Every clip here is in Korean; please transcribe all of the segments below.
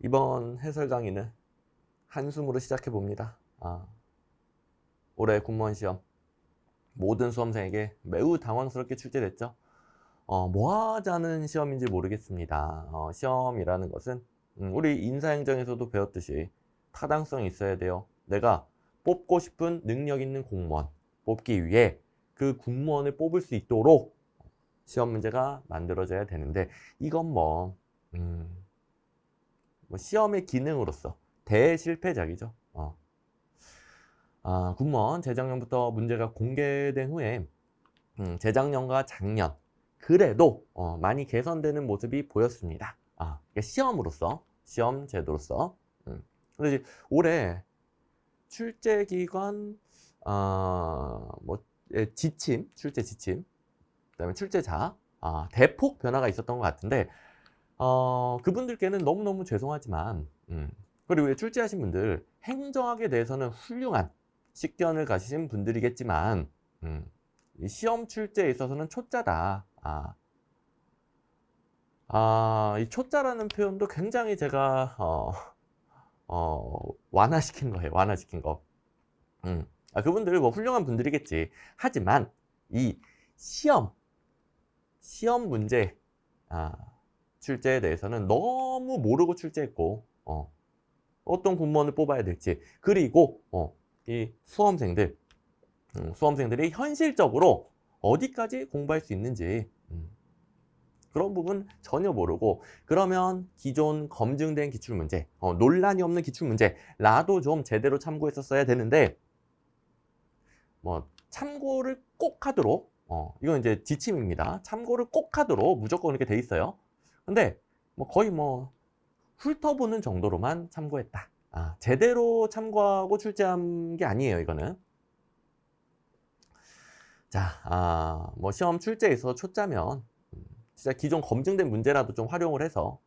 이번 해설 강의는 한숨으로 시작해 봅니다. 올해 공무원 시험 모든 수험생에게 매우 당황스럽게 출제됐죠. 뭐 하자는 시험인지 모르겠습니다. 시험이라는 것은 우리 인사행정에서도 배웠듯이 타당성이 있어야 돼요. 내가 뽑고 싶은 능력 있는 공무원 뽑기 위해 그 공무원을 뽑을 수 있도록 시험 문제가 만들어져야 되는데, 이건 시험의 기능으로서 대실패작이죠. 군무원 재작년부터 문제가 공개된 후에 재작년과 작년 그래도 많이 개선되는 모습이 보였습니다. 그러니까 시험으로서, 시험 제도로서. 근데 이제 올해 출제 기관 지침, 출제 지침, 그다음에 출제자 대폭 변화가 있었던 것 같은데, 그분들께는 너무너무 죄송하지만, 그리고 출제하신 분들 행정학에 대해서는 훌륭한 식견을 가지신 분들이겠지만, 이 시험 출제에 있어서는 초짜다. 이 초짜라는 표현도 굉장히 제가 완화시킨 거예요. 완화시킨 거. 그분들 뭐 훌륭한 분들이겠지. 하지만 이 시험 문제 출제에 대해서는 너무 모르고 출제했고, 어떤 공무원을 뽑아야 될지, 그리고 이 수험생들이 현실적으로 어디까지 공부할 수 있는지 그런 부분 전혀 모르고, 그러면 기존 검증된 기출문제, 논란이 없는 기출문제라도 좀 제대로 참고했었어야 되는데, 참고를 꼭 하도록, 이건 이제 지침입니다. 참고를 꼭 하도록 무조건 이렇게 돼 있어요. 근데 거의 훑어보는 정도로만 참고했다. 제대로 참고하고 출제한 게 아니에요, 이거는. 자, 시험 출제에 있어서 초짜면 진짜 기존 검증된 문제라도 좀 활용을 해서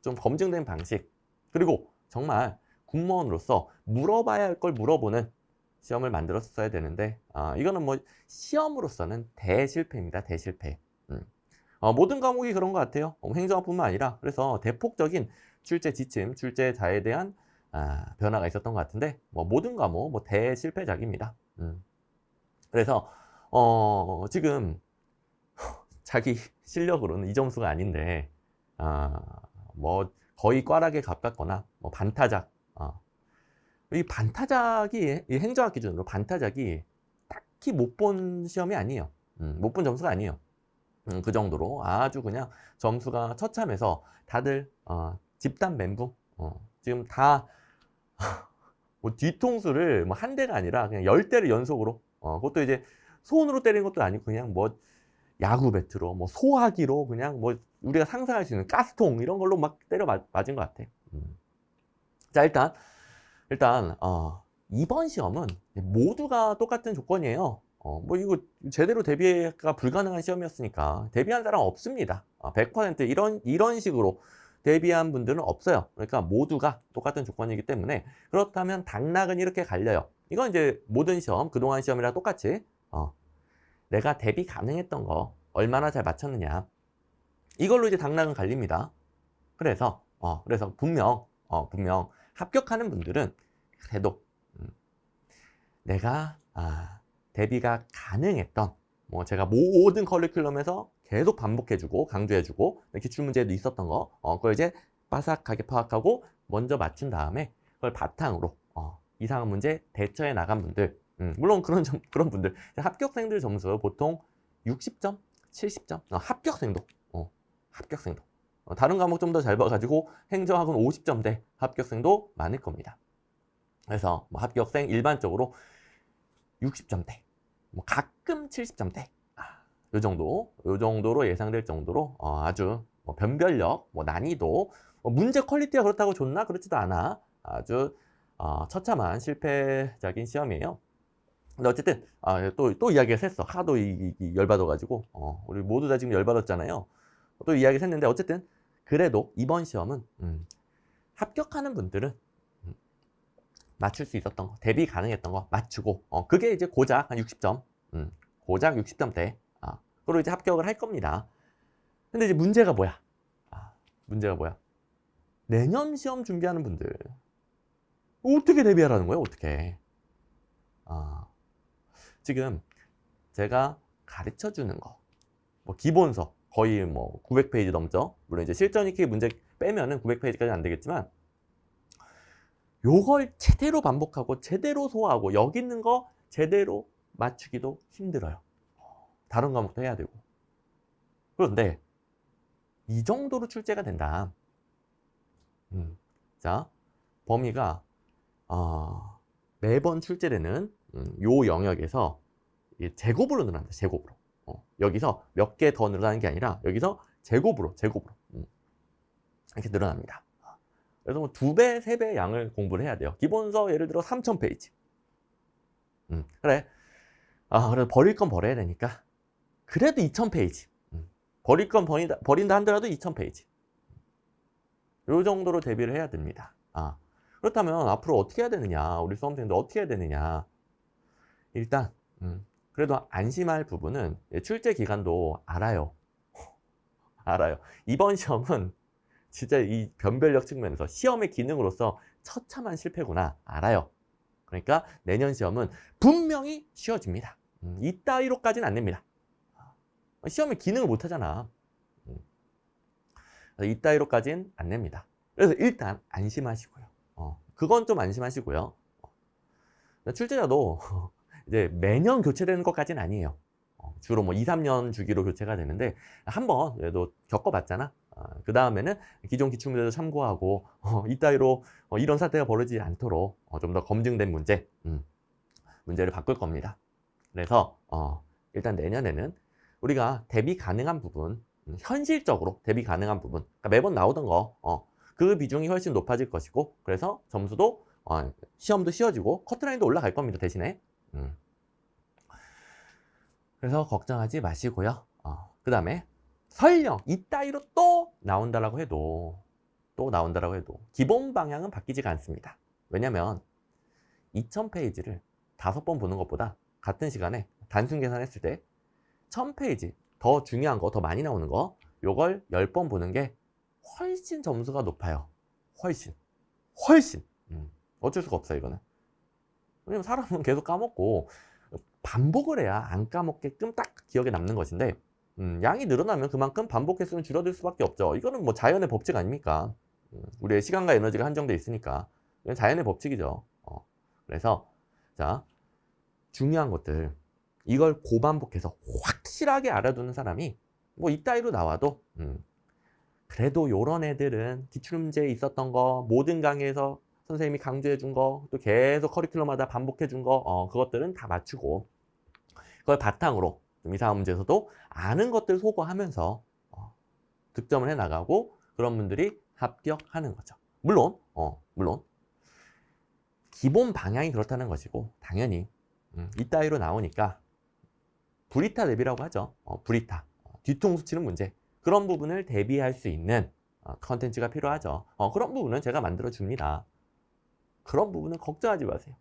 좀 검증된 방식, 그리고 정말 공무원으로서 물어봐야 할 걸 물어보는 시험을 만들었어야 되는데, 이거는 시험으로서는 대실패입니다. 대실패. 모든 과목이 그런 것 같아요. 행정학뿐만 아니라. 그래서 대폭적인 출제 지침, 출제자에 대한 변화가 있었던 것 같은데, 모든 과목 대실패작입니다. 그래서 지금 자기 실력으로는 이 점수가 아닌데, 거의 꽈락에 가깝거나 반타작. 이 반타작이, 이 행정학 기준으로 반타작이 딱히 못 본 시험이 아니에요. 못 본 점수가 아니에요. 그 정도로 아주 그냥 점수가 처참해서 다들 집단 멘붕. 지금 다 뒤통수를 한 대가 아니라 그냥 10대를 연속으로, 그것도 이제 손으로 때리는 것도 아니고 그냥 야구 배트로, 소화기로, 그냥 우리가 상상할 수 있는 가스통 이런 걸로 막 때려 맞은 것 같아. 자, 일단 이번 시험은 모두가 똑같은 조건이에요. 이거 제대로 대비가 불가능한 시험이었으니까 대비한 사람 없습니다. 100% 이런 식으로 대비한 분들은 없어요. 그러니까 모두가 똑같은 조건이기 때문에, 그렇다면 당락은 이렇게 갈려요. 이건 이제 모든 시험, 그동안 시험이랑 똑같이 내가 대비 가능했던 거 얼마나 잘 맞췄느냐, 이걸로 이제 당락은 갈립니다. 그래서 분명 합격하는 분들은 그래도 내가 대비가 가능했던, 제가 모든 커리큘럼에서 계속 반복해주고 강조해주고 기출문제도 있었던 거, 그걸 이제 빠삭하게 파악하고 먼저 맞춘 다음에 그걸 바탕으로 이상한 문제 대처해 나간 분들, 물론 그런 분들, 합격생들 점수 보통 60점, 70점, 합격생도 다른 과목 좀 더 잘 봐가지고 행정학은 50점대 합격생도 많을 겁니다. 그래서 합격생 일반적으로 60점대, 가끔 70점대, 요 정도로 예상될 정도로 아주 변별력, 난이도, 문제 퀄리티가 그렇다고 좋나? 그렇지도 않아. 아주 처참한 실패작인 시험이에요. 근데 어쨌든 또 이야기가 샜어. 하도 열받아가지고 우리 모두 다 지금 열받았잖아요. 또 이야기를 했는데, 어쨌든 그래도 이번 시험은 합격하는 분들은 맞출 수 있었던 거, 대비 가능했던 거 맞추고, 그게 이제 고작 한 60점, 고작 60점대, 그리고 이제 합격을 할 겁니다. 근데 이제 문제가 뭐야? 문제가 뭐야? 내년 시험 준비하는 분들 어떻게 대비하라는 거예요? 어떻게? 지금 제가 가르쳐 주는 거, 뭐 기본서 거의 뭐 900페이지 넘죠. 물론 이제 실전 익히 문제 빼면은 900페이지까지는 안 되겠지만, 요걸 제대로 반복하고 제대로 소화하고 여기 있는 거 제대로 맞추기도 힘들어요. 다른 과목도 해야 되고. 그런데 이 정도로 출제가 된다. 자, 범위가 매번 출제되는 요 영역에서 제곱으로 늘어난다. 제곱으로. 여기서 몇 개 더 늘어나는 게 아니라 여기서 제곱으로 이렇게 늘어납니다. 그래서 뭐 2배, 3배 양을 공부를 해야 돼요. 기본서 예를 들어 3000페이지. 그래. 그래도 버릴 건 버려야 되니까 그래도 2000페이지. 버릴 건 버린다 한더라도 2000페이지. 요 정도로 대비를 해야 됩니다. 그렇다면 앞으로 어떻게 해야 되느냐? 우리 수험생들 어떻게 해야 되느냐? 일단 그래도 안심할 부분은 출제 기간도 알아요. 알아요. 이번 시험은 진짜 이 변별력 측면에서 시험의 기능으로서 처참한 실패구나 알아요. 그러니까 내년 시험은 분명히 쉬워집니다. 이따위로까지는 안 냅니다. 시험의 기능을 못 하잖아. 이따위로까지는 안 냅니다. 그래서 일단 안심하시고요. 그건 좀 안심하시고요. 출제자도 이제 매년 교체되는 것까지는 아니에요. 주로 뭐 2, 3년 주기로 교체가 되는데 한번 그래도 겪어봤잖아. 그 다음에는 기존 기출문제도 참고하고 이따위로 이런 사태가 벌어지지 않도록 좀 더 검증된 문제를 바꿀 겁니다. 그래서 일단 내년에는 우리가 대비 가능한 부분, 현실적으로 대비 가능한 부분, 그러니까 매번 나오던 거, 그 비중이 훨씬 높아질 것이고, 그래서 점수도 시험도 쉬워지고 커트라인도 올라갈 겁니다. 대신에. 그래서 걱정하지 마시고요. 그 다음에 설령 이따위로 또 나온다라고 해도 기본 방향은 바뀌지가 않습니다. 왜냐면 2000페이지를 5번 보는 것보다 같은 시간에 단순 계산했을 때 1000페이지 더 중요한 거, 더 많이 나오는 거, 요걸 10번 보는 게 훨씬 점수가 높아요. 훨씬. 어쩔 수가 없어요, 이거는. 왜냐면 사람은 계속 까먹고 반복을 해야 안 까먹게끔 딱 기억에 남는 것인데, 양이 늘어나면 그만큼 반복 횟수는 줄어들 수밖에 없죠. 이거는 뭐 자연의 법칙 아닙니까? 우리의 시간과 에너지가 한정돼 있으니까. 이건 자연의 법칙이죠. 그래서 자, 중요한 것들, 이걸 고반복해서 확실하게 알아두는 사람이 뭐 이따위로 나와도 그래도 요런 애들은 기출문제에 있었던 거, 모든 강의에서 선생님이 강조해 준 거, 또 계속 커리큘럼마다 반복해 준 거, 그것들은 다 맞추고, 그걸 바탕으로 이상한 문제에서도 아는 것들 소거하면서 득점을 해 나가고, 그런 분들이 합격하는 거죠. 물론 기본 방향이 그렇다는 것이고, 당연히 이따위로 나오니까 브리타 대비라고 하죠. 브리타, 뒤통수 치는 문제, 그런 부분을 대비할 수 있는 컨텐츠가 필요하죠. 그런 부분은 제가 만들어 줍니다. 그런 부분은 걱정하지 마세요.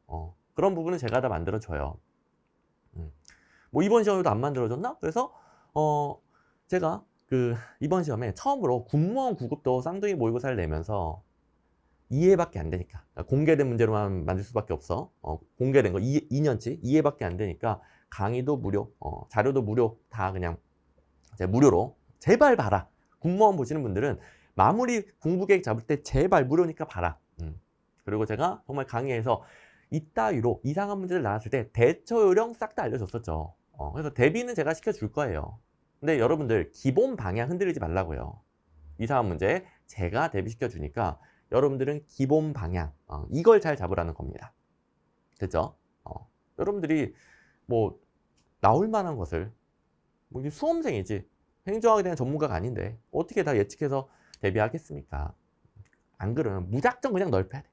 그런 부분은 제가 다 만들어 줘요. 뭐 이번 시험에도 안 만들어 줬나? 그래서 제가 그 이번 시험에 처음으로 군무원 9급도 쌍둥이 모의고사를 내면서 2회밖에 안 되니까, 공개된 문제로만 만들 수밖에 없어. 공개된 거 2년치 2회밖에 안 되니까 강의도 무료, 자료도 무료, 다 그냥 무료로. 제발 봐라. 군무원 보시는 분들은 마무리 공부 계획 잡을 때 제발 무료니까 봐라. 그리고 제가 정말 강의에서 이따위로 이상한 문제를 나왔을 때 대처 요령 싹 다 알려줬었죠. 그래서 대비는 제가 시켜줄 거예요. 근데 여러분들 기본 방향 흔들리지 말라고요. 이상한 문제 제가 대비시켜 주니까 여러분들은 기본 방향, 이걸 잘 잡으라는 겁니다. 됐죠? 여러분들이 뭐 나올 만한 것을, 뭐 수험생이지 행정학에 대한 전문가가 아닌데 어떻게 다 예측해서 대비하겠습니까? 안 그러면 무작정 그냥 넓혀야 돼.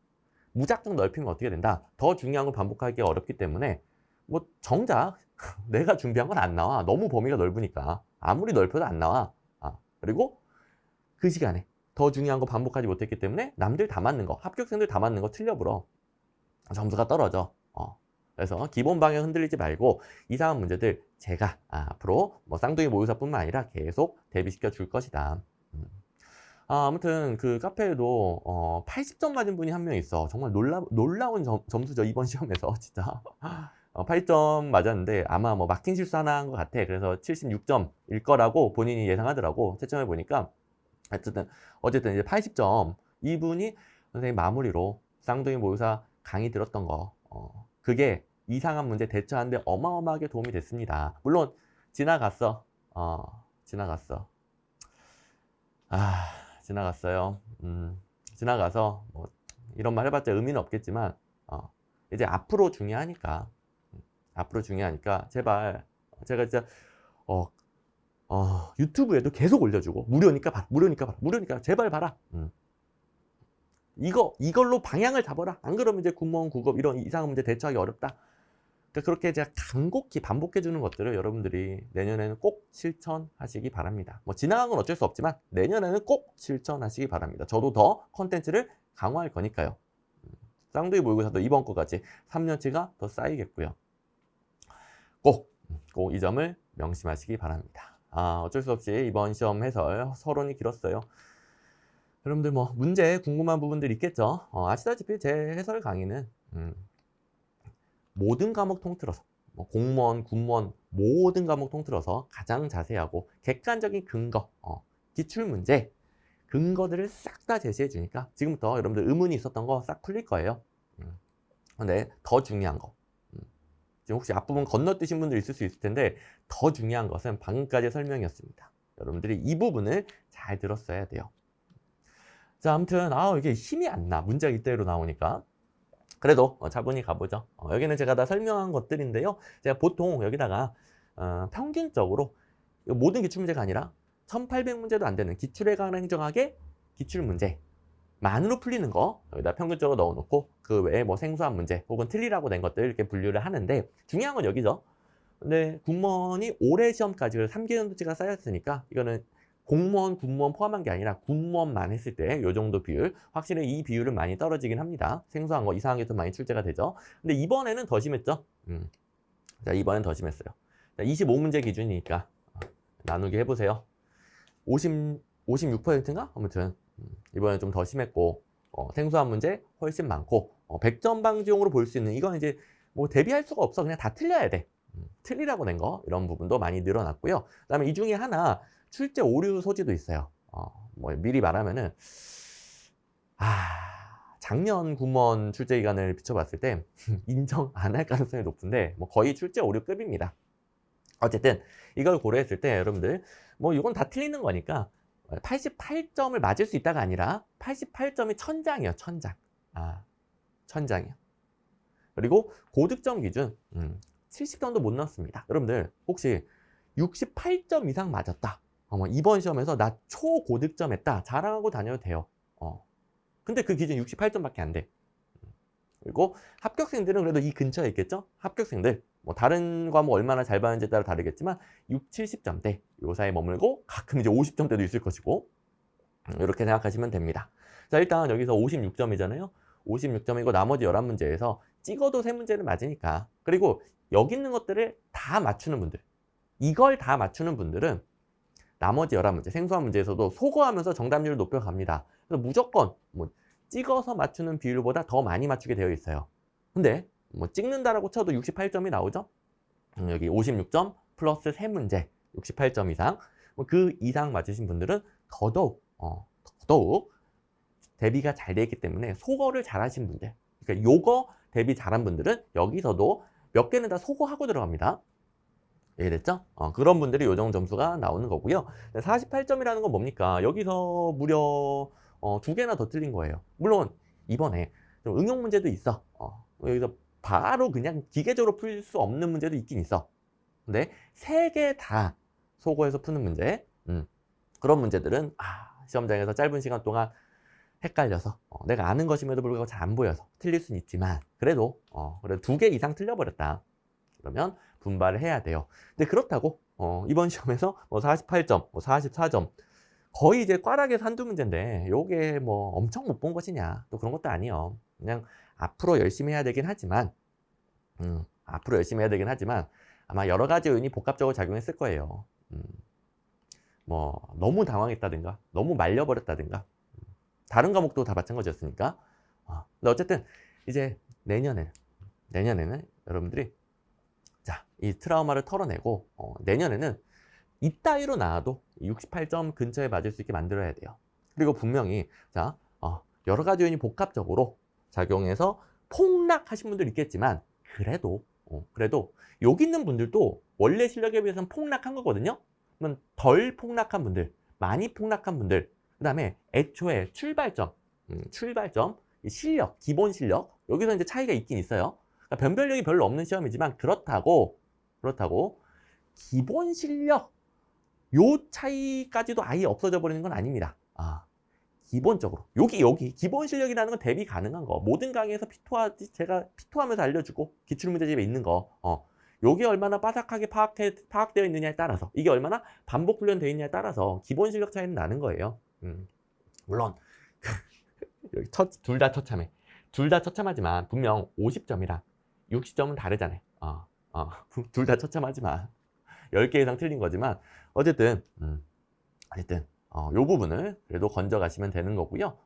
무작정 넓히면 어떻게 된다? 더 중요한 걸 반복하기 어렵기 때문에 뭐 정작 내가 준비한 건 안 나와. 너무 범위가 넓으니까. 아무리 넓혀도 안 나와. 그리고 그 시간에 더 중요한 거 반복하지 못했기 때문에 남들 다 맞는 거, 합격생들 다 맞는 거 틀려불어. 점수가 떨어져. 그래서 기본 방향 흔들리지 말고 이상한 문제들 제가 앞으로 뭐 쌍둥이 모의고사뿐만 아니라 계속 대비시켜 줄 것이다. 아무튼 그 카페에도 80점 맞은 분이 한 명 있어. 정말 놀라운 점수죠, 이번 시험에서 진짜. 80점 맞았는데 아마 뭐 마킹 실수 하나 한 것 같아. 그래서 76점일 거라고 본인이 예상하더라고. 채점해 보니까. 어쨌든 이제 80점. 이분이 선생님 마무리로 쌍둥이 모의고사 강의 들었던 거, 그게 이상한 문제 대처하는데 어마어마하게 도움이 됐습니다. 물론 지나갔어. 지나갔어. 지나갔어요. 지나가서 뭐 이런 말 해봤자 의미는 없겠지만 이제 앞으로 중요하니까 제발, 제가 진짜 유튜브에도 계속 올려주고 무료니까 봐라, 무료니까 제발 봐라. 이걸로 방향을 잡아라. 안 그러면 이제 군무원, 국업 이런 이상한 문제 대처하기 어렵다. 그러니까 그렇게 제가 간곡히 반복해주는 것들을 여러분들이 내년에는 꼭 실천하시기 바랍니다. 뭐 지나간 건 어쩔 수 없지만 내년에는 꼭 실천하시기 바랍니다. 저도 더 컨텐츠를 강화할 거니까요. 쌍둥이 모의고사도 이번 거까지 3년치가 더 쌓이겠고요. 꼭 이 점을 명심하시기 바랍니다. 어쩔 수 없이 이번 시험 해설 서론이 길었어요. 여러분들 뭐 문제 궁금한 부분들 있겠죠. 아시다시피 제 해설 강의는 모든 과목 통틀어서 뭐 공무원, 군무원 모든 과목 통틀어서 가장 자세하고 객관적인 근거, 기출문제 근거들을 싹 다 제시해 주니까 지금부터 여러분들 의문이 있었던 거 싹 풀릴 거예요. 근데 더 중요한 거, 지금 혹시 앞부분 건너뛰신 분들 있을 수 있을 텐데 더 중요한 것은 방금까지의 설명이었습니다. 여러분들이 이 부분을 잘 들었어야 돼요. 자, 아무튼 이게 힘이 안 나. 문제가 이때로 나오니까. 그래도 차분히 가보죠. 여기는 제가 다 설명한 것들인데요. 제가 보통 여기다가 평균적으로 모든 기출문제가 아니라 1800문제도 안 되는 기출에 관한 행정학의 기출문제 만으로 풀리는 거 여기다 평균적으로 넣어놓고 그 외에 뭐 생소한 문제 혹은 틀리라고 된 것들 이렇게 분류를 하는데 중요한 건 여기죠. 근데 군무원이 올해 시험까지 3개년도치가 쌓였으니까 이거는 공무원, 군무원 포함한 게 아니라 군무원만 했을 때 이 정도 비율, 확실히 이 비율은 많이 떨어지긴 합니다. 생소한 거, 이상한 게 더 많이 출제가 되죠. 근데 이번에는 더 심했죠. 자, 이번엔 더 심했어요. 자, 25문제 기준이니까 나누기 해보세요. 56%인가? 아무튼 이번엔 좀 더 심했고 생소한 문제 훨씬 많고 100점 방지용으로 볼 수 있는 이건 이제 뭐 대비할 수가 없어. 그냥 다 틀려야 돼. 틀리라고 낸 거 이런 부분도 많이 늘어났고요. 그 다음에 이 중에 하나 출제 오류 소지도 있어요. 뭐 미리 말하면은 작년 군무원 출제 기간을 비춰봤을 때 인정 안 할 가능성이 높은데 뭐 거의 출제 오류급입니다. 어쨌든 이걸 고려했을 때 여러분들 뭐 이건 다 틀리는 거니까 88점을 맞을 수 있다가 아니라 88점이 천장이에요. 천장. 천장이요. 그리고 고득점 기준 70점도 못 넣었습니다. 여러분들 혹시 68점 이상 맞았다. 이번 시험에서 나 초고득점 했다. 자랑하고 다녀도 돼요. 근데 그 기준 68점밖에 안 돼. 그리고 합격생들은 그래도 이 근처에 있겠죠? 합격생들 뭐 다른 과목 얼마나 잘 봤는지에 따라 다르겠지만 6, 70점대 요 사이에 머물고 가끔 이제 50점대도 있을 것이고 이렇게 생각하시면 됩니다. 자, 일단 여기서 56점이잖아요. 56점이고 나머지 11문제에서 찍어도 3문제는 맞으니까. 그리고 여기 있는 것들을 다 맞추는 분들, 이걸 다 맞추는 분들은 나머지 11문제, 생소한 문제에서도 소거하면서 정답률을 높여갑니다. 그래서 무조건 뭐 찍어서 맞추는 비율보다 더 많이 맞추게 되어 있어요. 근데 뭐 찍는다라고 쳐도 68점이 나오죠? 여기 56점 플러스 3문제 68점 이상, 그 이상 맞으신 분들은 더더욱 대비가 잘 되어 있기 때문에 소거를 잘 하신 분들, 그러니까 요거 대비 잘한 분들은 여기서도 몇 개는 다 소거하고 들어갑니다. 이해됐죠? 그런 분들이 요 정도 점수가 나오는 거고요. 48점이라는 건 뭡니까? 여기서 무려 2개나 더 틀린 거예요. 물론 이번에 좀 응용 문제도 있어. 여기서 바로 그냥 기계적으로 풀 수 없는 문제도 있긴 있어. 근데 3개 다 소거해서 푸는 문제, 그런 문제들은 시험장에서 짧은 시간 동안 헷갈려서 내가 아는 것임에도 불구하고 잘 안 보여서 틀릴 수는 있지만 그래도 2개 이상 틀려버렸다. 그러면 분발을 해야 돼요. 근데 그렇다고 이번 시험에서 뭐 48점, 뭐 44점 거의 이제 꽈락에서 한두 문제인데 요게 뭐 엄청 못 본 것이냐, 또 그런 것도 아니에요. 그냥 앞으로 열심히 해야 되긴 하지만 아마 여러 가지 요인이 복합적으로 작용했을 거예요. 뭐 너무 당황했다든가 너무 말려버렸다든가 다른 과목도 다 마찬가지였으니까. 근데 어쨌든 이제 내년에는 여러분들이 자, 이 트라우마를 털어내고 내년에는 이따위로 나와도 68점 근처에 맞을 수 있게 만들어야 돼요. 그리고 분명히 자, 여러 가지 요인이 복합적으로 작용해서 폭락하신 분들 있겠지만 그래도 여기 있는 분들도 원래 실력에 비해서는 폭락한 거거든요. 그러면 덜 폭락한 분들, 많이 폭락한 분들, 그 다음에 애초에 출발점, 이 실력, 기본 실력, 여기서 이제 차이가 있긴 있어요. 그러니까 변별력이 별로 없는 시험이지만 그렇다고 기본 실력 요 차이까지도 아예 없어져 버리는 건 아닙니다. 기본적으로 여기 기본 실력이라는 건 대비 가능한 거. 모든 강의에서 제가 피토하면서 알려주고 기출문제집에 있는 거. 요게 얼마나 바삭하게 파악되어 있느냐에 따라서, 이게 얼마나 반복 훈련되어 있느냐에 따라서 기본 실력 차이는 나는 거예요. 물론 둘 다 처참해. 둘 다 처참하지만 분명 50점이랑 60점은 다르잖아요. 둘 다 처참하지만 10개 이상 틀린 거지만 어쨌든 요 부분을 그래도 건져 가시면 되는 거고요.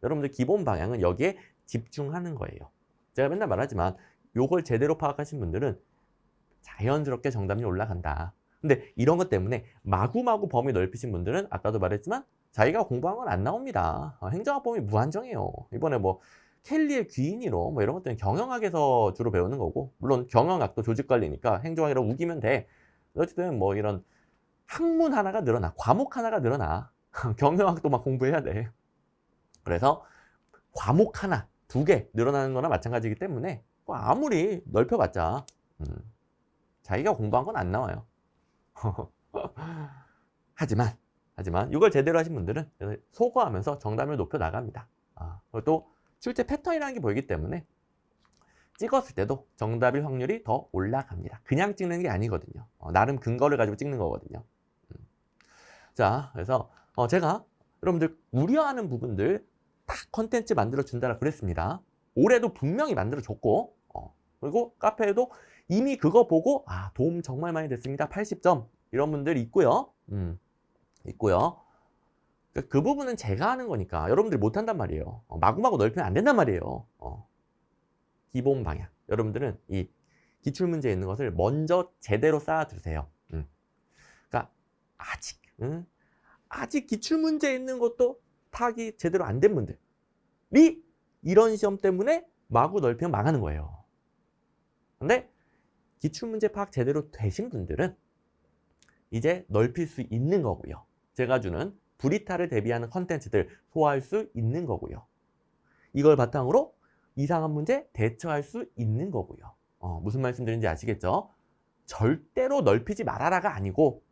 여러분들 기본 방향은 여기에 집중하는 거예요. 제가 맨날 말하지만 요걸 제대로 파악하신 분들은 자연스럽게 정답률이 올라간다. 근데 이런 것 때문에 마구마구 범위 넓히신 분들은 아까도 말했지만 자기가 공부한 건 안 나옵니다. 행정학 범위 무한정해요. 이번에 뭐 켈리의 귀인이로 뭐 이런 것들은 경영학에서 주로 배우는 거고, 물론 경영학도 조직관리니까 행정학이라고 우기면 돼. 어쨌든 뭐 이런 학문 하나가 늘어나, 과목 하나가 늘어나. 경영학도 막 공부해야 돼. 그래서 과목 하나, 2개 늘어나는 거나 마찬가지이기 때문에 아무리 넓혀봤자 자기가 공부한 건 안 나와요. 하지만 이걸 제대로 하신 분들은 소거하면서 정답률 높여 나갑니다. 그리고 또 출제 패턴이라는 게 보이기 때문에 찍었을 때도 정답일 확률이 더 올라갑니다. 그냥 찍는 게 아니거든요. 나름 근거를 가지고 찍는 거거든요. 자, 그래서 제가 여러분들 우려하는 부분들 다 컨텐츠 만들어 준다라 그랬습니다. 올해도 분명히 만들어 줬고, 그리고 카페에도 이미 그거 보고 도움 정말 많이 됐습니다. 80점 이런 분들이 있고요. 그 부분은 제가 하는 거니까 여러분들이 못한단 말이에요. 마구마구 넓히면 안 된단 말이에요. 기본 방향. 여러분들은 이 기출문제에 있는 것을 먼저 제대로 쌓아두세요. 그러니까 아직 기출문제에 있는 것도 파악이 제대로 안 된 분들이 이런 시험 때문에 마구 넓히면 망하는 거예요. 근데 기출문제 파악 제대로 되신 분들은 이제 넓힐 수 있는 거고요. 제가 주는 브리타를 대비하는 컨텐츠들 소화할 수 있는 거고요. 이걸 바탕으로 이상한 문제 대처할 수 있는 거고요. 무슨 말씀 드리는지 아시겠죠? 절대로 넓히지 말아라가 아니고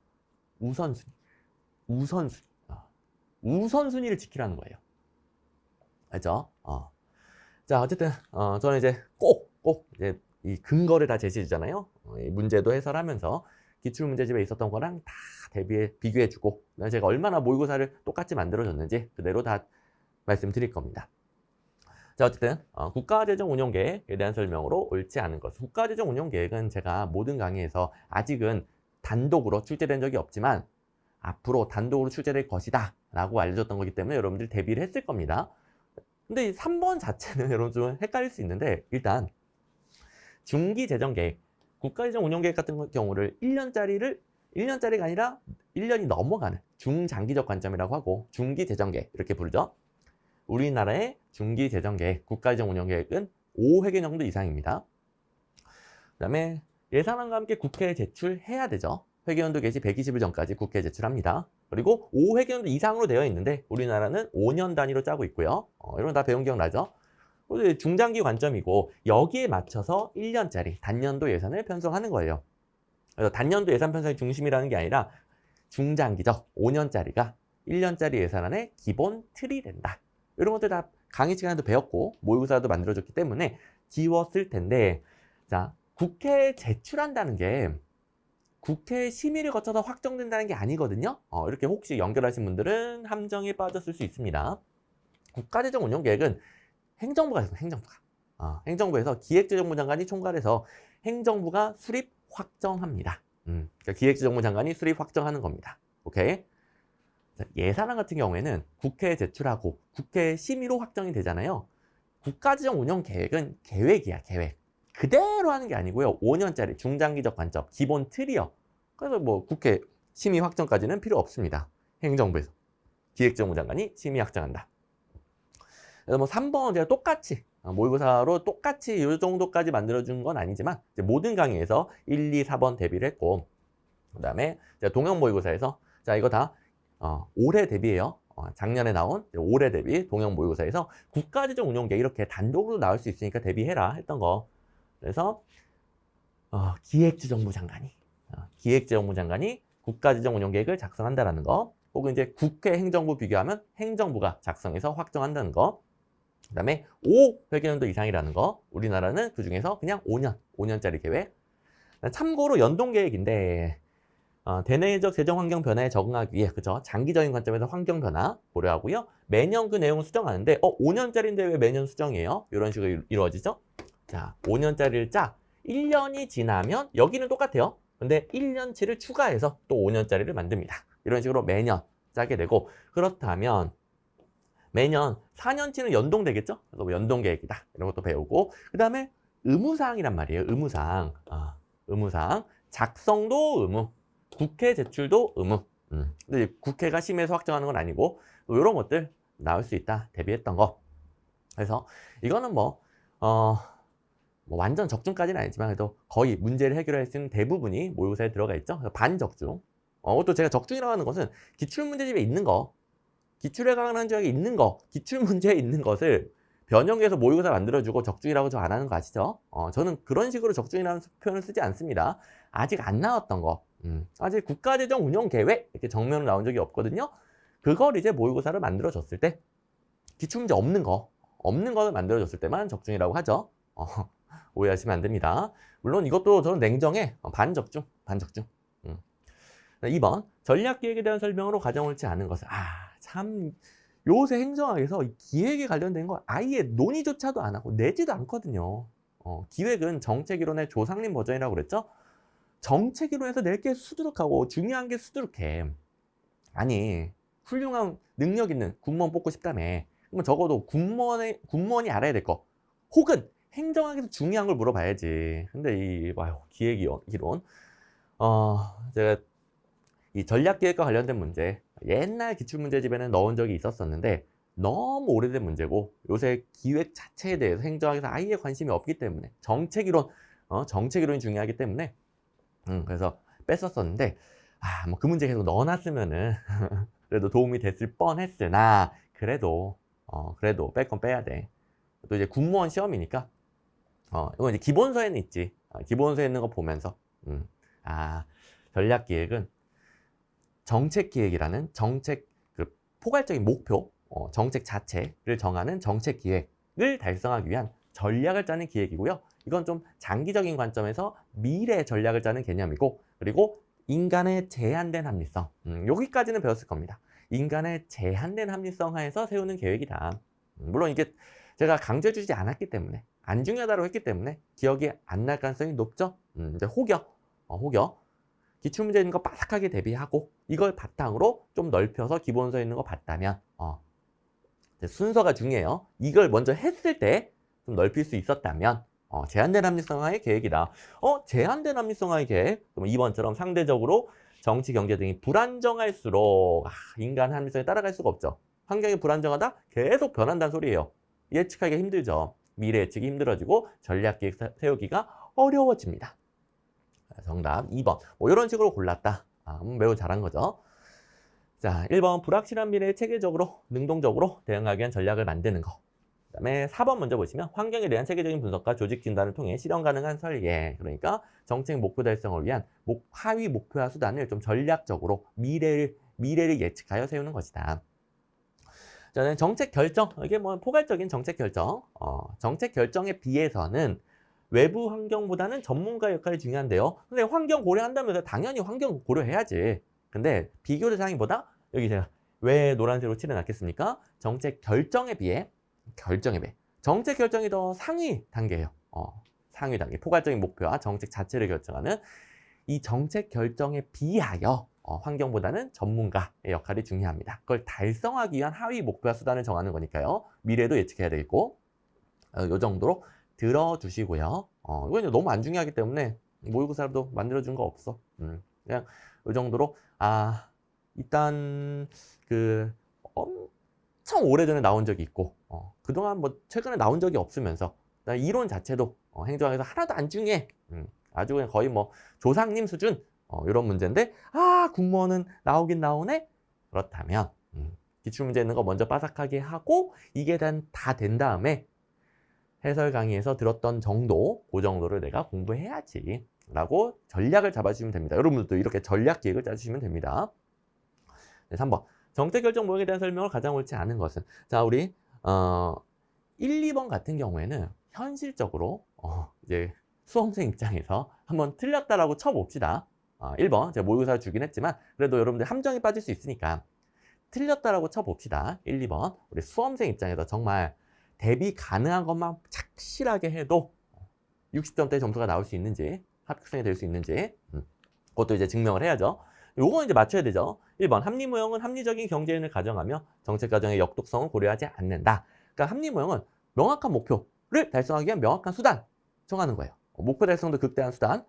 우선순위를 지키라는 거예요. 알죠? 자, 어쨌든 저는 이제 꼭 이제 이 근거를 다 제시해 주잖아요. 이 문제도 해설하면서 기출문제집에 있었던 거랑 다 비교해주고 제가 얼마나 모의고사를 똑같이 만들어줬는지 그대로 다 말씀드릴 겁니다. 자, 어쨌든 국가재정운용계획에 대한 설명으로 옳지 않은 것. 국가재정운용계획은 제가 모든 강의에서 아직은 단독으로 출제된 적이 없지만 앞으로 단독으로 출제될 것이다 라고 알려줬던 거기 때문에 여러분들이 대비를 했을 겁니다. 근데 이 3번 자체는 여러분 좀 헷갈릴 수 있는데, 일단 중기재정계획, 국가재정운용계획 같은 경우를 1년짜리가 아니라 1년이 넘어가는 중장기적 관점이라고 하고 중기재정계획 이렇게 부르죠. 우리나라의 중기재정계획, 국가재정운용계획은 5회계 정도 이상입니다. 그 다음에 예산안과 함께 국회에 제출해야 되죠. 회계연도 개시 120일 전까지 국회에 제출합니다. 그리고 5회계연도 이상으로 되어 있는데 우리나라는 5년 단위로 짜고 있고요. 이런 거 다 배운 기억나죠? 중장기 관점이고 여기에 맞춰서 1년짜리 단년도 예산을 편성하는 거예요. 그래서 단년도 예산 편성이 중심이라는 게 아니라 중장기적 5년짜리가 1년짜리 예산안의 기본 틀이 된다. 이런 것들 다 강의 시간에도 배웠고 모의고사도 만들어줬기 때문에 지웠을 텐데, 자, 국회에 제출한다는 게 국회 심의를 거쳐서 확정된다는 게 아니거든요. 이렇게 혹시 연결하신 분들은 함정에 빠졌을 수 있습니다. 국가재정운용계획은 행정부가 있습니다. 행정부에서 기획재정부 장관이 총괄해서 행정부가 수립 확정합니다. 그러니까 기획재정부 장관이 수립 확정하는 겁니다. 오케이? 예산안 같은 경우에는 국회에 제출하고 국회 심의로 확정이 되잖아요. 국가지정 운영 계획은 계획이야, 계획. 그대로 하는 게 아니고요. 5년짜리 중장기적 관점, 기본 틀이요. 그래서 뭐 국회 심의 확정까지는 필요 없습니다. 행정부에서 기획재정부 장관이 심의 확정한다. 그래서 뭐 3번 제가 똑같이 모의고사로 똑같이 이 정도까지 만들어준 건 아니지만 이제 모든 강의에서 1, 2, 4번 대비를 했고, 그 다음에 동형 모의고사에서 자 이거 다 올해 대비예요. 작년에 나온 올해 대비 동형 모의고사에서 국가재정 운용계획 이렇게 단독으로 나올 수 있으니까 대비해라 했던 거. 그래서 기획재정부 장관이 국가재정 운용계획을 작성한다라는 거, 혹은 이제 국회 행정부 비교하면 행정부가 작성해서 확정한다는 거. 그 다음에 5회계연도 이상이라는 거. 우리나라는 그 중에서 그냥 5년짜리 계획. 참고로 연동계획인데 대내적 재정 환경 변화에 적응하기 위해 그죠? 장기적인 관점에서 환경 변화 고려하고요. 매년 그 내용을 수정하는데 5년짜리인데 왜 매년 수정이에요? 이런 식으로 이루어지죠. 자, 5년짜리를 1년이 지나면 여기는 똑같아요. 근데 1년치를 추가해서 또 5년짜리를 만듭니다. 이런 식으로 매년 짜게 되고, 그렇다면 매년 4년치는 연동되겠죠? 그래서 뭐 연동계획이다 이런 것도 배우고, 그 다음에 의무사항이란 말이에요. 의무사항 작성도 의무, 국회 제출도 의무. 근데 국회가 심의해서 확정하는 건 아니고 이런 것들 나올 수 있다 대비했던 거. 그래서 이거는 뭐 완전 적중까지는 아니지만 그래도 거의 문제를 해결할 수 있는 대부분이 모의고사에 들어가 있죠. 반적중. 또 제가 적중이라고 하는 것은 기출문제집에 있는 거, 기출에 관한 지역에 있는 거, 기출문제에 있는 것을 변형해서 모의고사 만들어주고 적중이라고 저 안 하는 거 아시죠? 저는 그런 식으로 적중이라는 표현을 쓰지 않습니다. 아직 안 나왔던 거, 아직 국가재정 운영계획 이렇게 정면으로 나온 적이 없거든요. 그걸 이제 모의고사를 만들어줬을 때 기출문제 없는 거를 만들어줬을 때만 적중이라고 하죠. 오해하시면 안 됩니다. 물론 이것도 저는 냉정해. 반적중. 2번 전략기획에 대한 설명으로 가정 옳지 않은 것은 참 요새 행정학에서 이 기획에 관련된 거 아예 논의조차도 안 하고 내지도 않거든요. 기획은 정책이론의 조상님 버전이라고 그랬죠. 정책이론에서 낼 게 수두룩하고 중요한 게 수두룩해. 아니 훌륭한 능력 있는 군무원 뽑고 싶다며. 그러면 적어도 군무원이 알아야 될 거, 혹은 행정학에서 중요한 걸 물어봐야지. 근데 기획이론 제가 이 전략기획과 관련된 문제 옛날 기출문제집에는 넣은 적이 있었었는데 너무 오래된 문제고 요새 기획 자체에 대해서 행정학에서 아예 관심이 없기 때문에 정책이론이 중요하기 때문에 그래서 뺐었었는데 뭐 그 문제 계속 넣어놨으면은 그래도 도움이 됐을 뻔했으나 그래도 뺄 건 빼야 돼. 또 이제 군무원 시험이니까 이건 이제 기본서에는 있지. 기본서에 있는 거 보면서 전략기획은 정책기획이라는 정책 그 포괄적인 목표, 정책 자체를 정하는 정책기획을 달성하기 위한 전략을 짜는 기획이고요. 이건 좀 장기적인 관점에서 미래 전략을 짜는 개념이고, 그리고 인간의 제한된 합리성, 여기까지는 배웠을 겁니다. 인간의 제한된 합리성 하에서 세우는 계획이다. 물론 이게 제가 강조해주지 않았기 때문에, 안 중요하다고 했기 때문에 기억이 안 날 가능성이 높죠. 이제 혹여 기출문제 있는 거 빠삭하게 대비하고 이걸 바탕으로 좀 넓혀서 기본서에 있는 거 봤다면 순서가 중요해요. 이걸 먼저 했을 때 좀 넓힐 수 있었다면 제한된 합리성화의 계획이다. 제한된 합리성화의 계획. 그럼 2번처럼 상대적으로 정치, 경제 등이 불안정할수록 인간 합리성에 따라갈 수가 없죠. 환경이 불안정하다? 계속 변한다는 소리예요. 예측하기가 힘들죠. 미래 예측이 힘들어지고 전략계획 세우기가 어려워집니다. 정답 2번. 이런 식으로 골랐다. 매우 잘한 거죠. 자, 1번 불확실한 미래에 체계적으로, 능동적으로 대응하기 위한 전략을 만드는 거. 그 다음에 4번 먼저 보시면 환경에 대한 체계적인 분석과 조직 진단을 통해 실현 가능한 설계. 그러니까 정책 목표 달성을 위한 하위 목표와 수단을 좀 전략적으로 미래를 예측하여 세우는 것이다. 자, 정책 결정. 이게 뭐 포괄적인 정책 결정. 정책 결정에 비해서는 외부 환경보다는 전문가 역할이 중요한데요. 근데 환경 고려한다면서 당연히 환경 고려해야지. 근데 비교 대상이보다 여기 제가 왜 노란색으로 칠해놨겠습니까? 정책 결정에 비해 정책 결정이 더 상위 단계예요. 상위 단계. 포괄적인 목표와 정책 자체를 결정하는 이 정책 결정에 비하여 환경보다는 전문가의 역할이 중요합니다. 그걸 달성하기 위한 하위 목표와 수단을 정하는 거니까요. 미래도 예측해야 되겠고 요 정도로 들어주시고요. 이건 이제 너무 안 중요하기 때문에 모의고사도 만들어준 거 없어. 그냥 요 정도로 일단 그 엄청 오래전에 나온 적이 있고 그동안 뭐 최근에 나온 적이 없으면서 이론 자체도 행정학에서 하나도 안 중요해. 아주 그냥 거의 뭐 조상님 수준 이런 문제인데 공무원은 나오긴 나오네? 그렇다면 기출문제 있는 거 먼저 빠삭하게 하고 이게 다 된 다음에 해설 강의에서 들었던 정도, 그 정도를 내가 공부해야지 라고 전략을 잡아주시면 됩니다. 여러분들도 이렇게 전략 계획을 짜주시면 됩니다. 네, 3번. 정책 결정 모형에 대한 설명을 가장 옳지 않은 것은 자, 우리 1, 2번 같은 경우에는 현실적으로 이제 수험생 입장에서 한번 틀렸다라고 쳐봅시다. 1번 제가 모의고사 주긴 했지만 그래도 여러분들 함정이 빠질 수 있으니까 틀렸다라고 쳐봅시다. 1, 2번 우리 수험생 입장에서 정말 대비 가능한 것만 착실하게 해도 60점대 점수가 나올 수 있는지 합격생이 될 수 있는지 그것도 이제 증명을 해야죠. 요건 이제 맞춰야 되죠. 1번 합리모형은 합리적인 경제인을 가정하며 정책 과정의 역독성을 고려하지 않는다. 그러니까 합리모형은 명확한 목표를 달성하기 위한 명확한 수단 정하는 거예요. 목표 달성도 극대한 수단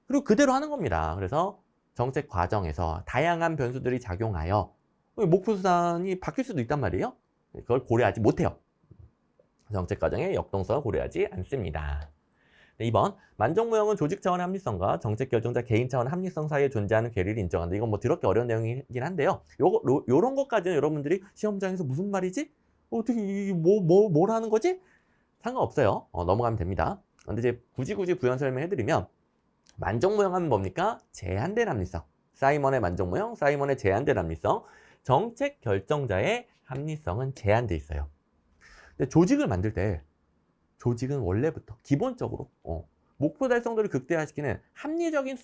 그리고 그대로 하는 겁니다. 그래서 정책 과정에서 다양한 변수들이 작용하여 목표 수단이 바뀔 수도 있단 말이에요. 그걸 고려하지 못해요. 정책 과정의 역동성을 고려하지 않습니다. 네, 2번 만족모형은 조직 차원의 합리성과 정책 결정자 개인 차원의 합리성 사이에 존재하는 괴리를 인정한다. 이건 뭐 더럽게 어려운 내용이긴 한데요. 요런 것까지는 여러분들이 시험장에서 무슨 말이지? 어떻게 뭘 하는 거지? 상관없어요. 넘어가면 됩니다. 근데 이제 굳이 부연 설명해드리면 만족모형 하면 뭡니까? 제한된 합리성. 사이먼의 만족모형, 사이먼의 제한된 합리성. 정책 결정자의 합리성은 제한돼 있어요. 근데 조직을 만들 때 조직은 원래부터 기본적으로 목표 달성도를 극대화시키는 합리적인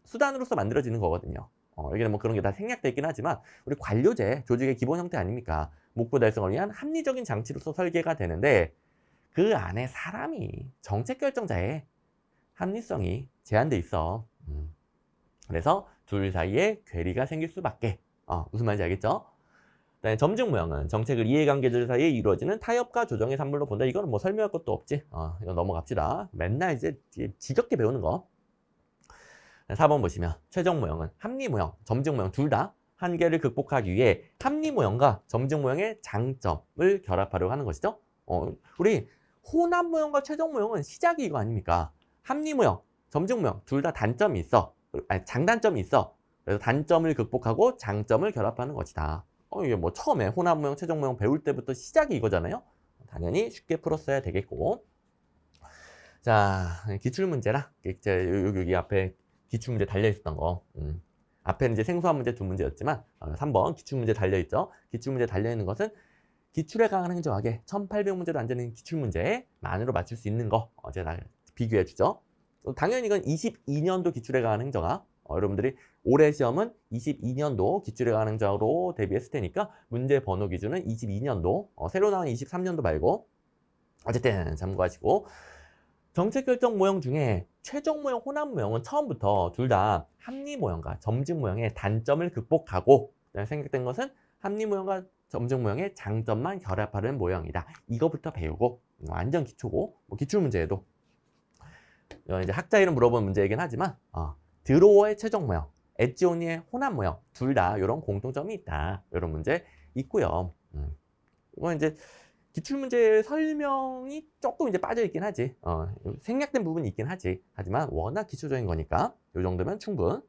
수단으로서 만들어지는 거거든요. 여기는 뭐 그런 게 다 생략돼 있긴 하지만 우리 관료제 조직의 기본 형태 아닙니까? 목표 달성을 위한 합리적인 장치로서 설계가 되는데 그 안에 사람이 정책 결정자의 합리성이 제한돼 있어. 그래서 둘 사이에 괴리가 생길 수밖에. 무슨 말인지 알겠죠? 점증모형은 정책을 이해관계들 사이에 이루어지는 타협과 조정의 산물로 본다. 이거는 뭐 설명할 것도 없지. 이거 넘어갑시다. 맨날 이제 지겹게 배우는 거. 4번 보시면 최종모형은 합리모형, 점증모형 둘 다 한계를 극복하기 위해 합리모형과 점증모형의 장점을 결합하려고 하는 것이죠. 우리 혼합모형과 최종모형은 시작이 이거 아닙니까? 합리모형, 점증모형 둘 다 단점이 있어. 아니, 장단점이 있어. 그래서 단점을 극복하고 장점을 결합하는 것이다. 이게 뭐 처음에 혼합모형, 최종모형 배울 때부터 시작이 이거잖아요. 당연히 쉽게 풀었어야 되겠고. 자, 기출문제라. 여기 앞에 기출문제 달려있었던 거. 앞에는 이제 생소한 문제 두 문제였지만 3번 기출문제 달려있죠. 기출문제 달려있는 것은 기출에 강한 행정학에 1800문제도 안 되는 기출문제만으로 맞출 수 있는 거 제가 비교해주죠. 당연히 이건 22년도 기출에 강한 행정학. 여러분들이 올해 시험은 22년도 기출에 관한 행정으로 대비했을 테니까 문제 번호 기준은 22년도, 새로 나온 23년도 말고 어쨌든 참고하시고 정책 결정 모형 중에 최종 모형, 혼합 모형은 처음부터 둘 다 합리 모형과 점증 모형의 단점을 극복하고 생각된 것은 합리 모형과 점증 모형의 장점만 결합하는 모형이다. 이거부터 배우고 완전 기초고 기출 문제에도 이제 학자 이름 물어보는 문제이긴 하지만 드로어의 최종 모형, 엣지오니의 혼합 모형 둘 다 이런 공통점이 있다. 이런 문제 있고요. 이건 이제 기출문제 설명이 조금 이제 빠져 있긴 하지. 생략된 부분이 있긴 하지. 하지만 워낙 기초적인 거니까 이 정도면 충분.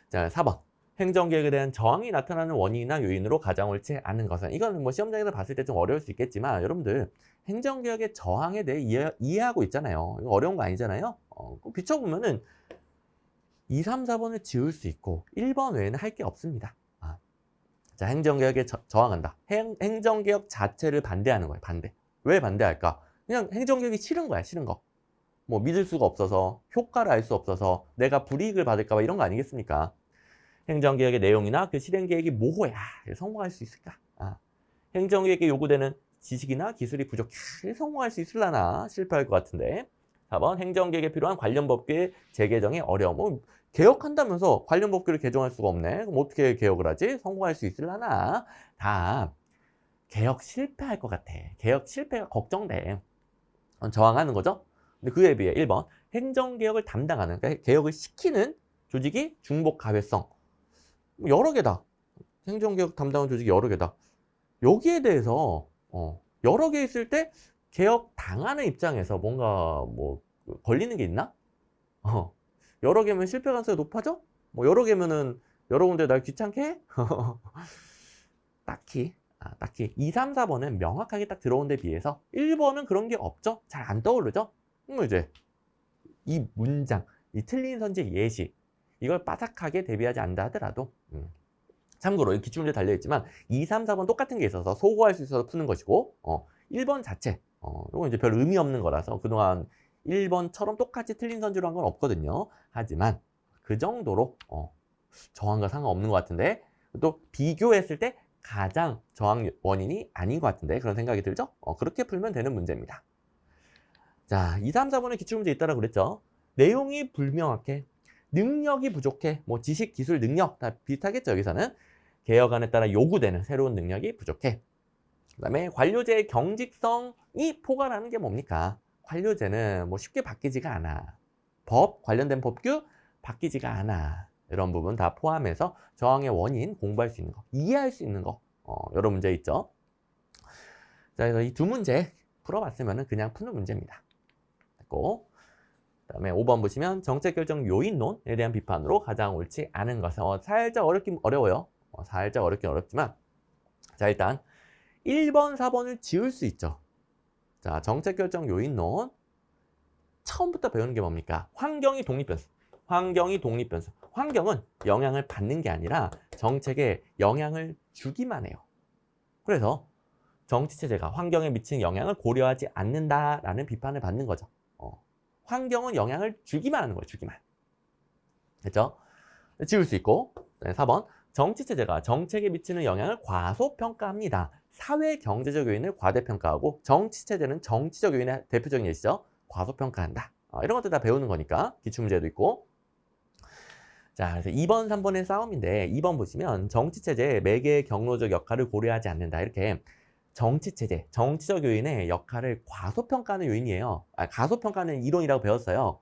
자, 4번. 행정계획에 대한 저항이 나타나는 원인이나 요인으로 가장 옳지 않은 것은 이건 뭐 시험장에서 봤을 때 좀 어려울 수 있겠지만 여러분들 행정개혁의 저항에 대해 이해하고 있잖아요. 이거 어려운 거 아니잖아요. 비춰보면은 2, 3, 4번을 지울 수 있고 1번 외에는 할 게 없습니다. 자, 행정개혁에 저항한다. 행정개혁 자체를 반대하는 거예요. 반대. 왜 반대할까? 그냥 행정개혁이 싫은 거야. 싫은 거. 뭐 믿을 수가 없어서 효과를 알 수 없어서 내가 불이익을 받을까 봐 이런 거 아니겠습니까? 행정개혁의 내용이나 그 실행계획이 모호야. 성공할 수 있을까? 행정개혁에 요구되는 지식이나 기술이 부족해. 성공할 수 있을라나? 실패할 것 같은데. 4번 행정개혁에 필요한 관련 법규의 재개정의 어려움. 개혁한다면서 관련 법규를 개정할 수가 없네. 그럼 어떻게 개혁을 하지? 성공할 수 있을라나? 다 개혁 실패할 것 같아. 개혁 실패가 걱정돼. 저항하는 거죠. 근데 그에 비해 1번 행정개혁을 담당하는, 그러니까 개혁을 시키는 조직이 중복 가회성. 여러 개다. 행정개혁 담당하는 조직이 여러 개다. 여기에 대해서 여러 개 있을 때 개혁 당하는 입장에서 뭔가 뭐 걸리는 게 있나? 여러 개면 실패 가능성이 높아져? 뭐 여러 개면은 여러 군데 날 귀찮게 해? 딱히 2, 3, 4번은 명확하게 딱 들어온 데 비해서 1번은 그런 게 없죠? 잘 안 떠오르죠? 이제 이 문장, 이 틀린 선지 예시, 이걸 빠삭하게 대비하지 않는다 하더라도 참고로 기출문제 달려있지만 2, 3, 4번 똑같은 게 있어서 소거할 수 있어서 푸는 것이고 1번 자체 이건 이제 별 의미 없는 거라서 그동안 1번처럼 똑같이 틀린 선지로 한 건 없거든요. 하지만 그 정도로 저항과 상관없는 것 같은데, 또 비교했을 때 가장 저항 원인이 아닌 것 같은데 그런 생각이 들죠? 그렇게 풀면 되는 문제입니다. 자, 2, 3, 4번에 기출문제 있다라고 그랬죠. 내용이 불명확해, 능력이 부족해, 뭐 지식, 기술, 능력 다 비슷하겠죠. 여기서는 개혁안에 따라 요구되는 새로운 능력이 부족해. 그 다음에 관료제의 경직성이 포괄하는 게 뭡니까? 관료제는 뭐 쉽게 바뀌지가 않아. 관련된 법규 바뀌지가 않아. 이런 부분 다 포함해서 저항의 원인 공부할 수 있는 거, 이해할 수 있는 거, 여러 문제 있죠. 자, 그래서 이 두 문제 풀어봤으면 그냥 푸는 문제입니다. 됐고, 그 다음에 5번 보시면 정책결정 요인론에 대한 비판으로 가장 옳지 않은 것은, 살짝 어렵긴 어려워요. 살짝 어렵긴 어렵지만, 자, 일단 1번, 4번을 지울 수 있죠. 자, 정책결정 요인론 처음부터 배우는 게 뭡니까? 환경이 독립변수. 환경이 독립변수. 환경은 영향을 받는 게 아니라 정책에 영향을 주기만 해요. 그래서 정치체제가 환경에 미치는 영향을 고려하지 않는다라는 비판을 받는 거죠. 환경은 영향을 주기만 하는 거예요. 주기만. 됐죠? 지울 수 있고. 4번 정치체제가 정책에 미치는 영향을 과소평가합니다. 사회 경제적 요인을 과대평가하고 정치체제는 정치적 요인의 대표적인 예시죠. 과소평가한다. 이런 것들 다 배우는 거니까 기출문제도 있고. 자, 그래서 2번, 3번의 싸움인데 2번 보시면 정치체제의 매개의 경로적 역할을 고려하지 않는다. 이렇게 정치체제, 정치적 요인의 역할을 과소평가하는 요인이에요. 가소평가하는 이론이라고 배웠어요.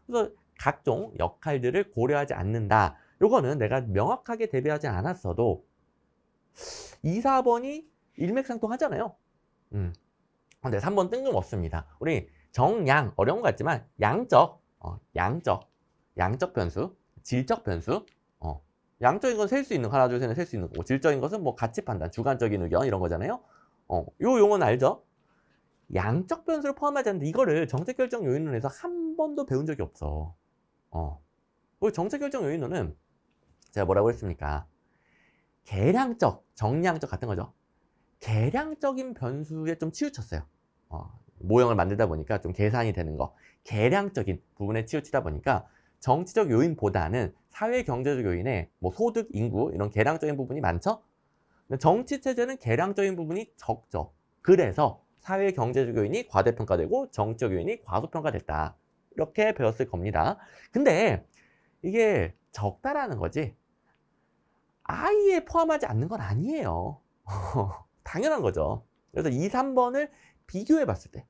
그래서 각종 역할들을 고려하지 않는다. 요거는 내가 명확하게 대비하지 않았어도 2, 4번이 일맥상통하잖아요. 근데 3번 뜬금없습니다. 우리 정양 어려운 것 같지만 양적 변수, 질적 변수, 양적인 건 셀 수 있는 거, 하나, 둘, 셋은 셀 수 있는 거고, 질적인 것은 뭐 가치 판단, 주관적인 의견 이런 거잖아요. 요 용어는 알죠? 양적 변수를 포함하지 않는데 이거를 정책결정 요인론에서 한 번도 배운 적이 없어. 정책결정 요인론은 제가 뭐라고 했습니까? 계량적, 정량적 같은 거죠. 계량적인 변수에 좀 치우쳤어요. 모형을 만들다 보니까 좀 계산이 되는 거, 계량적인 부분에 치우치다 보니까 정치적 요인보다는 사회 경제적 요인에 뭐 소득, 인구 이런 계량적인 부분이 많죠. 근데 정치 체제는 계량적인 부분이 적죠. 그래서 사회 경제적 요인이 과대평가되고 정치적 요인이 과소평가됐다. 이렇게 배웠을 겁니다. 근데 이게 적다라는 거지 아예 포함하지 않는 건 아니에요. 당연한 거죠. 그래서 2, 3번을 비교해 봤을 때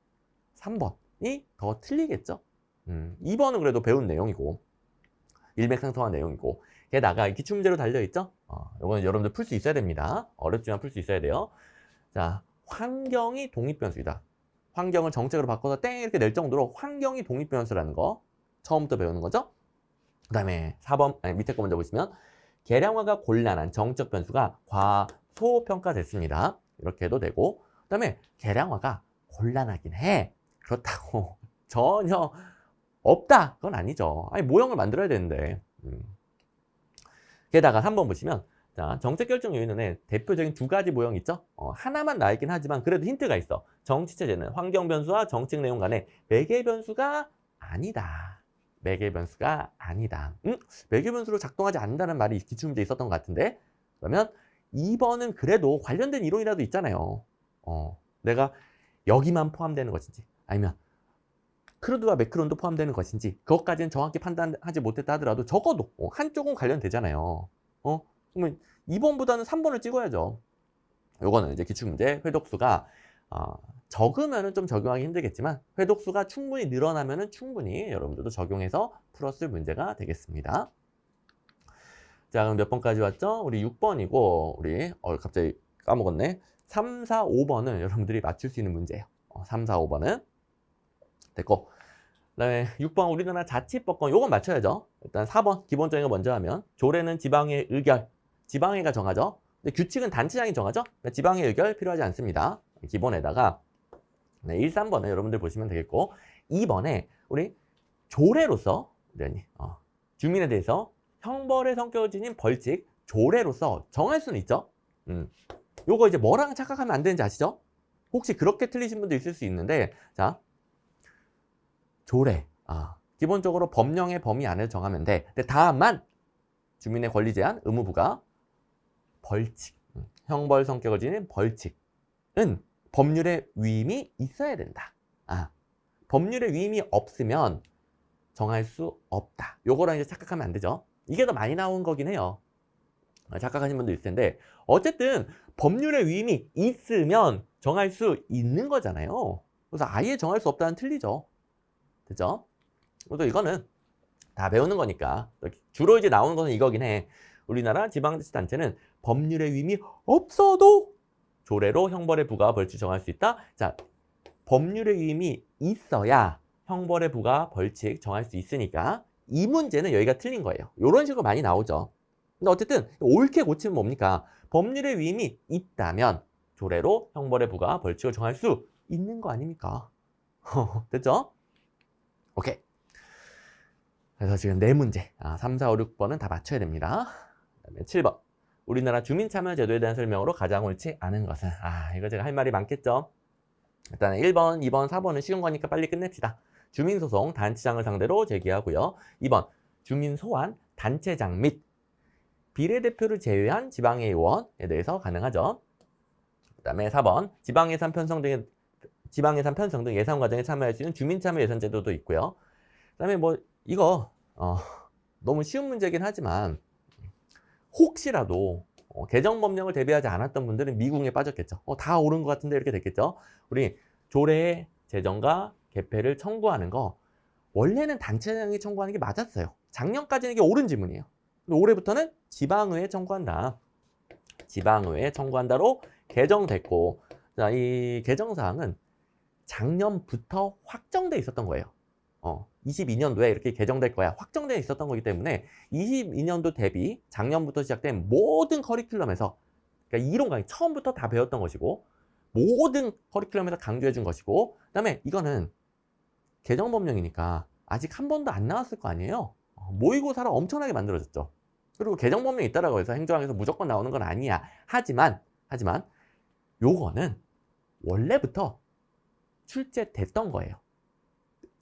3번이 더 틀리겠죠. 2번은 그래도 배운 내용이고 일맥상통한 내용이고, 게다가 기출문제로 달려있죠. 이거는 여러분들 풀 수 있어야 됩니다. 어렵지만 풀 수 있어야 돼요. 자, 환경이 독립변수이다. 환경을 정책으로 바꿔서 땡 이렇게 낼 정도로 환경이 독립변수라는 거 처음부터 배우는 거죠. 그 다음에 4번 밑에 거 먼저 보시면 계량화가 곤란한 정적 변수가 과소평가됐습니다. 이렇게 해도 되고, 그 다음에 계량화가 곤란하긴 해. 그렇다고 전혀 없다. 그건 아니죠. 아니, 모형을 만들어야 되는데. 게다가 3번 보시면 자, 정책결정 요인론에 대표적인 두 가지 모형이 있죠. 하나만 나와 있긴 하지만 그래도 힌트가 있어. 정치체제는 환경 변수와 정책 내용 간의 매개 변수가 아니다. 매개 변수가 아니다. 매개 변수로 작동하지 않는다는 말이 기출문제에 있었던 것 같은데, 그러면 2번은 그래도 관련된 이론이라도 있잖아요. 내가 여기만 포함되는 것인지 아니면 크루드와 매크론도 포함되는 것인지 그것까지는 정확히 판단하지 못했다 하더라도 적어도 한쪽은 관련되잖아요. 그러면 2번보다는 3번을 찍어야죠. 요거는 이제 기출문제 회독수가 적으면은 좀 적용하기 힘들겠지만 회독수가 충분히 늘어나면은 충분히 여러분들도 적용해서 풀었을 문제가 되겠습니다. 자, 그럼 몇 번까지 왔죠? 우리 6번이고 우리 갑자기 까먹었네. 3, 4, 5번은 여러분들이 맞출 수 있는 문제예요. 3, 4, 5번은 됐고, 그다음에 6번 우리나라 자치법권 요건 맞춰야죠. 일단 4번 기본적인 거 먼저 하면 조례는 지방의 의결, 지방회가 정하죠. 근데 규칙은 단체장이 정하죠. 그러니까 지방의 의결 필요하지 않습니다. 기본에다가 1, 3번은 여러분들 보시면 되겠고, 2번에 우리 조례로서 주민에 대해서 형벌의 성격을 지닌 벌칙, 조례로서 정할 수는 있죠. 요거 이제 뭐랑 착각하면 안 되는지 아시죠? 혹시 그렇게 틀리신 분도 있을 수 있는데, 자, 조례. 기본적으로 법령의 범위 안에서 정하면 돼. 근데 다만 주민의 권리 제한, 의무 부과, 벌칙, 형벌 성격을 지닌 벌칙은 법률의 위임이 있어야 된다. 법률의 위임이 없으면 정할 수 없다. 요거랑 이제 착각하면 안 되죠. 이게 더 많이 나온 거긴 해요. 착각하신 분도 있을 텐데 어쨌든 법률의 위임이 있으면 정할 수 있는 거잖아요. 그래서 아예 정할 수 없다는 틀리죠. 그죠? 그래서 이거는 다 배우는 거니까 주로 이제 나오는 거는 이거긴 해. 우리나라 지방자치단체는 법률의 위임이 없어도 조례로 형벌의 부과 벌칙 정할 수 있다. 자, 법률의 위임이 있어야 형벌의 부과 벌칙 정할 수 있으니까 이 문제는 여기가 틀린 거예요. 이런 식으로 많이 나오죠. 근데 어쨌든 옳게 고치면 뭡니까? 법률의 위임이 있다면 조례로 형벌의 부과 벌칙을 정할 수 있는 거 아닙니까? 됐죠? 오케이. 그래서 지금 4문제 3, 4, 5, 6번은 다 맞춰야 됩니다. 그다음에 7번 우리나라 주민참여제도에 대한 설명으로 가장 옳지 않은 것은 이거 제가 할 말이 많겠죠. 일단 1번, 2번, 4번은 쉬운 거니까 빨리 끝냅시다. 주민소송 단체장을 상대로 제기하고요. 2번 주민소환 단체장 및 비례대표를 제외한 지방의 의원에 대해서 가능하죠. 그 다음에 4번 지방예산 편성 등 예산 과정에 참여할 수 있는 주민참여 예산제도도 있고요. 그 다음에 뭐 이거 너무 쉬운 문제긴 하지만 혹시라도 개정법령을 대비하지 않았던 분들은 미궁에 빠졌겠죠. 다 옳은 것 같은데 이렇게 됐겠죠. 우리 조례 제정과 개폐를 청구하는 거 원래는 단체장이 청구하는 게 맞았어요. 작년까지는 이게 옳은 지문이에요. 근데 올해부터는 지방의회 청구한다. 지방의회 청구한다로 개정됐고, 자, 이 개정사항은 작년부터 확정돼 있었던 거예요. 22년도에 이렇게 개정될 거야. 확정돼 있었던 거기 때문에 22년도 대비 작년부터 시작된 모든 커리큘럼에서, 그러니까 이론 강의 처음부터 다 배웠던 것이고 모든 커리큘럼에서 강조해 준 것이고, 그 다음에 이거는 개정법령이니까 아직 한 번도 안 나왔을 거 아니에요. 모의고사를 엄청나게 만들어졌죠. 그리고 개정법령이 있다라고 해서 행정학에서 무조건 나오는 건 아니야. 하지만 요거는 원래부터 출제됐던 거예요.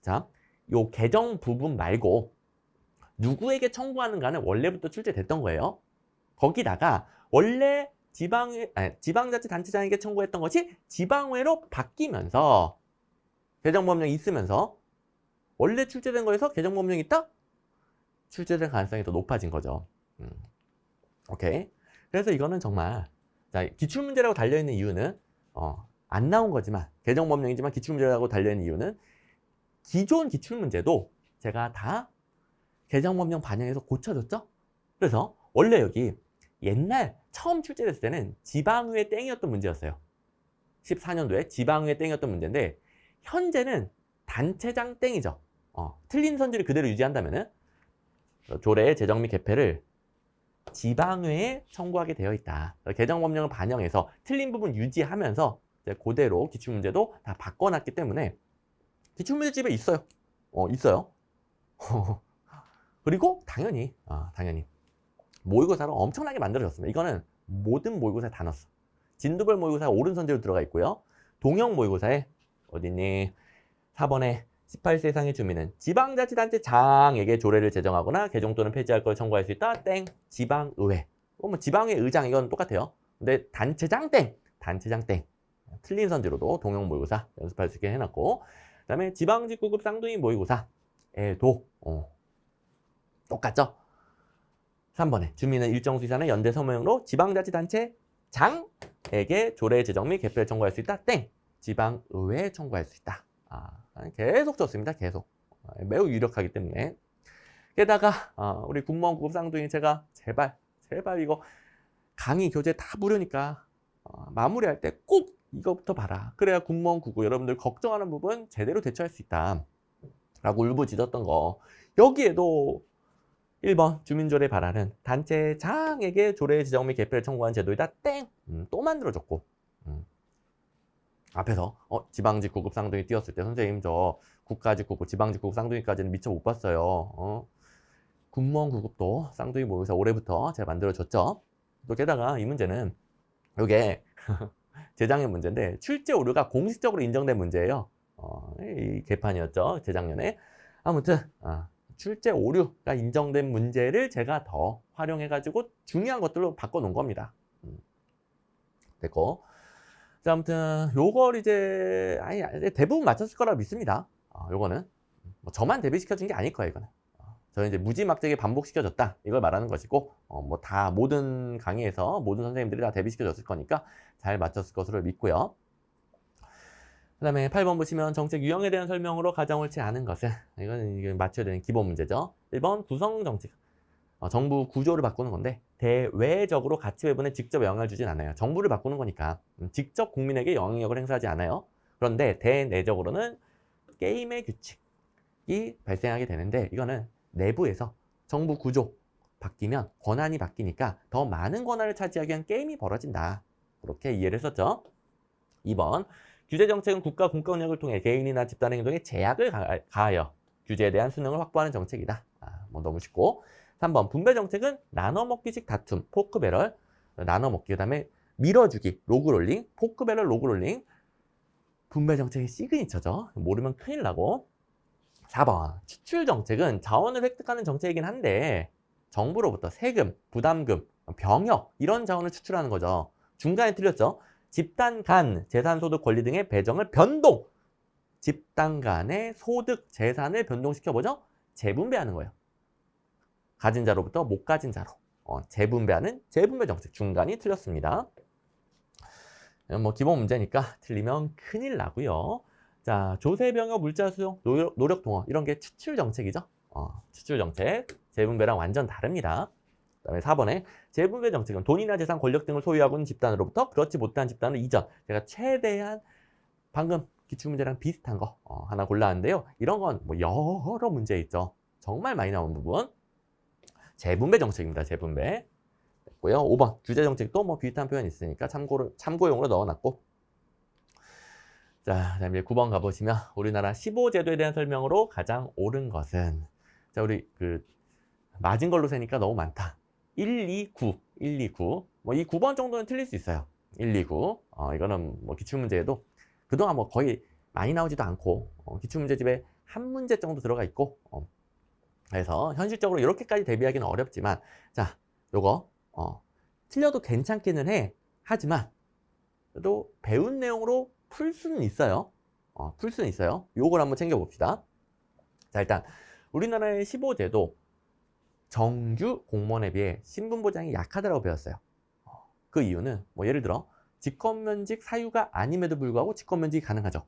자, 요 개정 부분 말고 누구에게 청구하는가는 원래부터 출제됐던 거예요. 거기다가 원래 지방자치단체장에게 청구했던 것이 지방회로 바뀌면서 개정법령이 있으면서 원래 출제된 거에서 개정법령이 있다? 출제될 가능성이 더 높아진 거죠. 오케이. 그래서 이거는 정말 기출문제라고 달려있는 이유는 안 나온 거지만 개정법령이지만 기출문제라고 달려있는 이유는 기존 기출문제도 제가 다 개정법령 반영해서 고쳐줬죠. 그래서 원래 여기 옛날 처음 출제됐을 때는 지방의회 땡이었던 문제였어요. 14년도에 지방의회 땡이었던 문제인데 현재는 단체장 땡이죠. 틀린 선지를 그대로 유지한다면은 조례의 제정 및 개폐를 지방회에 청구하게 되어 있다. 개정법령을 반영해서 틀린 부분 유지하면서 그대로 기출문제도 다 바꿔놨기 때문에 기출문제집에 있어요. 있어요. 그리고 당연히 모의고사로 엄청나게 만들어졌습니다. 이거는 모든 모의고사에 다 넣었어. 진도별 모의고사에 옳은 선제로 들어가 있고요. 동형 모의고사에 어딨니? 4번에 18세 이상의 주민은 지방자치단체장에게 조례를 제정하거나 개정 또는 폐지할 걸 청구할 수 있다. 땡. 지방의회. 뭐 지방의 의장 이건 똑같아요. 근데 단체장 땡. 단체장 땡. 틀린 선지로도 동형 모의고사 연습할 수 있게 해놨고, 그다음에 지방직구급 쌍둥이 모의고사에도 똑같죠? 3번에 주민은 일정 수의사는 연대 서명으로 지방자치단체 장에게 조례 제정 및 개표를 청구할 수 있다. 땡! 지방의회에 청구할 수 있다. 계속 좋습니다. 계속. 매우 유력하기 때문에. 게다가 우리 군무원 구급 쌍둥이 제가 제발 이거 강의 교재 다 무료니까 마무리할 때 꼭 이거부터 봐라. 그래야 군무원 구급 여러분들 걱정하는 부분 제대로 대처할 수 있다. 라고 울부짖었던 거. 여기에도 1번 주민조례 발안은 단체장에게 조례 지정 및 개표를 청구한 제도이다. 땡! 또 만들어줬고. 앞에서 지방직구급 쌍둥이 띄웠을 때 선생님 저 국가직구급 지방직구급 쌍둥이까지는 미처 못 봤어요. 군무원 구급도 쌍둥이 모의고사 올해부터 제가 만들어줬죠. 또 게다가 이 문제는 이게 재작년 문제인데 출제 오류가 공식적으로 인정된 문제예요. 이 개판이었죠. 재작년에. 아무튼 출제 오류가 인정된 문제를 제가 더 활용해가지고 중요한 것들로 바꿔놓은 겁니다. 됐고. 자, 아무튼 요걸 이제 대부분 맞췄을 거라고 믿습니다. 요거는 뭐 저만 대비시켜준 게 아닐 거예요. 이거는 저는 이제 무지막지하게 반복시켜줬다 이걸 말하는 것이고 뭐 다 모든 강의에서 모든 선생님들이 다 대비시켜줬을 거니까 잘 맞췄을 것으로 믿고요. 그 다음에 8번 보시면 정책 유형에 대한 설명으로 가장 옳지 않은 것은 이건 맞춰야 되는 기본 문제죠. 1번 구성정책 정부 구조를 바꾸는 건데 대외적으로 가치 배분에 직접 영향을 주진 않아요. 정부를 바꾸는 거니까 직접 국민에게 영향력을 행사하지 않아요. 그런데 대내적으로는 게임의 규칙이 발생하게 되는데 이거는 내부에서 정부 구조 바뀌면 권한이 바뀌니까 더 많은 권한을 차지하기 위한 게임이 벌어진다. 그렇게 이해를 했었죠. 2번 규제정책은 국가 공권력을 통해 개인이나 집단 행동에 제약을 가하여 규제에 대한 수능을 확보하는 정책이다. 뭐 너무 쉽고. 3번 분배정책은 나눠먹기식 다툼, 포크배럴, 나눠먹기, 그 다음에 밀어주기, 로그롤링, 포크배럴, 로그롤링. 분배정책의 시그니처죠. 모르면 큰일 나고. 4번 추출정책은 자원을 획득하는 정책이긴 한데 정부로부터 세금, 부담금, 병역 이런 자원을 추출하는 거죠. 중간에 틀렸죠. 집단 간 재산소득 권리 등의 배정을 변동. 집단 간의 소득, 재산을 변동시켜보죠. 재분배하는 거예요. 가진 자로부터 못 가진 자로. 재분배하는 재분배 정책. 중간이 틀렸습니다. 뭐 기본 문제니까 틀리면 큰일 나고요. 자, 조세병역, 물자 수용, 노력 동원 이런 게 추출 정책이죠. 추출 정책. 재분배랑 완전 다릅니다. 그다음에 4번에 재분배 정책은 돈이나 재산, 권력 등을 소유하고 있는 집단으로부터 그렇지 못한 집단을 이전. 제가 최대한 방금 기출문제랑 비슷한 거 하나 골라왔는데요. 이런 건 뭐 여러 문제 있죠. 정말 많이 나온 부분. 재분배 정책입니다. 재분배. 됐고요. 5번 규제 정책도 뭐 비슷한 표현이 있으니까 참고용으로 넣어놨고. 자, 그다음에 9번 가보시면 우리나라 15제도에 대한 설명으로 가장 옳은 것은 자, 우리 맞은 걸로 세니까 너무 많다. 1, 2, 9. 뭐 이 9번 정도는 틀릴 수 있어요. 1, 2, 9. 이거는 뭐 기출문제에도 그동안 뭐 거의 많이 나오지도 않고 기출문제집에 한 문제 정도 들어가 있고 그래서 현실적으로 이렇게까지 대비하기는 어렵지만 자, 요거 틀려도 괜찮기는 해. 하지만 그래도 배운 내용으로 풀 수는 있어요. 풀 수는 있어요. 요걸 한번 챙겨봅시다. 자, 일단 우리나라의 15제도 정규 공무원에 비해 신분보장이 약하다고 배웠어요. 그 이유는 뭐 예를 들어 직권면직 사유가 아님에도 불구하고 직권면직이 가능하죠.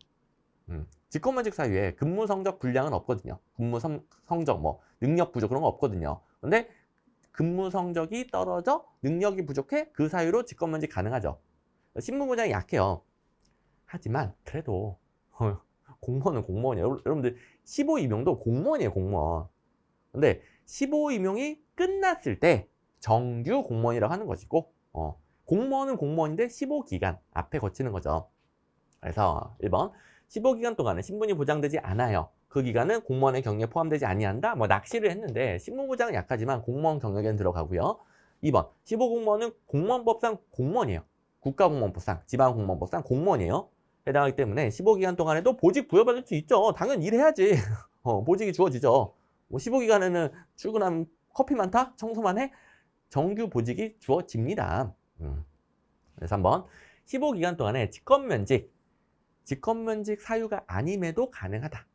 직권면직 사유에 근무 성적 불량은 없거든요. 근무 성적 뭐 능력 부족 그런 거 없거든요. 근데 근무 성적이 떨어져 능력이 부족해 그 사유로 직권면직 가능하죠. 신분보장이 약해요. 하지만 그래도 공무원은 공무원이에요. 여러분들 15임용도 공무원이에요. 공무원. 근데 15임용이 끝났을 때 정규 공무원이라고 하는 것이고 공무원은 공무원인데 15기간 앞에 거치는 거죠. 그래서 1번 15기간 동안은 신분이 보장되지 않아요. 그 기간은 공무원의 경력에 포함되지 아니한다. 뭐 낚시를 했는데 신분 보장은 약하지만 공무원 경력에는 들어가고요. 2번 15공무원은 공무원법상 공무원이에요. 국가공무원법상, 지방공무원법상 공무원이에요. 해당하기 때문에 15기간 동안에도 보직 부여받을 수 있죠. 당연히 일해야지. 보직이 주어지죠. 뭐 15기간에는 출근하면 커피만 타? 청소만 해? 정규 보직이 주어집니다. 그래서 한번 15기간 동안에 직권면직 직권면직 사유가 아님에도 가능하다.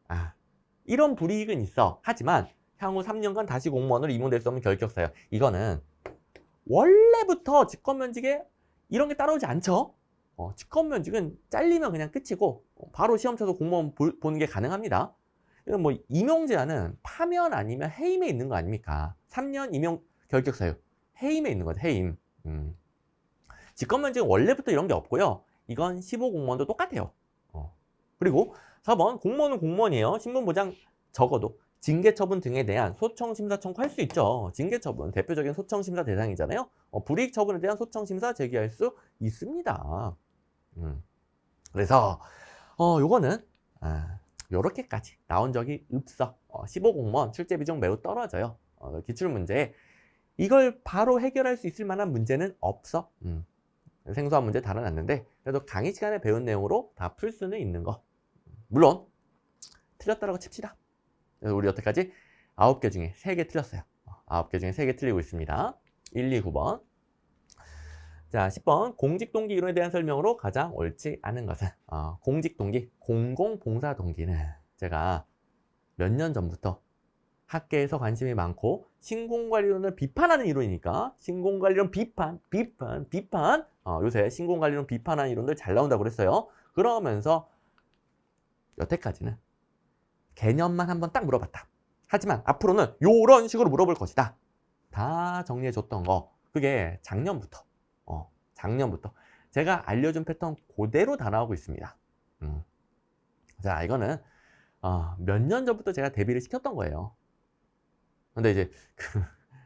이런 불이익은 있어. 하지만 향후 3년간 다시 공무원으로 임용될 수 없는 결격사유. 이거는 원래부터 직권면직에 이런 게 따라오지 않죠. 직권면직은 잘리면 그냥 끝이고 바로 시험 쳐서 공무원 보는 게 가능합니다. 이건 뭐 임용 제한은 파면 아니면 해임에 있는 거 아닙니까? 3년 임용 결격사유. 해임에 있는 거죠. 해임. 직권면직은 원래부터 이런 게 없고요. 이건 15공무원도 똑같아요. 그리고 4번 공무원은 공무원이에요. 신분보장 적어도 징계처분 등에 대한 소청심사 청구할 수 있죠. 징계처분 대표적인 소청심사 대상이잖아요. 불이익 처분에 대한 소청심사 제기할 수 있습니다. 그래서 요거는 요렇게까지 나온 적이 없어. 15공무원 출제 비중 매우 떨어져요. 기출문제 이걸 바로 해결할 수 있을 만한 문제는 없어. 생소한 문제 달아놨는데 그래도 강의 시간에 배운 내용으로 다 풀 수는 있는 거. 물론 틀렸다라고 칩시다. 그래서 우리 여태까지 9개 중에 3개 틀렸어요. 9개 중에 3개 틀리고 있습니다. 1, 2, 9번. 자, 10번 공직동기 이론에 대한 설명으로 가장 옳지 않은 것은 공직동기, 공공봉사동기는 제가 몇 년 전부터 학계에서 관심이 많고 신공관리론을 비판하는 이론이니까 신공관리론 비판 요새 신공관리론 비판하는 이론들 잘 나온다고 그랬어요. 그러면서 여태까지는 개념만 한번 딱 물어봤다. 하지만 앞으로는 요런 식으로 물어볼 것이다. 다 정리해줬던 거 그게 작년부터 제가 알려준 패턴 그대로 다 나오고 있습니다. 자, 이거는 몇 년 전부터 제가 대비를 시켰던 거예요. 근데 이제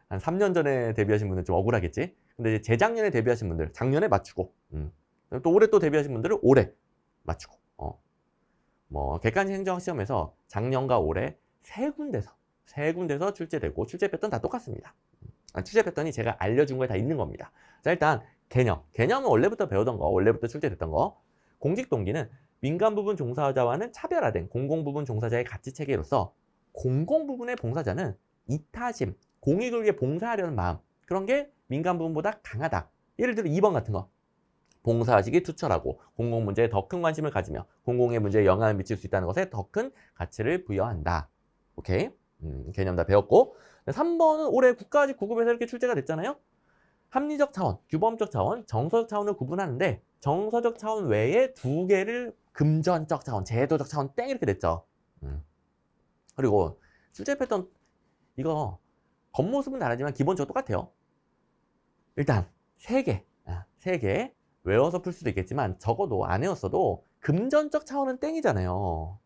한 3년 전에 데뷔하신 분들은 좀 억울하겠지. 근데 이제 재작년에 데뷔하신 분들 작년에 맞추고 또 올해 또 데뷔하신 분들은 올해 맞추고 뭐 객관식 행정학 시험에서 작년과 올해 세 군데서 출제되고 출제 패턴 다 똑같습니다. 출제 패턴이 제가 알려준 거에 다 있는 겁니다. 자, 일단 개념은 원래부터 배우던 거, 원래부터 출제됐던 거. 공직동기는 민간 부분 종사자와는 차별화된 공공 부분 종사자의 가치 체계로서 공공 부분의 봉사자는 이타심, 공익을 위해 봉사하려는 마음 그런 게 민간 부분보다 강하다. 예를 들어 2번 같은 거. 봉사의식이 투철하고 공공 문제에 더 큰 관심을 가지며 공공의 문제에 영향을 미칠 수 있다는 것에 더 큰 가치를 부여한다. 오케이? 개념 다 배웠고 3번은 올해 국가직 9급에서 이렇게 출제가 됐잖아요. 합리적 차원, 규범적 차원, 정서적 차원을 구분하는데 정서적 차원 외에 2개를 금전적 차원, 제도적 차원 땡 이렇게 됐죠. 그리고 출제 패턴 이거 겉모습은 다르지만 기본적으로 똑같아요. 일단 3개 외워서 풀 수도 있겠지만 적어도 안 외웠어도 금전적 차원은 땡이잖아요.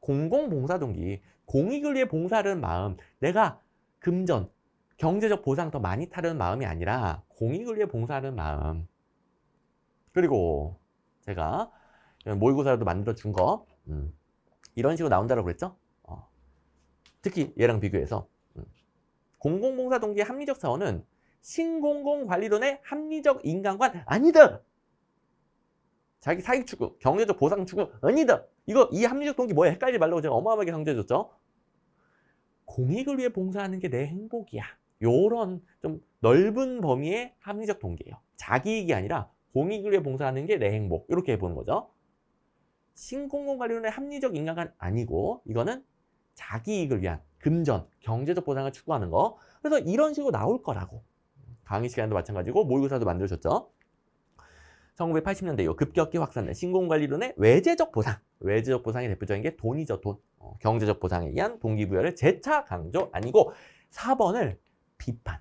공공봉사동기, 공익을 위해 봉사하려는 마음, 내가 금전, 경제적 보상 더 많이 타려는 마음이 아니라 공익을 위해 봉사하는 마음. 그리고 제가 모의고사라도 만들어 준 거 이런 식으로 나온다고 그랬죠. 특히 얘랑 비교해서 공공봉사 동기의 합리적 차원은 신공공관리론의 합리적 인간관 아니다. 자기 사익 추구, 경제적 보상 추구 아니다. 이 합리적 동기 뭐야? 헷갈리지 말라고 제가 어마어마하게 강조해줬죠. 공익을 위해 봉사하는 게 내 행복이야. 요런 좀 넓은 범위의 합리적 동기예요. 자기이익이 아니라 공익을 위해 봉사하는 게 내 행복. 이렇게 해보는 거죠. 신공공관리론의 합리적 인간관 아니고 이거는 자기이익을 위한 금전, 경제적 보상을 추구하는 거. 그래서 이런 식으로 나올 거라고. 강의 시간도 마찬가지고 모의고사도 만들어줬죠. 1980년대 요 급격히 확산된 신공관리론의 외재적 보상. 외재적 보상의 대표적인 게 돈이죠, 돈. 경제적 보상에 의한 동기부여를 재차 강조 아니고 4번을 비판.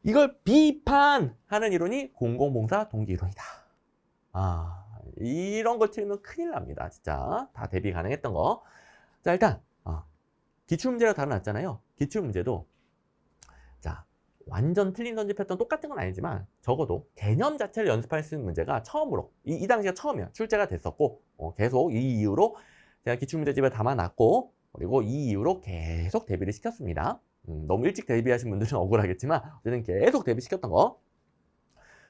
이걸 비판하는 이론이 공공봉사 동기이론이다. 이런 거 틀리면 큰일 납니다. 진짜 다 대비 가능했던 거. 자, 일단 기출문제로 다뤄놨잖아요. 기출문제도 자 완전 틀린 선지 패턴 똑같은 건 아니지만 적어도 개념 자체를 연습할 수 있는 문제가 처음으로 이 당시가 처음이야. 출제가 됐었고 계속 이 이후로 제가 기출문제집에 담아놨고 그리고 이 이후로 계속 대비를 시켰습니다. 너무 일찍 대비하신 분들은 억울하겠지만 어쨌든 계속 대비시켰던 거.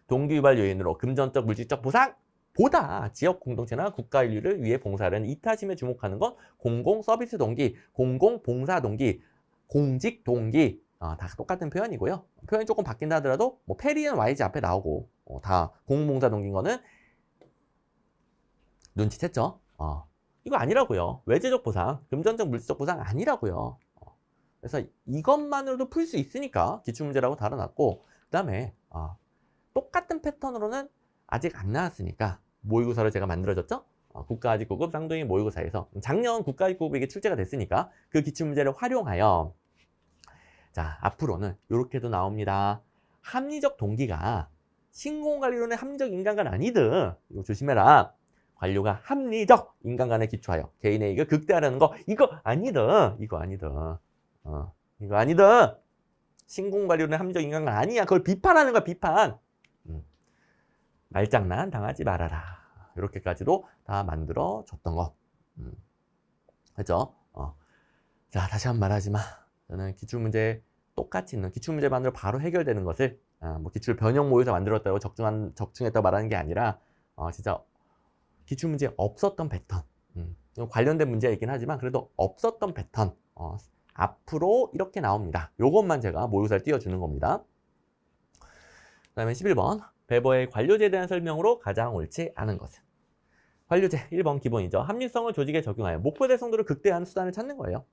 동기유발 요인으로 금전적 물질적 보상 보다 지역 공동체나 국가 인류를 위해 봉사하는 이타심에 주목하는 건 공공 서비스 동기, 공공 봉사 동기, 공직 동기 다 똑같은 표현이고요. 표현이 조금 바뀐다 하더라도 뭐 페리엔 YG 앞에 나오고 다 공공봉사 동기인 거는 눈치챘죠? 이거 아니라고요. 외재적 보상, 금전적 물질적 보상 아니라고요. 그래서 이것만으로도 풀 수 있으니까 기출문제라고 달아놨고, 그 다음에 똑같은 패턴으로는 아직 안 나왔으니까 모의고사를 제가 만들어줬죠? 국가아직고급 쌍둥이 모의고사에서 작년 국가아직고급 이게 출제가 됐으니까 그 기출문제를 활용하여, 자, 앞으로는 이렇게도 나옵니다. 합리적 동기가 신공관리론의 합리적 인간관 아니든, 이거 조심해라. 관료가 합리적 인간관에 기초하여 개인의 이익을 극대화하는 거, 이거 아니든, 이거 아니든, 이거 아니든. 신공관리론의 합리적 인간관 아니야. 그걸 비판하는 거야, 비판. 말장난 당하지 말아라. 이렇게까지도 다 만들어 줬던 거. 그죠? 자, 다시 한 번 말하지 마. 저는 기출문제 똑같이 있는 기출문제만으로 바로 해결되는 것을 뭐 기출 변형 모의고사 만들었다고 적중했다고 말하는 게 아니라 진짜 기출문제 없었던 패턴, 관련된 문제이긴 하지만 그래도 없었던 패턴, 앞으로 이렇게 나옵니다. 요것만 제가 모의고사를 띄워주는 겁니다. 그 다음에 11번 배버의 관료제에 대한 설명으로 가장 옳지 않은 것은? 관료제 1번 기본이죠. 합리성을 조직에 적용하여 목표 달성도를 극대화하는 수단을 찾는 거예요.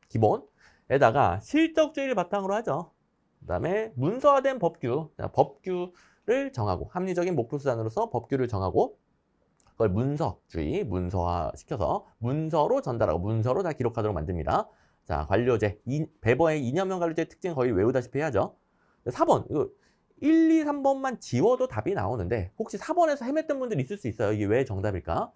기본에다가 실적주의를 바탕으로 하죠. 그 다음에 문서화된 법규, 법규를 정하고 합리적인 목표 수단으로서 법규를 정하고 그걸 문서주의, 문서화시켜서 문서로 전달하고 문서로 다 기록하도록 만듭니다. 자, 관료제, 배버의 이념형 관료제 특징 거의 외우다시피 해야죠. 4번, 이거 1, 2, 3번만 지워도 답이 나오는데 혹시 4번에서 헤맸던 분들 있을 수 있어요. 이게 왜 정답일까?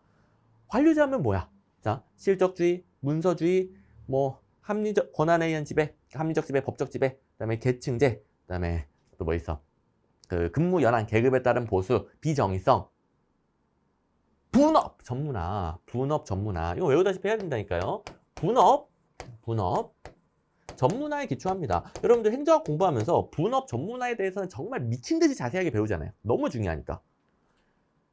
관료제 하면 뭐야? 자, 실적주의, 문서주의, 뭐 합리적 권한에 의한 지배, 합리적 지배, 법적 지배, 그다음에 계층제, 그다음에 또 뭐 있어? 그 근무 연한, 계급에 따른 보수, 비정의성, 분업 전문화, 분업 전문화. 이거 외우다시피 해야 된다니까요. 분업 전문화에 기초합니다. 여러분들 행정학 공부하면서 분업 전문화에 대해서는 정말 미친 듯이 자세하게 배우잖아요. 너무 중요하니까.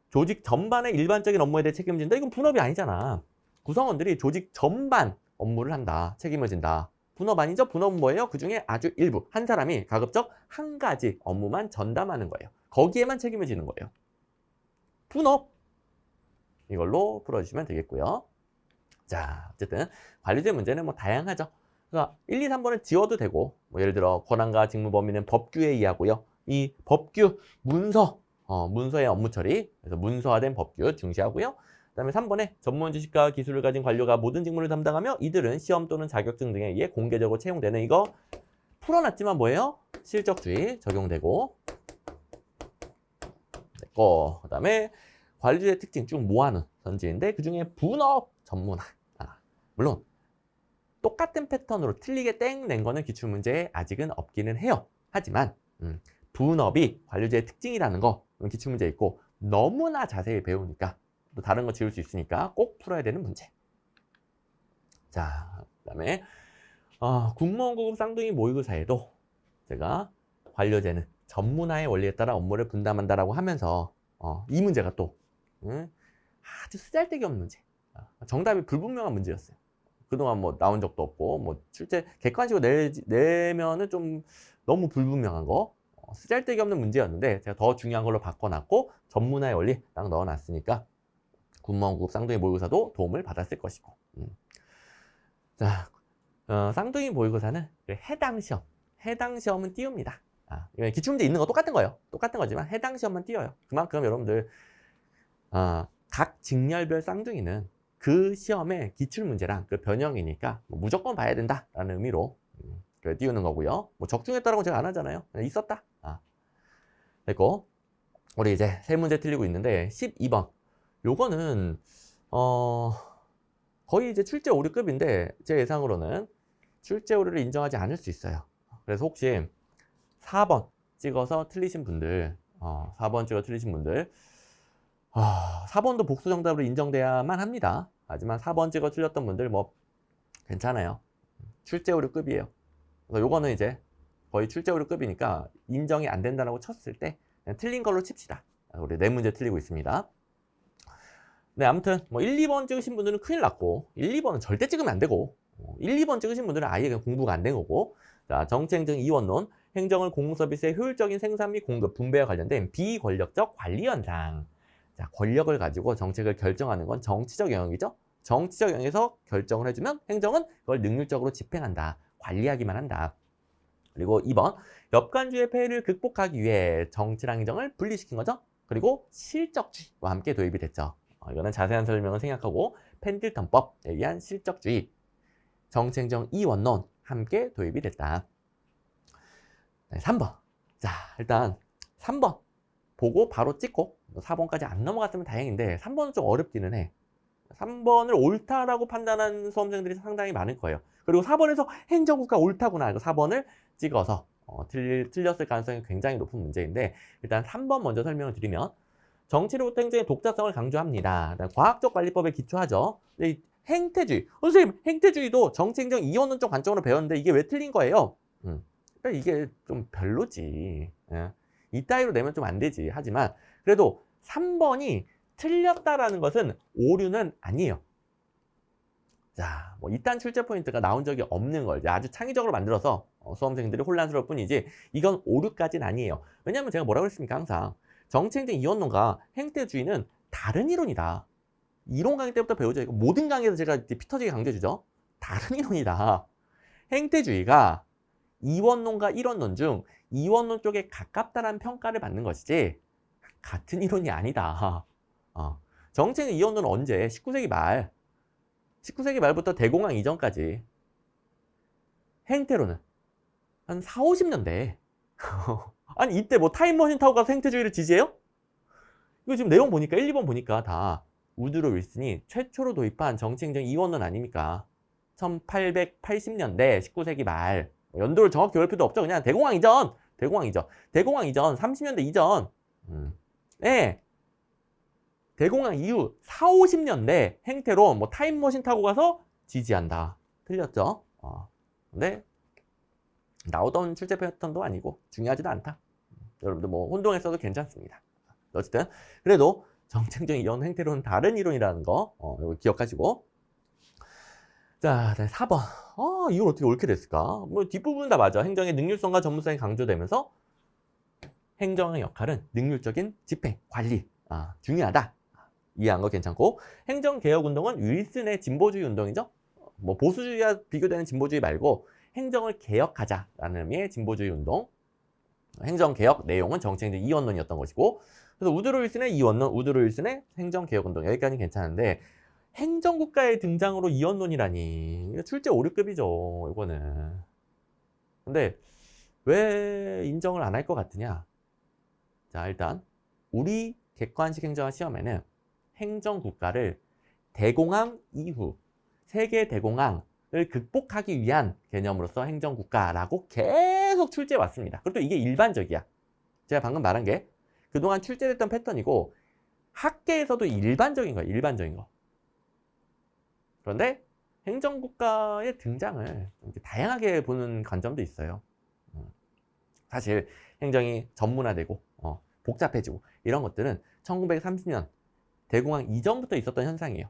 조직 전반의 일반적인 업무에 대해 책임진다. 이건 분업이 아니잖아. 구성원들이 조직 전반 업무를 한다. 책임을 진다. 분업 아니죠? 분업은 뭐예요? 그 중에 아주 일부, 한 사람이 가급적 한 가지 업무만 전담하는 거예요. 거기에만 책임을 지는 거예요. 분업. 이걸로 풀어주시면 되겠고요. 자, 어쨌든 관료제 문제는 뭐 다양하죠. 그러니까 1, 2, 3번은 지워도 되고, 뭐 예를 들어 권한과 직무 범위는 법규에 의하고요. 이 법규 문서의 업무 처리, 그래서 문서화된 법규 중시하고요. 그다음에 3번에 전문 지식과 기술을 가진 관료가 모든 직무를 담당하며 이들은 시험 또는 자격증 등에 의해 공개적으로 채용되는, 이거 풀어놨지만 뭐예요? 실적주의 적용되고 됐고, 그다음에 관료제 특징 쭉 모아놓은 선지인데 그중에 분업 전문화. 물론 똑같은 패턴으로 틀리게 땡 낸 거는 기출문제에 아직은 없기는 해요. 하지만 분업이 관료제의 특징이라는 거 기출문제에 있고 너무나 자세히 배우니까 또 다른 거 지울 수 있으니까 꼭 풀어야 되는 문제. 자, 그다음에 군무원 고급 쌍둥이 모의고사에도 제가 관료제는 전문화의 원리에 따라 업무를 분담한다라고 하면서 이 문제가 또 아주 쓰잘데기 없는 문제. 정답이 불분명한 문제였어요. 그동안 뭐 나온 적도 없고 뭐 실제 객관식으로 내면은 좀 너무 불분명한 거, 쓰잘데기 없는 문제였는데 제가 더 중요한 걸로 바꿔놨고 전문화의 원리 딱 넣어놨으니까 군무원 고급 쌍둥이 모의고사도 도움을 받았을 것이고. 자, 쌍둥이 모의고사는 해당 시험은 띄웁니다. 기출문제 있는 거 똑같은 거예요. 똑같은 거지만 해당 시험만 띄워요. 그만큼 여러분들 각 직렬별 쌍둥이는 그 시험의 기출문제랑 그 변형이니까 무조건 봐야 된다라는 의미로 띄우는 거고요. 뭐 적중했다라고 제가 안 하잖아요. 그냥 있었다. 됐고, 우리 이제 세 문제 틀리고 있는데 12번. 요거는 거의 이제 출제 오류급인데 제 예상으로는 출제 오류를 인정하지 않을 수 있어요. 그래서 혹시 4번 찍어서 틀리신 분들, 4번 찍어 틀리신 분들, 4번도 복수 정답으로 인정돼야만 합니다. 하지만 4번 찍어 틀렸던 분들 뭐 괜찮아요. 출제 오류급이에요. 그래서 요거는 이제 거의 출제 오류급이니까 인정이 안 된다고 쳤을 때 그냥 틀린 걸로 칩시다. 우리 4문제 틀리고 있습니다. 네, 아무튼 뭐 1, 2번 찍으신 분들은 큰일 났고 1, 2번은 절대 찍으면 안 되고 1, 2번 찍으신 분들은 아예 그냥 공부가 안 된 거고. 자, 정치행정 이원론, 행정을 공공서비스의 효율적인 생산 및 공급, 분배와 관련된 비권력적 관리 현상. 자, 권력을 가지고 정책을 결정하는 건 정치적 영역이죠. 정치적 영역에서 결정을 해주면 행정은 그걸 능률적으로 집행한다. 관리하기만 한다. 그리고 2번, 엽관주의 폐해를 극복하기 위해 정치랑 행정을 분리시킨 거죠. 그리고 실적주의와 함께 도입이 됐죠. 이거는 자세한 설명은 생략하고 펜들턴법에 의한 실적주의, 정치행정 이원론 함께 도입이 됐다. 네, 3번. 자, 일단 3번 보고 바로 찍고 4번까지 안 넘어갔으면 다행인데 3번은 좀 어렵기는 해. 3번을 옳다라고 판단한 수험생들이 상당히 많을 거예요. 그리고 4번에서 행정국가 옳다구나. 4번을 찍어서 틀렸을 가능성이 굉장히 높은 문제인데 일단 3번 먼저 설명을 드리면 정치로부터 행정의 독자성을 강조합니다. 과학적 관리법에 기초하죠. 행태주의. 선생님, 행태주의도 정치행정 이원론적 관점으로 배웠는데 이게 왜 틀린 거예요? 그러니까 이게 좀 별로지. 예. 이따위로 내면 좀 안 되지. 하지만 그래도 3번이 틀렸다라는 것은 오류는 아니에요. 자, 뭐 이딴 출제 포인트가 나온 적이 없는 걸 아주 창의적으로 만들어서 수험생들이 혼란스러울 뿐이지 이건 오류까지는 아니에요. 왜냐하면 제가 뭐라고 했습니까? 항상 정치행정 이원론과 행태주의는 다른 이론이다. 이론 강의 때부터 배우죠. 이거 모든 강의에서 제가 피 터지게 강조해주죠. 다른 이론이다. 행태주의가 이원론과 일원론 중 이원론 쪽에 가깝다는 평가를 받는 것이지 같은 이론이 아니다. 정치행정 이원론은 언제? 19세기 말부터 대공황 이전까지. 행태로는 한 4, 50년대. 아니 이때 뭐 타임머신 타고 가서 행태주의를 지지해요? 이거 지금 내용 보니까 1, 2번 보니까 다 우드로 윌슨이 최초로 도입한 정치행정 이원론 아닙니까? 1880년대 19세기 말. 연도를 정확히 외울 필요도 없죠. 그냥 대공황 이전 30년대 이전. 네. 대공황 이후 4, 50년대 행태로 뭐 타임머신 타고 가서 지지한다. 틀렸죠? 근데 나오던 출제 패턴도 아니고 중요하지도 않다. 여러분들 뭐 혼동했어도 괜찮습니다. 어쨌든 그래도 정책적 이원 행태로는 다른 이론이라는 거 이거 기억하시고. 자, 4번. 이걸 어떻게 옳게 됐을까? 뭐 뒷부분은 다 맞아. 행정의 능률성과 전문성이 강조되면서 행정의 역할은 능률적인 집행, 관리. 중요하다. 이해한 거 괜찮고. 행정개혁운동은 윌슨의 진보주의 운동이죠. 뭐 보수주의와 비교되는 진보주의 말고 행정을 개혁하자라는 의미의 진보주의 운동. 행정개혁 내용은 정치행정 이원론이었던 것이고. 그래서 우드로 윌슨의 이원론, 우드로 윌슨의 행정개혁운동 여기까지는 괜찮은데 행정국가의 등장으로 이원론이라니 출제 5류급이죠. 이거는. 근데 왜 인정을 안 할 것 같으냐? 자, 일단 우리 객관식 행정학 시험에는 행정국가를 대공황 이후 세계 대공황을 극복하기 위한 개념으로서 행정국가라고 계속 출제해 왔습니다. 그리고 또 이게 일반적이야. 제가 방금 말한 게 그동안 출제됐던 패턴이고 학계에서도 일반적인 거야. 일반적인 거. 그런데 행정국가의 등장을 이렇게 다양하게 보는 관점도 있어요. 사실 행정이 전문화되고 복잡해지고 이런 것들은 1930년 대공황 이전부터 있었던 현상이에요.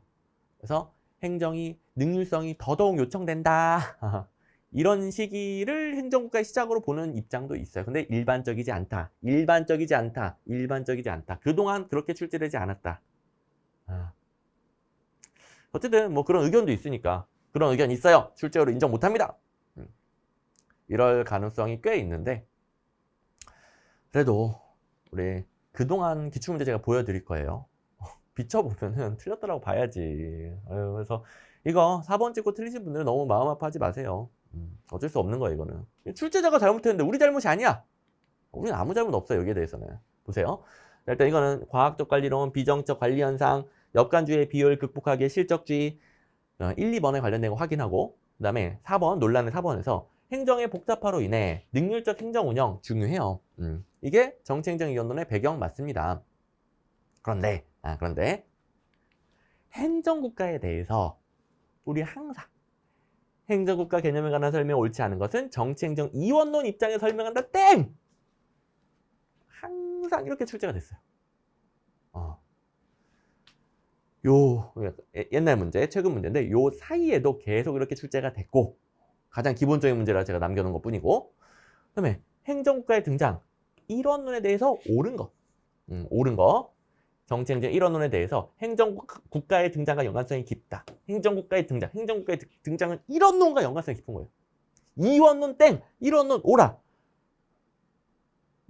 그래서 행정이 능률성이 더더욱 요청된다. 이런 시기를 행정국가의 시작으로 보는 입장도 있어요. 근데 일반적이지 않다. 그동안 그렇게 출제되지 않았다. 어쨌든 뭐 그런 의견도 있으니까 그런 의견 있어요. 출제로 인정 못합니다. 이럴 가능성이 꽤 있는데 그래도 우리 그동안 기출문제 제가 보여드릴 거예요. 비춰보면은 틀렸더라고 봐야지. 그래서 이거 4번 찍고 틀리신 분들은 너무 마음 아파하지 마세요. 어쩔 수 없는 거예요, 이거는. 출제자가 잘못했는데 우리 잘못이 아니야. 우리는 아무 잘못 없어요, 여기에 대해서는. 보세요. 일단 이거는 과학적 관리론, 비정적 관리 현상, 역관주의 비효율 극복하기의 실적주의 1, 2번에 관련된 거 확인하고 그 다음에 4번, 논란의 4번에서 행정의 복잡화로 인해 능률적 행정 운영 중요해요. 이게 정치행정이원론의 배경 맞습니다. 그런데 행정국가에 대해서 우리 항상 행정국가 개념에 관한 설명이 옳지 않은 것은 정치행정 이원론 입장에 설명한다. 땡! 항상 이렇게 출제가 됐어요. 요 옛날 문제, 최근 문제인데 요 사이에도 계속 이렇게 출제가 됐고 가장 기본적인 문제라 제가 남겨놓은 것 뿐이고 그다음에 행정국가의 등장 이론론에 대해서 옳은 거 정치행정 일원론에 대해서 행정국가의 등장과 연관성이 깊다. 행정국가의 등장은 일원론과 연관성이 깊은 거예요. 이원론 땡! 일원론 오라!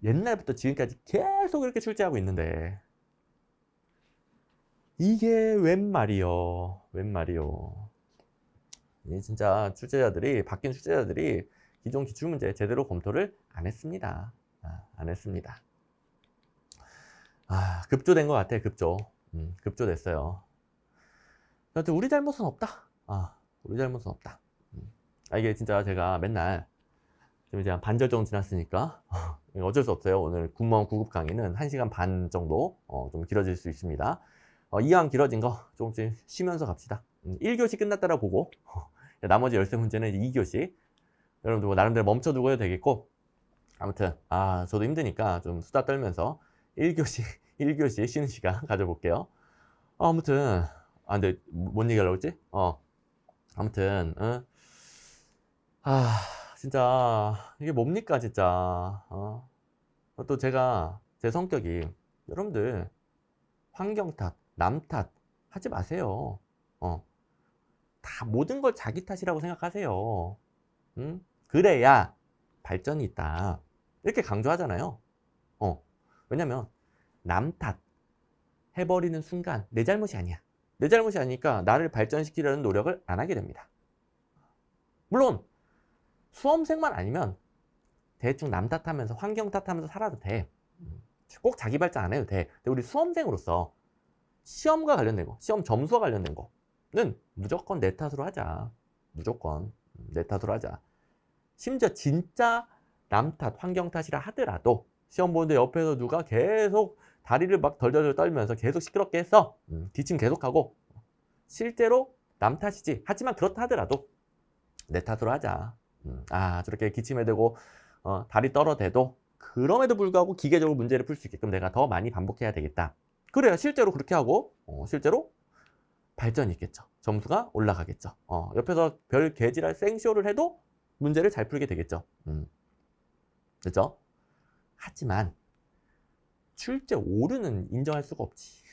옛날부터 지금까지 계속 이렇게 출제하고 있는데 이게 웬 말이요. 진짜 바뀐 출제자들이 기존 기출문제 제대로 검토를 안 했습니다. 안 했습니다. 급조된 것 같아, 급조됐어요. 하여튼 우리 잘못은 없다. 우리 잘못은 없다. 이게 진짜 제가 맨날 지금 이제 한 반절 정도 지났으니까 어쩔 수 없어요. 오늘 군무원 9급 강의는 1시간 반 정도 좀 길어질 수 있습니다. 이왕 길어진 거 조금씩 쉬면서 갑시다. 1교시 끝났다라 보고 나머지 13문제는 2교시 여러분들 뭐 나름대로 멈춰두고 해도 되겠고 아무튼 저도 힘드니까 좀 수다 떨면서 1교시 쉬는 시간 가져볼게요. 아무튼 근데 뭔 얘기하려고 했지? 아무튼 진짜 이게 뭡니까 진짜. 또 제가 제 성격이 여러분들 환경 탓, 남 탓 하지 마세요. 다 모든 걸 자기 탓이라고 생각하세요. 그래야 발전이 있다. 이렇게 강조하잖아요. 왜냐면 남 탓 해버리는 순간 내 잘못이 아니야. 내 잘못이 아니니까 나를 발전시키려는 노력을 안 하게 됩니다. 물론 수험생만 아니면 대충 남 탓하면서 환경 탓하면서 살아도 돼. 꼭 자기 발전 안 해도 돼. 근데 우리 수험생으로서 시험과 관련된 거, 시험 점수와 관련된 거는 무조건 내 탓으로 하자. 무조건 내 탓으로 하자. 심지어 진짜 남 탓, 환경 탓이라 하더라도 시험 보는데 옆에서 누가 계속 다리를 막 덜덜덜 떨면서 계속 시끄럽게 했어. 기침 계속하고 실제로 남 탓이지. 하지만 그렇다 하더라도 내 탓으로 하자. 저렇게 기침에 대고 다리 떨어대도 그럼에도 불구하고 기계적으로 문제를 풀 수 있게끔 내가 더 많이 반복해야 되겠다. 그래야 실제로 그렇게 하고 실제로 발전이 있겠죠. 점수가 올라가겠죠. 옆에서 별 개지랄 생쇼를 해도 문제를 잘 풀게 되겠죠. 그렇죠? 하지만 출제 오류는 인정할 수가 없지.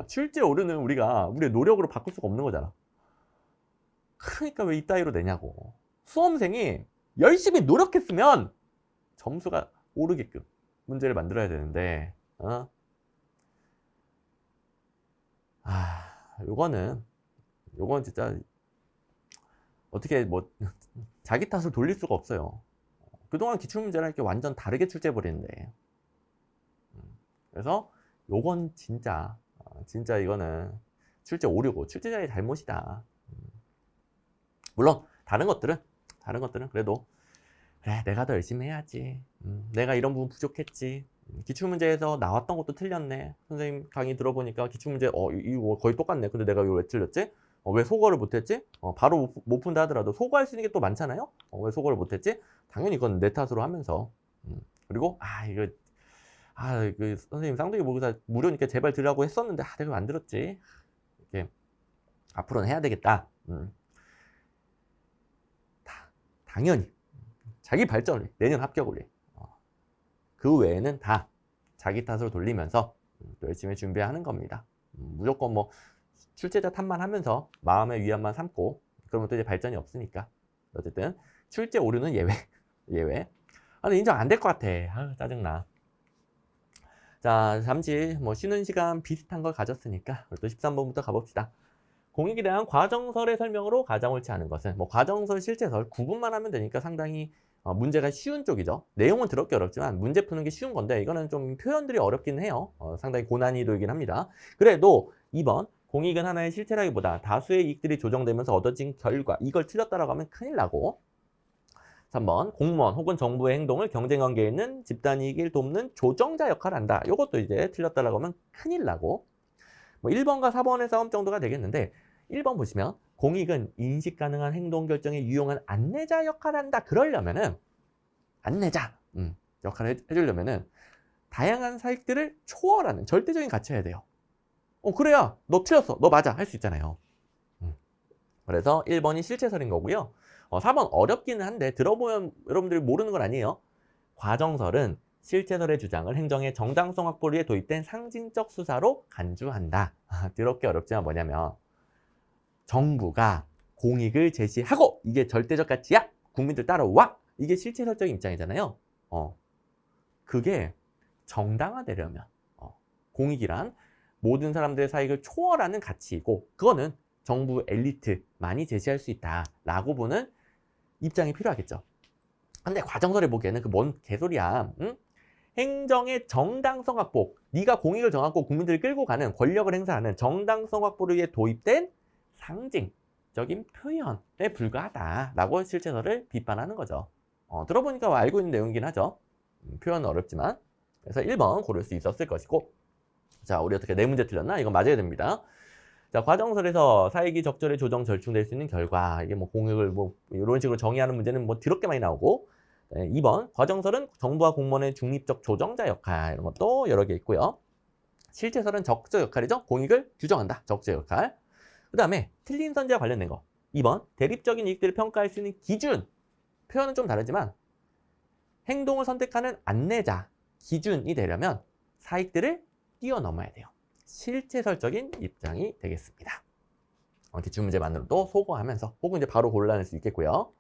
출제 오류는 우리의 노력으로 바꿀 수가 없는 거잖아. 그러니까 왜 이따위로 내냐고. 수험생이 열심히 노력했으면 점수가 오르게끔 문제를 만들어야 되는데 요거는 진짜 어떻게 뭐 자기 탓을 돌릴 수가 없어요. 그동안 기출문제랑 이렇게 완전 다르게 출제해버리는데. 그래서 요건 진짜 이거는 출제 오류고 출제자의 잘못이다. 물론 다른 것들은 그래도 그래 내가 더 열심히 해야지. 내가 이런 부분 부족했지. 기출문제에서 나왔던 것도 틀렸네. 선생님 강의 들어보니까 기출문제 이거 거의 똑같네. 근데 내가 이거 왜 틀렸지? 왜 소거를 못했지? 바로 못 푼다 하더라도 소거할 수 있는 게 또 많잖아요. 왜 소거를 못했지? 당연히 이건 내 탓으로 하면서 그리고 그 선생님 쌍둥이 모의고사 무료니까 제발 들으라고 했었는데 내가 안 들었지. 이렇게 앞으로는 해야 되겠다. 당연히 자기 발전을 위해, 내년 합격을 위해 그 외에는 다 자기 탓으로 돌리면서 또 열심히 준비하는 겁니다. 무조건 뭐 출제자 탓만 하면서 마음의 위안만 삼고 그러면 또 이제 발전이 없으니까. 어쨌든 출제 오류는 예외. 근데 인정 안 될 것 같아. 짜증나. 자, 잠시 뭐 쉬는 시간 비슷한 걸 가졌으니까 또 13번부터 가봅시다. 공익에 대한 과정설의 설명으로 가장 옳지 않은 것은 과정설, 실제설 구분만 하면 되니까 상당히 문제가 쉬운 쪽이죠. 내용은 더럽게 어렵지만 문제 푸는 게 쉬운 건데 이거는 좀 표현들이 어렵긴 해요. 상당히 고난이도이긴 합니다. 그래도 2번 공익은 하나의 실체라기보다 다수의 이익들이 조정되면서 얻어진 결과 이걸 틀렸다라고 하면 큰일 나고 3번 공무원 혹은 정부의 행동을 경쟁관계에 있는 집단이익을 돕는 조정자 역할을 한다. 이것도 이제 틀렸다라고 하면 큰일 나고 1번과 4번의 싸움 정도가 되겠는데 1번 보시면 공익은 인식 가능한 행동 결정에 유용한 안내자 역할을 한다. 그러려면은 안내자 역할을 해주려면은 다양한 사익들을 초월하는 절대적인 가치여야 돼요. 그래야 너 틀렸어, 너 맞아 할 수 있잖아요. 그래서 1번이 실체설인 거고요. 4번 어렵기는 한데 들어보면 여러분들이 모르는 건 아니에요. 과정설은 실체설의 주장을 행정의 정당성 확보를 위해 도입된 상징적 수사로 간주한다. 더럽게 어렵지만 뭐냐면 정부가 공익을 제시하고 이게 절대적 가치야. 국민들 따라와. 이게 실체설적인 입장이잖아요. 그게 정당화되려면 공익이란 모든 사람들의 사익을 초월하는 가치이고 그거는 정부 엘리트만이 제시할 수 있다라고 보는 입장이 필요하겠죠. 근데 과정설에 보기에는 그 뭔 개소리야. 응? 행정의 정당성 확보, 네가 공익을 정하고 국민들을 끌고 가는 권력을 행사하는 정당성 확보를 위해 도입된 상징적인 표현에 불과하다라고 실체설을 비판하는 거죠. 들어보니까 알고 있는 내용이긴 하죠. 표현은 어렵지만. 그래서 1번 고를 수 있었을 것이고 자, 우리 어떻게 네 문제 틀렸나? 이건 맞아야 됩니다. 자, 과정설에서 사익이 적절히 조정 절충될 수 있는 결과 이게 뭐 공익을 뭐 이런 식으로 정의하는 문제는 뭐 더럽게 많이 나오고 2번 과정설은 정부와 공무원의 중립적 조정자 역할 이런 것도 여러 개 있고요. 실체설은 적재 역할이죠. 공익을 규정한다. 적재 역할. 그 다음에 틀린 선지와 관련된 거 2번 대립적인 이익들을 평가할 수 있는 기준 표현은 좀 다르지만 행동을 선택하는 안내자 기준이 되려면 사익들을 뛰어넘어야 돼요. 실체설적인 입장이 되겠습니다. 기출문제만으로도 소거하면서 혹은 이제 바로 골라낼 수 있겠고요.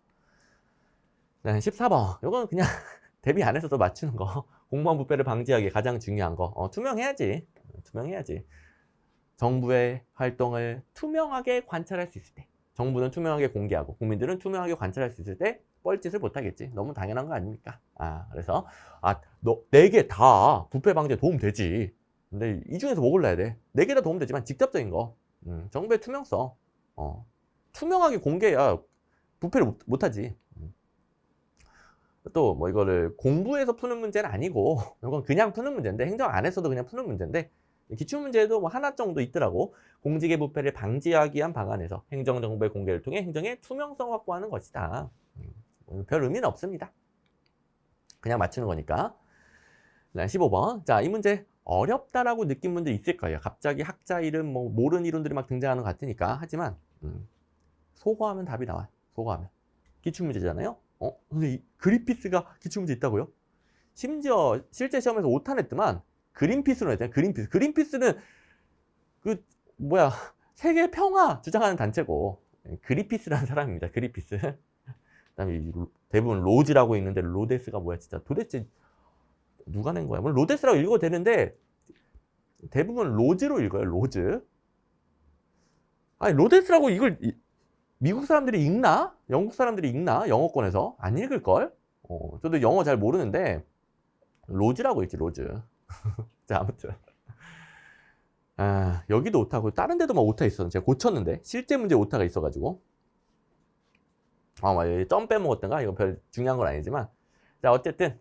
14번 이건 그냥 대비 안 해서도 맞추는 거. 공무원 부패를 방지하기 가장 중요한 거. 투명해야지. 투명해야지. 정부의 활동을 투명하게 관찰할 수 있을 때 정부는 투명하게 공개하고 국민들은 투명하게 관찰할 수 있을 때 뻘짓을 못하겠지. 너무 당연한 거 아닙니까? 그래서 너 4개 다 부패 방지에 도움되지. 근데 이 중에서 뭐 골라야 돼? 4개 다 도움되지만 직접적인 거. 정부의 투명성. 투명하게 공개해야 부패를 못하지. 또 뭐 이거를 공부해서 푸는 문제는 아니고 이건 그냥 푸는 문제인데 행정 안에서도 그냥 푸는 문제인데 기출문제에도 뭐 하나 정도 있더라고. 공직의 부패를 방지하기 위한 방안에서 행정정보의 공개를 통해 행정의 투명성 확보하는 것이다. 별 의미는 없습니다. 그냥 맞추는 거니까. 15번. 자, 이 문제 어렵다라고 느낀 분들 있을 거예요. 갑자기 학자 이름 뭐 모르는 이론들이 막 등장하는 것 같으니까. 하지만 소거하면 답이 나와요. 소거하면. 기출문제잖아요. 근데 이 그린피스가 기출문제 있다고요? 심지어 실제 시험에서 오타 냈더만 그린피스로 냈잖아요. 그린피스. 그린피스는 그 뭐야 세계 평화 주장하는 단체고 그린피스라는 사람입니다. 그린피스. 그다음에 대부분 로즈라고 있는데 로데스가 뭐야 진짜 도대체 누가 낸 거야? 물론 로데스라고 읽어도 되는데 대부분 로즈로 읽어요. 로즈. 아니 로데스라고 이걸 미국 사람들이 읽나? 영국 사람들이 읽나? 영어권에서 안 읽을걸? 저도 영어 잘 모르는데 로즈라고 읽지 로즈. 자, 아무튼 여기도 오타고 다른 데도 막 오타 있어. 제가 고쳤는데 실제 문제 오타가 있어가지고 맞아요. 점 빼먹었던가? 이거 별 중요한 건 아니지만 자 어쨌든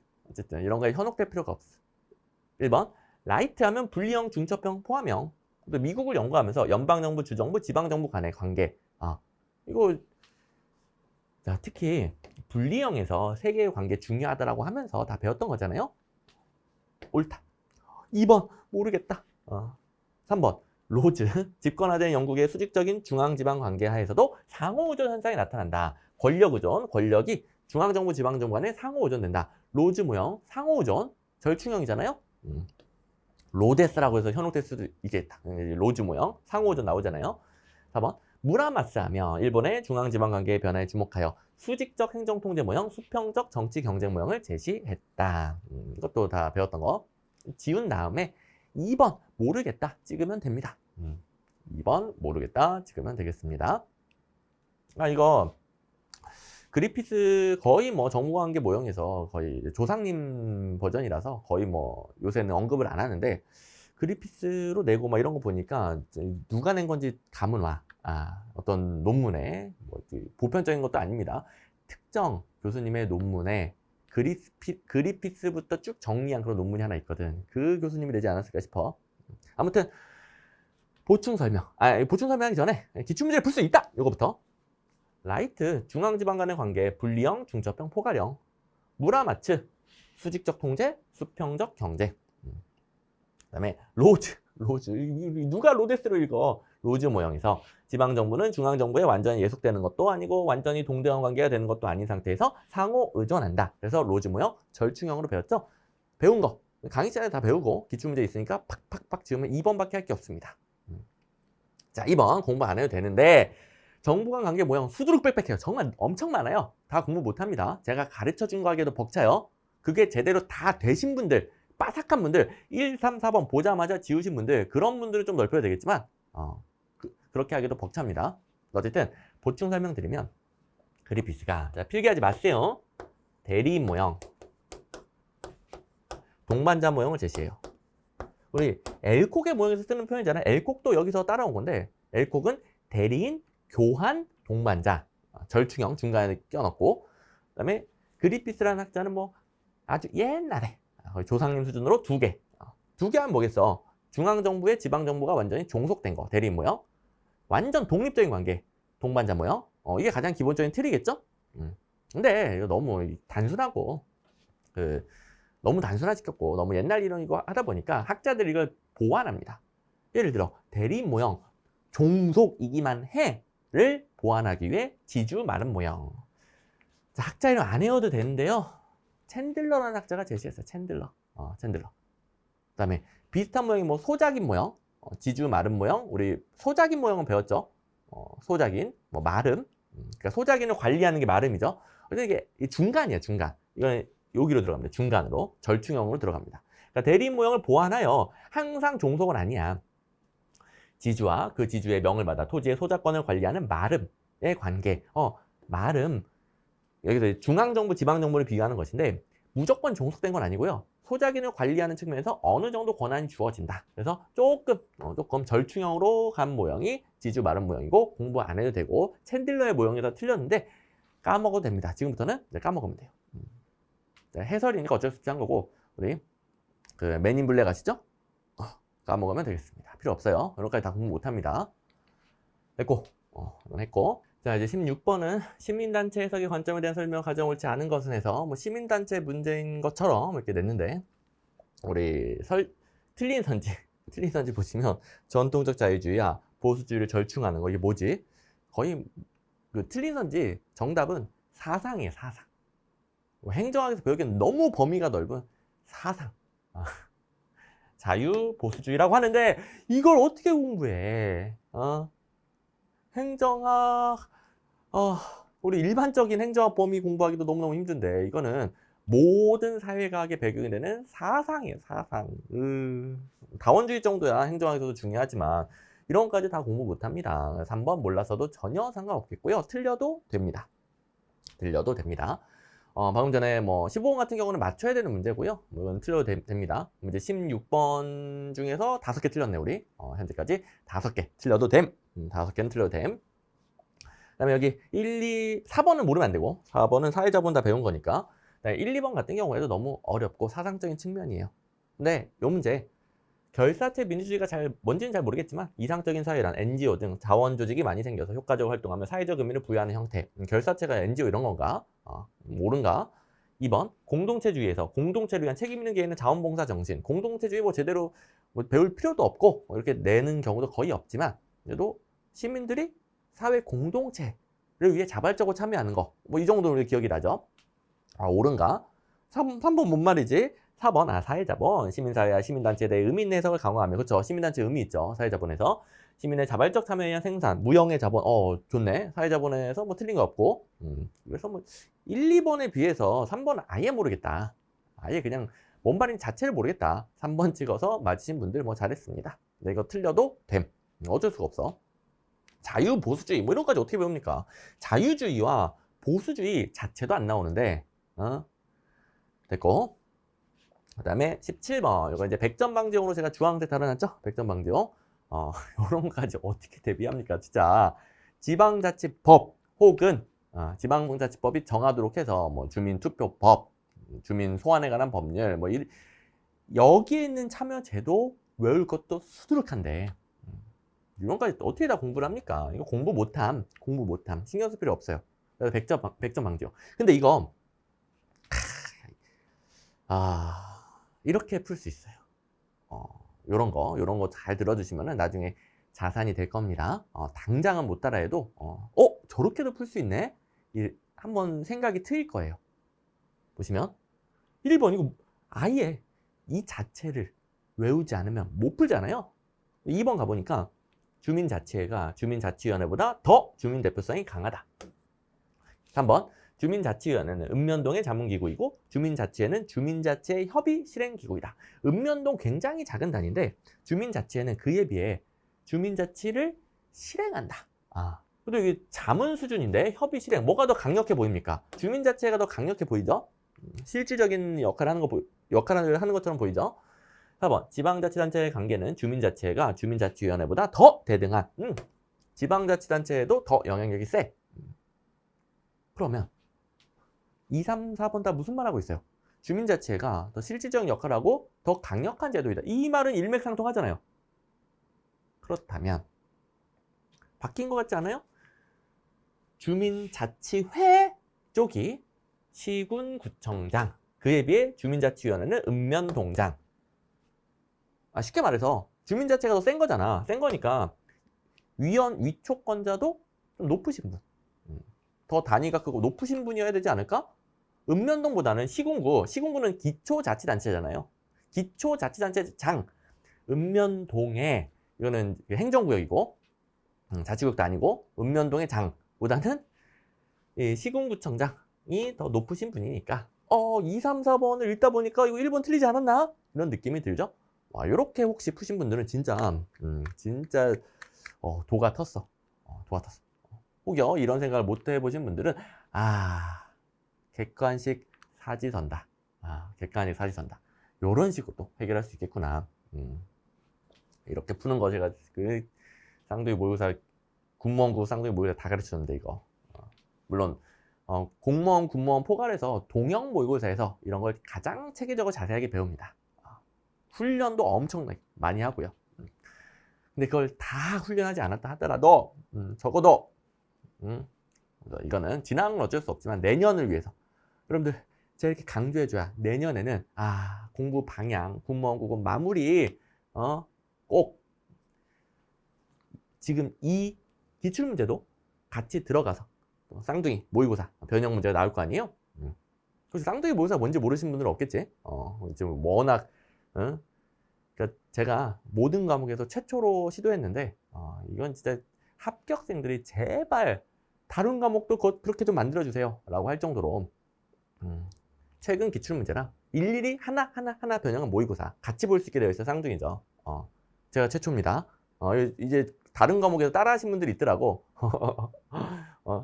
이런 거에 현혹될 필요가 없어. 1번 라이트 하면 분리형, 중첩형, 포함형. 또 미국을 연구하면서 연방정부, 주정부, 지방정부 간의 관계 이거 자 특히 분리형에서 세계의 관계 중요하다라고 하면서 다 배웠던 거잖아요. 옳다. 2번 모르겠다. 3번 로즈 집권화된 영국의 수직적인 중앙지방 관계 하에서도 상호의존 현상이 나타난다. 권력의존, 권력이 중앙정부, 지방정부 간에 상호의존된다. 로즈 모형, 상호의존, 절충형이잖아요. 로데스라고 해서 현혹될 수도 있겠다. 로즈 모형, 상호의존 나오잖아요. 4번 무라마스하며 일본의 중앙지방관계의 변화에 주목하여 수직적 행정통제 모형, 수평적 정치 경쟁 모형을 제시했다. 이것도 다 배웠던 거. 지운 다음에 2번 모르겠다 찍으면 됩니다. 2번 모르겠다 찍으면 되겠습니다. 이거 그리피스 거의 뭐 정보관계 모형에서 거의 조상님 버전이라서 거의 뭐 요새는 언급을 안 하는데 그리피스로 내고 막 이런 거 보니까 누가 낸 건지 감은 와. 어떤 논문에 뭐 보편적인 것도 아닙니다. 특정 교수님의 논문에 그리피스부터 쭉 정리한 그런 논문이 하나 있거든. 그 교수님이 내지 않았을까 싶어. 아무튼 보충 설명. 보충 설명하기 전에 기출문제를 풀 수 있다. 이거부터. 라이트 중앙지방 간의 관계 분리형, 중첩형, 포괄형. 무라마츠 수직적 통제, 수평적 경제. 그다음에 로즈 누가 로데스를 읽어? 로즈 모형에서 지방정부는 중앙정부에 완전히 예속되는 것도 아니고 완전히 동등한 관계가 되는 것도 아닌 상태에서 상호 의존한다. 그래서 로즈 모형 절충형으로 배웠죠. 배운 거 강의 시간에 다 배우고 기출문제 있으니까 팍팍팍 지우면 2번밖에 할 게 없습니다. 자, 2번 공부 안 해도 되는데 정보간 관계 모형 수두룩 빽빽해요. 정말 엄청 많아요. 다 공부 못합니다. 제가 가르쳐준 거 하기에도 벅차요. 그게 제대로 다 되신 분들, 빠삭한 분들, 1, 3, 4번 보자마자 지우신 분들, 그런 분들은 좀 넓혀야 되겠지만 그렇게 하기도 벅찹니다. 어쨌든 보충 설명드리면 그리피스가, 자, 필기하지 마세요. 대리인 모형, 동반자 모형을 제시해요. 우리 엘콕의 모형에서 쓰는 표현이잖아요. 엘콕도 여기서 따라온 건데, 엘콕은 대리인, 교환, 동반자, 절충형 중간에 껴넣고, 그다음에 그리피스라는 학자는 뭐 아주 옛날에 거의 조상님 수준으로 2개, 2개 하면 뭐겠어? 중앙정부에 지방정부가 완전히 종속된 거, 대리인 모형. 완전 독립적인 관계, 동반자 모형. 이게 가장 기본적인 틀이겠죠? 근데 이거 너무 단순하고 너무 단순화시켰고 너무 옛날 이론이고 하다 보니까 학자들이 이걸 보완합니다. 예를 들어 대리인 모형 종속이기만 해를 보완하기 위해 지주 마름 모형. 자, 학자 이름 안 외워도 되는데요. 챈들러라는 학자가 제시했어요. 챈들러. 챈들러. 그다음에 비슷한 모형이 뭐 소작인 모형, 지주 마름 모형. 우리 소작인 모형은 배웠죠. 소작인, 뭐 마름. 그러니까 소작인을 관리하는 게 마름이죠. 근데 이게 중간이에요, 중간. 이건 여기로 들어갑니다. 중간으로. 절충형으로 들어갑니다. 그러니까 대리인 모형을 보완하여 항상 종속은 아니야. 지주와 그 지주의 명을 받아 토지의 소작권을 관리하는 마름의 관계. 마름. 여기서 중앙정부, 지방정부를 비교하는 것인데 무조건 종속된 건 아니고요. 소작인을 관리하는 측면에서 어느 정도 권한이 주어진다. 그래서 조금 절충형으로 간 모형이 지주 마름 모형이고 공부 안 해도 되고 챈들러의 모형에서 틀렸는데 까먹어도 됩니다. 지금부터는 이제 까먹으면 돼요. 해설이니까 어쩔 수 없이 한 거고 우리 그 맨인 블랙 아시죠? 까먹으면 되겠습니다. 필요 없어요. 이런까지 다 공부 못합니다. 됐고, 이건 했고. 자, 이제 16번은 시민단체 해석의 관점에 대한 설명을 가져온 옳지 않은 것은 해서 뭐 시민단체 문제인 것처럼 이렇게 냈는데 우리 틀린 선지 보시면 전통적 자유주의와 보수주의를 절충하는 거 이게 뭐지? 거의 그 틀린 선지 정답은 사상이에요. 사상. 행정학에서 배우기엔 너무 범위가 넓은 사상. 자유 보수주의라고 하는데 이걸 어떻게 공부해? 행정학, 우리 일반적인 행정학 범위 공부하기도 너무너무 힘든데 이거는 모든 사회과학의 배경이 되는 사상이에요. 사상. 다원주의 정도야 행정학에서도 중요하지만 이런 것까지 다 공부 못합니다. 3번 몰라서도 전혀 상관없겠고요. 틀려도 됩니다. 틀려도 됩니다. 방금 전에 뭐 15번 같은 경우는 맞춰야 되는 문제고요. 이건 틀려도 됩니다. 문제 16번 중에서 5개 틀렸네 우리. 현재까지 5개 틀려도 됨. 5개는 틀려도 됨. 그다음에 여기 1, 2, 4번은 모르면 안 되고 4번은 사회자본 다 배운 거니까. 1, 2번 같은 경우에도 너무 어렵고 사상적인 측면이에요. 근데 이 문제 결사체 민주주의가 뭔지는 잘 모르겠지만 이상적인 사회란 NGO 등 자원 조직이 많이 생겨서 효과적으로 활동하며 사회적 의미를 부여하는 형태. 결사체가 NGO 이런 건가? 모른가? 2번 공동체주의에서 공동체를 위한 책임 있는 개인의 자원봉사 정신. 공동체주의 뭐 제대로 배울 필요도 없고 이렇게 내는 경우도 거의 없지만 그래도 시민들이 사회 공동체를 위해 자발적으로 참여하는 거. 뭐 이 정도로 우리 기억이 나죠? 옳은가? 3번 뭔 말이지? 4번 사회자본, 시민사회와 시민단체에 대해 의미 있는 해석을 강화하며 그렇죠. 시민단체 의미 있죠. 사회자본에서 시민의 자발적 참여에 의한 생산, 무형의 자본, 좋네. 사회자본에서 뭐 틀린 거 없고 그래서 뭐 1, 2번에 비해서 3번은 아예 모르겠다. 아예 그냥 뭔 말인지 자체를 모르겠다. 3번 찍어서 맞으신 분들 뭐 잘했습니다. 근데 이거 틀려도 됨. 어쩔 수가 없어. 자유, 보수주의 뭐 이런 거까지 어떻게 배웁니까? 자유주의와 보수주의 자체도 안 나오는데 됐고 그 다음에 17번 이거 이제 100점 방지용으로 제가 주황색 달아놨죠? 100점 방지용 이런 거까지 어떻게 대비합니까? 진짜 지방자치법 혹은 지방자치법이 정하도록 해서 뭐 주민투표법, 주민 소환에 관한 법률 뭐 여기에 있는 참여제도 외울 것도 수두룩한데 이런 거까지 어떻게 다 공부를 합니까? 이거 공부 못함 신경 쓸 필요 없어요. 그래서 100점 방지용. 근데 이거 이렇게 풀 수 있어요. 요런 거 잘 들어주시면은 나중에 자산이 될 겁니다. 당장은 못 따라해도 저렇게도 풀 수 있네? 한번 생각이 트일 거예요. 보시면 1번 이거 아예 이 자체를 외우지 않으면 못 풀잖아요. 2번 가보니까 주민자치회가 주민자치위원회보다 더 주민대표성이 강하다. 3번 주민자치위원회는 읍면동의 자문기구이고 주민자치회는 주민자치회 협의 실행기구이다. 읍면동 굉장히 작은 단위인데 주민자치회는 그에 비해 주민자치를 실행한다. 그래도 이게 자문 수준인데 협의 실행 뭐가 더 강력해 보입니까? 주민자치회가 더 강력해 보이죠? 실질적인 역할을 하는 것처럼 보이죠? 4번 지방자치단체의 관계는 주민자치회가 주민자치위원회보다 더 대등한 지방자치단체에도 더 영향력이 세. 그러면 2, 3, 4번 다 무슨 말하고 있어요? 주민자치회가 더 실질적인 역할을 하고 더 강력한 제도이다. 이 말은 일맥상통하잖아요. 그렇다면 바뀐 것 같지 않아요? 주민자치회 쪽이 시군구청장, 그에 비해 주민자치위원회는 읍면동장. 쉽게 말해서 주민자치가 더 센 거잖아. 센 거니까 위촉권자도 좀 높으신 분, 더 단위가 크고 높으신 분이어야 되지 않을까? 읍면동보다는 시군구는 기초자치단체잖아요. 기초자치단체장, 읍면동에 이거는 행정구역이고 자치구역도 아니고 읍면동의 장보다는 시군구청장이 더 높으신 분이니까 2, 3, 4번을 읽다 보니까 이거 1번 틀리지 않았나? 이런 느낌이 들죠? 이렇게 혹시 푸신 분들은 진짜 도가 텄어. 도가 텄어. 혹여 이런 생각을 못 해보신 분들은 객관식 사지선다. 객관식 사지선다. 이런 식으로 해결할 수 있겠구나. 이렇게 푸는 거 제가 그 쌍둥이 모의고사 군무원 쌍둥이 모의고사 다 가르쳤는데 이거 물론 공무원 군무원 포괄해서 동형 모의고사에서 이런 걸 가장 체계적으로 자세하게 배웁니다. 훈련도 엄청나게 많이 하고요. 근데 그걸 다 훈련하지 않았다 하더라도 적어도 이거는 진학은 어쩔 수 없지만 내년을 위해서 여러분들 제가 이렇게 강조해줘야 내년에는 공부 방향, 군무원 국어 마무리 꼭 지금 이 기출문제도 같이 들어가서 쌍둥이 모의고사 변형 문제가 나올 거 아니에요? 그래서 쌍둥이 모의고사 뭔지 모르시는 분들은 없겠지? 지금 워낙 그러니까 제가 모든 과목에서 최초로 시도했는데 이건 진짜 합격생들이 제발 다른 과목도 그렇게 좀 만들어주세요 라고 할 정도로 최근 기출문제랑 일일이 하나 변형한 모의고사 같이 볼 수 있게 되어 있어요. 쌍둥이죠. 제가 최초입니다. 이제 다른 과목에서 따라 하신 분들이 있더라고.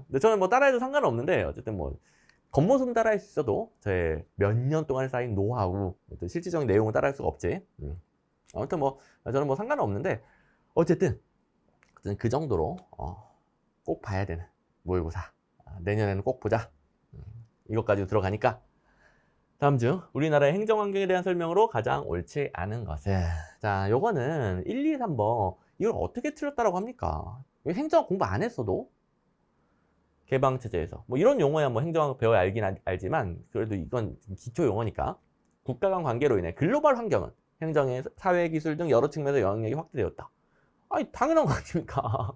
근데 저는 뭐 따라해도 상관은 없는데 어쨌든 뭐 겉모습은 따라할 수 있어도 저의 몇 년 동안 쌓인 노하우, 실질적인 내용은 따라할 수가 없지. 아무튼 뭐 저는 뭐 상관은 없는데 어쨌든 그 정도로 꼭 봐야 되는 모의고사. 내년에는 꼭 보자. 이것까지 들어가니까 다음 중 우리나라의 행정환경에 대한 설명으로 가장 옳지 않은 것은 자, 요거는 1, 2, 3번 이걸 어떻게 틀렸다라고 합니까? 행정 공부 안 했어도 개방체제에서 뭐 이런 용어야 뭐 행정학 배워야 알긴 알지만 그래도 이건 기초 용어니까 국가 간 관계로 인해 글로벌 환경은 행정의 사회 기술 등 여러 측면에서 영향력이 확대되었다. 당연한 거 아닙니까?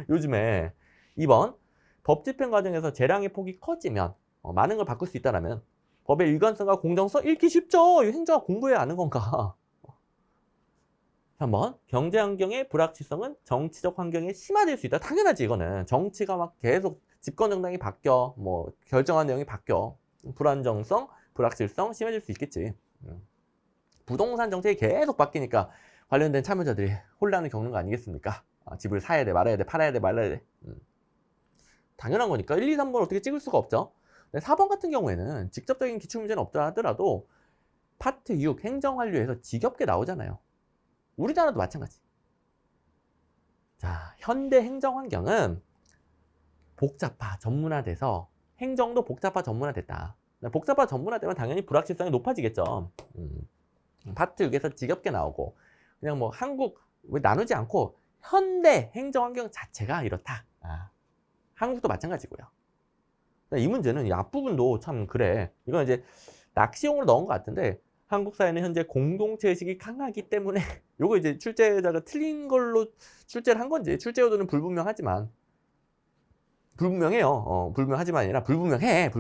요즘에 2번 법 집행 과정에서 재량의 폭이 커지면 많은 걸 바꿀 수 있다라면 법의 일관성과 공정성 읽기 쉽죠. 이거 행정학 공부해야 아는 건가? 3번 경제 환경의 불확실성은 정치적 환경에 심화될 수 있다. 당연하지. 이거는 정치가 막 계속 집권 정당이 바뀌어 뭐 결정한 내용이 바뀌어 불안정성, 불확실성 심해질 수 있겠지. 부동산 정책이 계속 바뀌니까 관련된 참여자들이 혼란을 겪는 거 아니겠습니까? 집을 사야 돼, 말아야 돼, 팔아야 돼, 말아야 돼. 당연한 거니까 1, 2, 3번 어떻게 찍을 수가 없죠. 4번 같은 경우에는 직접적인 기출문제는 없다 하더라도 파트 6 행정환류에서 지겹게 나오잖아요. 우리나라도 마찬가지. 자, 현대 행정환경은 복잡화, 전문화돼서 행정도 복잡화, 전문화됐다. 복잡화, 전문화되면 당연히 불확실성이 높아지겠죠. 파트 6에서 지겹게 나오고 그냥 뭐 한국 왜 나누지 않고 현대 행정환경 자체가 이렇다. 한국도 마찬가지고요. 이 문제는 이 앞부분도 참 그래. 이건 이제 낚시용으로 넣은 것 같은데 한국 사회는 현재 공동체 의식이 강하기 때문에 요거 이제 출제자가 틀린 걸로 출제를 한 건지 출제 의도는 불분명해요. 불분명하지만 아니라 불분명해.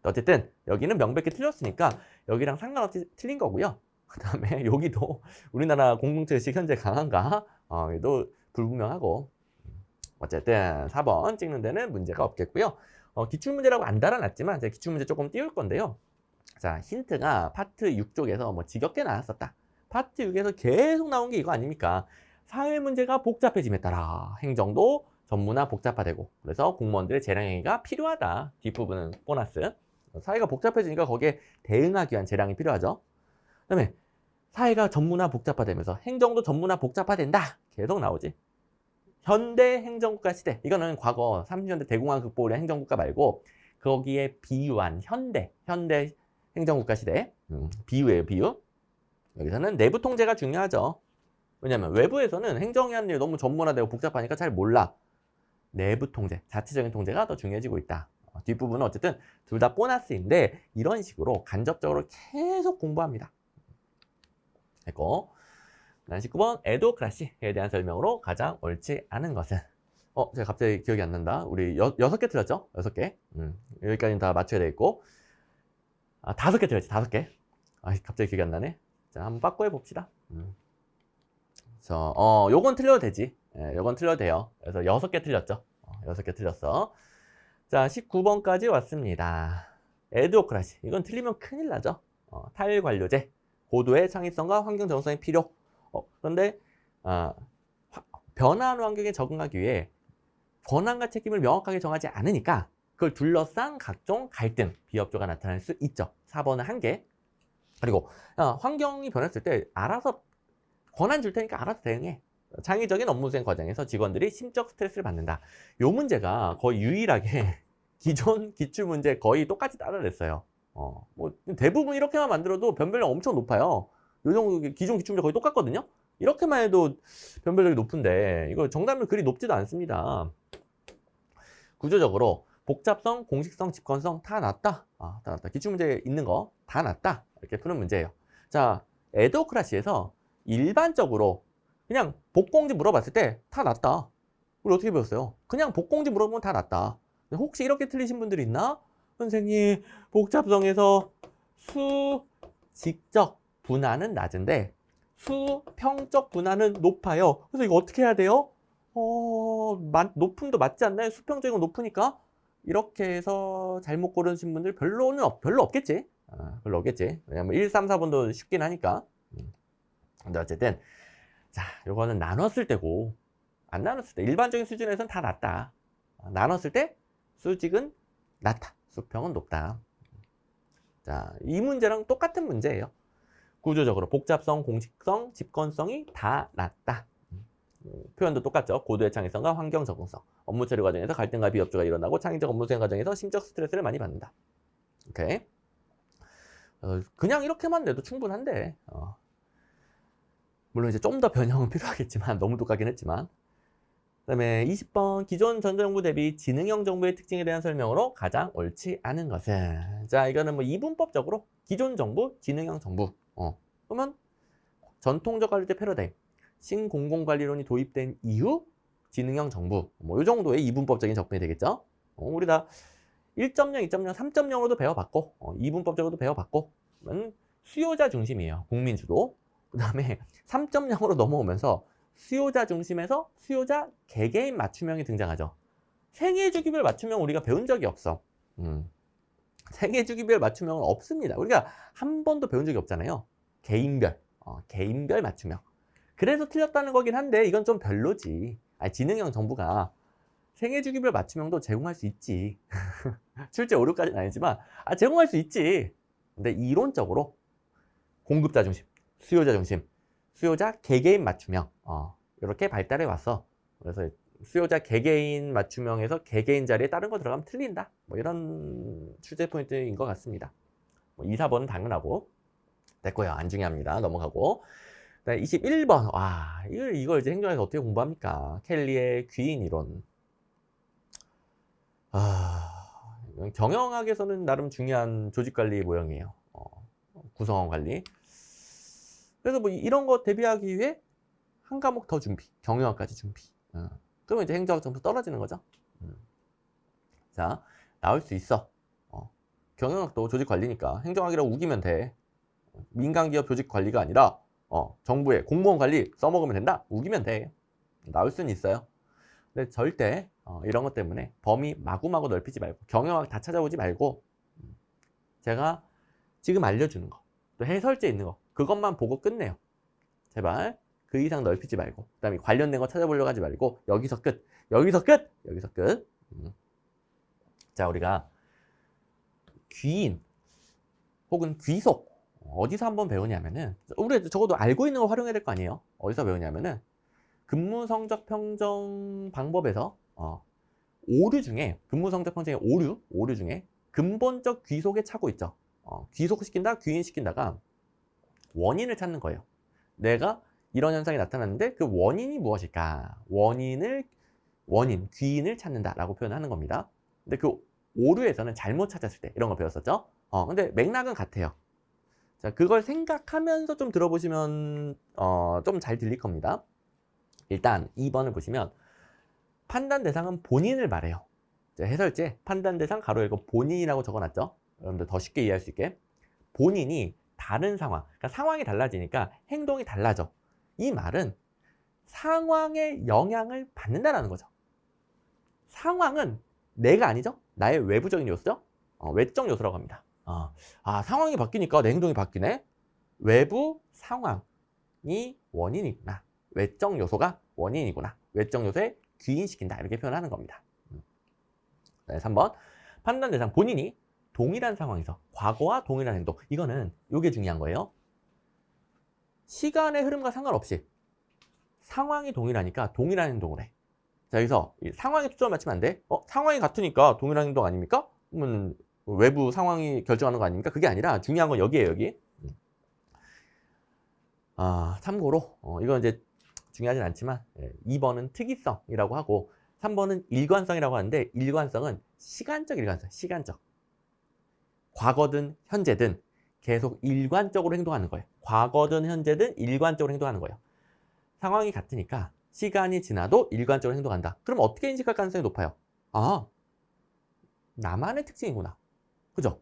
어쨌든 여기는 명백히 틀렸으니까 여기랑 상관없이 틀린 거고요. 그 다음에 여기도 우리나라 공동체의식 현재 강한가? 얘도 불분명하고. 어쨌든 4번 찍는 데는 문제가 없겠고요. 기출문제라고 안 달아놨지만 제가 기출문제 조금 띄울 건데요. 자, 힌트가 파트 6 쪽에서 뭐 지겹게 나왔었다. 파트 6에서 계속 나온 게 이거 아닙니까? 사회 문제가 복잡해짐에 따라 행정도 전문화 복잡화되고 그래서 공무원들의 재량행위가 필요하다. 뒷부분은 보너스. 사회가 복잡해지니까 거기에 대응하기 위한 재량이 필요하죠. 그 다음에 사회가 전문화 복잡화되면서 행정도 전문화 복잡화된다. 계속 나오지. 현대 행정국가 시대. 이거는 과거 30년대 대공황 극복을 위한 행정국가 말고 거기에 비유한 현대 행정국가 시대. 비유예요, 비유. 여기서는 내부 통제가 중요하죠. 왜냐하면 외부에서는 행정이 하는 일 너무 전문화되고 복잡하니까 잘 몰라. 내부 통제, 자체적인 통제가 더 중요해지고 있다. 뒷부분은 어쨌든 둘 다 보너스인데 이런 식으로 간접적으로 계속 공부합니다. 됐고 19번 에도크라시에 대한 설명으로 가장 옳지 않은 것은 제가 갑자기 기억이 안 난다. 우리 6개 틀렸죠? 6개. 여기까지는 다 맞춰야 되겠고 5개 틀렸지. 5개. 갑자기 기억이 안 나네. 자, 한번 바꿔해 봅시다. 요건 틀려도 되지. 요건 틀려도 돼요. 그래서 6개 틀렸죠. 6개 틀렸어. 자, 19번까지 왔습니다. 에드오크라시. 이건 틀리면 큰일 나죠. 탈관료제. 고도의 창의성과 환경 적응성이 필요. 그런데 변화하는 환경에 적응하기 위해 권한과 책임을 명확하게 정하지 않으니까 그걸 둘러싼 각종 갈등, 비협조가 나타날 수 있죠. 4번은 한계. 그리고 환경이 변했을 때 알아서 권한 줄 테니까 알아서 대응해. 창의적인 업무 수행 과정에서 직원들이 심적 스트레스를 받는다. 요 문제가 거의 유일하게 기존 기출문제 거의 똑같이 따라냈어요. 뭐 대부분 이렇게만 만들어도 변별력 엄청 높아요. 요 정도 기존 기출문제 거의 똑같거든요. 이렇게만 해도 변별력이 높은데 이거 정답률 그리 높지도 않습니다. 구조적으로 복잡성, 공식성, 집권성 다 낮다. 다 낮다. 기출문제에 있는 거 다 낮다. 이렇게 푸는 문제예요. 자, 에도크라시에서 일반적으로 그냥 복공지 물어봤을 때 다 낮다. 우리 어떻게 배웠어요? 그냥 복공지 물어보면 다 낮다. 혹시 이렇게 틀리신 분들이 있나? 선생님, 복잡성에서 수직적 분화는 낮은데 수평적 분화는 높아요. 그래서 이거 어떻게 해야 돼요? 높음도 맞지 않나요? 수평적인 건 높으니까. 이렇게 해서 잘못 고르신 분들 별로 없겠지. 별로 없겠지. 왜냐면 1, 3, 4번도 쉽긴 하니까. 근데 어쨌든 자, 요거는 나눴을 때고 안 나눴을 때 일반적인 수준에서는 다 낮다. 나눴을 때 수직은 낮다. 수평은 높다. 자, 이 문제랑 똑같은 문제예요. 구조적으로 복잡성, 공식성, 집권성이 다 낮다. 표현도 똑같죠. 고도의 창의성과 환경 적응성. 업무 처리 과정에서 갈등과 비협조가 일어나고 창의적 업무 수행 과정에서 심적 스트레스를 많이 받는다. 오케이. 그냥 이렇게만 내도 충분한데. 물론 이제 좀 더 변형은 필요하겠지만 너무 똑같긴 했지만. 그다음에 20번 기존 전정부 대비 지능형 정부의 특징에 대한 설명으로 가장 옳지 않은 것은. 자, 이거는 뭐 이분법적으로 기존 정부, 지능형 정부. 그러면 전통적 관리제 패러다임, 신공공관리론이 도입된 이후 지능형 정부. 뭐 이 정도의 이분법적인 접근이 되겠죠. 우리 다 1.0, 2.0, 3.0으로도 배워봤고 이분법적으로도 배워봤고 수요자 중심이에요. 국민주도. 그 다음에 3.0으로 넘어오면서 수요자 중심에서 수요자 개개인 맞춤형이 등장하죠. 생애주기별 맞춤형 우리가 배운 적이 없어. 생애주기별 맞춤형은 없습니다. 우리가 한 번도 배운 적이 없잖아요. 개인별 맞춤형. 그래서 틀렸다는 거긴 한데 이건 좀 별로지. 지능형 정부가 생애주기별 맞춤형도 제공할 수 있지. 실제 오류까지는 아니지만 제공할 수 있지. 근데 이론적으로 공급자 중심, 수요자 중심, 수요자 개개인 맞춤형 이렇게 발달해 왔어. 그래서 수요자 개개인 맞춤형에서 개개인 자리에 다른 거 들어가면 틀린다. 뭐 이런 출제 포인트인 것 같습니다. 2, 4번은 당연하고 됐고요. 안 중요합니다. 넘어가고 21번. 와, 이걸 이제 행정에서 어떻게 공부합니까? 켈리의 귀인 이론. 경영학에서는 나름 중요한 조직관리 모형이에요. 구성원 관리. 그래서 뭐 이런 거 대비하기 위해 한 과목 더 준비. 경영학까지 준비. 그러면 이제 행정학 점수 떨어지는 거죠. 자, 나올 수 있어. 경영학도 조직 관리니까 행정학이라고 우기면 돼. 민간기업 조직 관리가 아니라 정부의 공무원 관리 써먹으면 된다? 우기면 돼. 나올 수는 있어요. 근데 절대 이런 것 때문에 범위 마구마구 넓히지 말고 경영학 다 찾아오지 말고 제가 지금 알려주는 거, 또 해설지에 있는 거 그것만 보고 끝내요. 제발 그 이상 넓히지 말고 그 다음에 관련된 거 찾아보려고 하지 말고 여기서 끝! 여기서 끝! 여기서 끝! 자, 우리가 귀인 혹은 귀속 어디서 한번 배우냐면은 우리 적어도 알고 있는 거 활용해야 될 거 아니에요. 어디서 배우냐면은 근무 성적 평정 방법에서 오류 중에 근무 성적 평정의 오류 중에 근본적 귀속에 차고 있죠. 귀속시킨다, 귀인시킨다가 원인을 찾는 거예요. 내가 이런 현상이 나타났는데 그 원인이 무엇일까? 귀인을 찾는다라고 표현하는 겁니다. 근데 그 오류에서는 잘못 찾았을 때 이런 거 배웠었죠. 근데 맥락은 같아요. 자, 그걸 생각하면서 좀 들어보시면 좀 잘 들릴 겁니다. 일단 2번을 보시면 판단 대상은 본인을 말해요. 해설지에 판단 대상 가로 열고 본인이라고 적어놨죠. 여러분들 더 쉽게 이해할 수 있게. 본인이 다른 상황, 그러니까 상황이 달라지니까 행동이 달라져. 이 말은 상황의 영향을 받는다라는 거죠. 상황은 내가 아니죠. 나의 외부적인 요소죠. 외적 요소라고 합니다. 상황이 바뀌니까 내 행동이 바뀌네. 외부 상황이 원인이구나. 외적 요소가 원인이구나. 외적 요소에 귀인시킨다. 이렇게 표현하는 겁니다. 네, 3번. 판단 대상 본인이 동일한 상황에서 과거와 동일한 행동. 이거는 이게 중요한 거예요. 시간의 흐름과 상관없이 상황이 동일하니까 동일한 행동을 해. 자, 여기서 이 상황에 초점을 맞추면 안 돼. 상황이 같으니까 동일한 행동 아닙니까? 그러면 외부 상황이 결정하는 거 아닙니까? 그게 아니라 중요한 건 여기에요, 여기. 참고로 이건 이제 중요하진 않지만 2번은 특이성이라고 하고 3번은 일관성이라고 하는데 일관성은 시간적 일관성, 시간적. 과거든 현재든 계속 일관적으로 행동하는 거예요. 과거든 현재든 일관적으로 행동하는 거예요. 상황이 같으니까 시간이 지나도 일관적으로 행동한다. 그럼 어떻게 인식할 가능성이 높아요? 나만의 특징이구나. 그죠?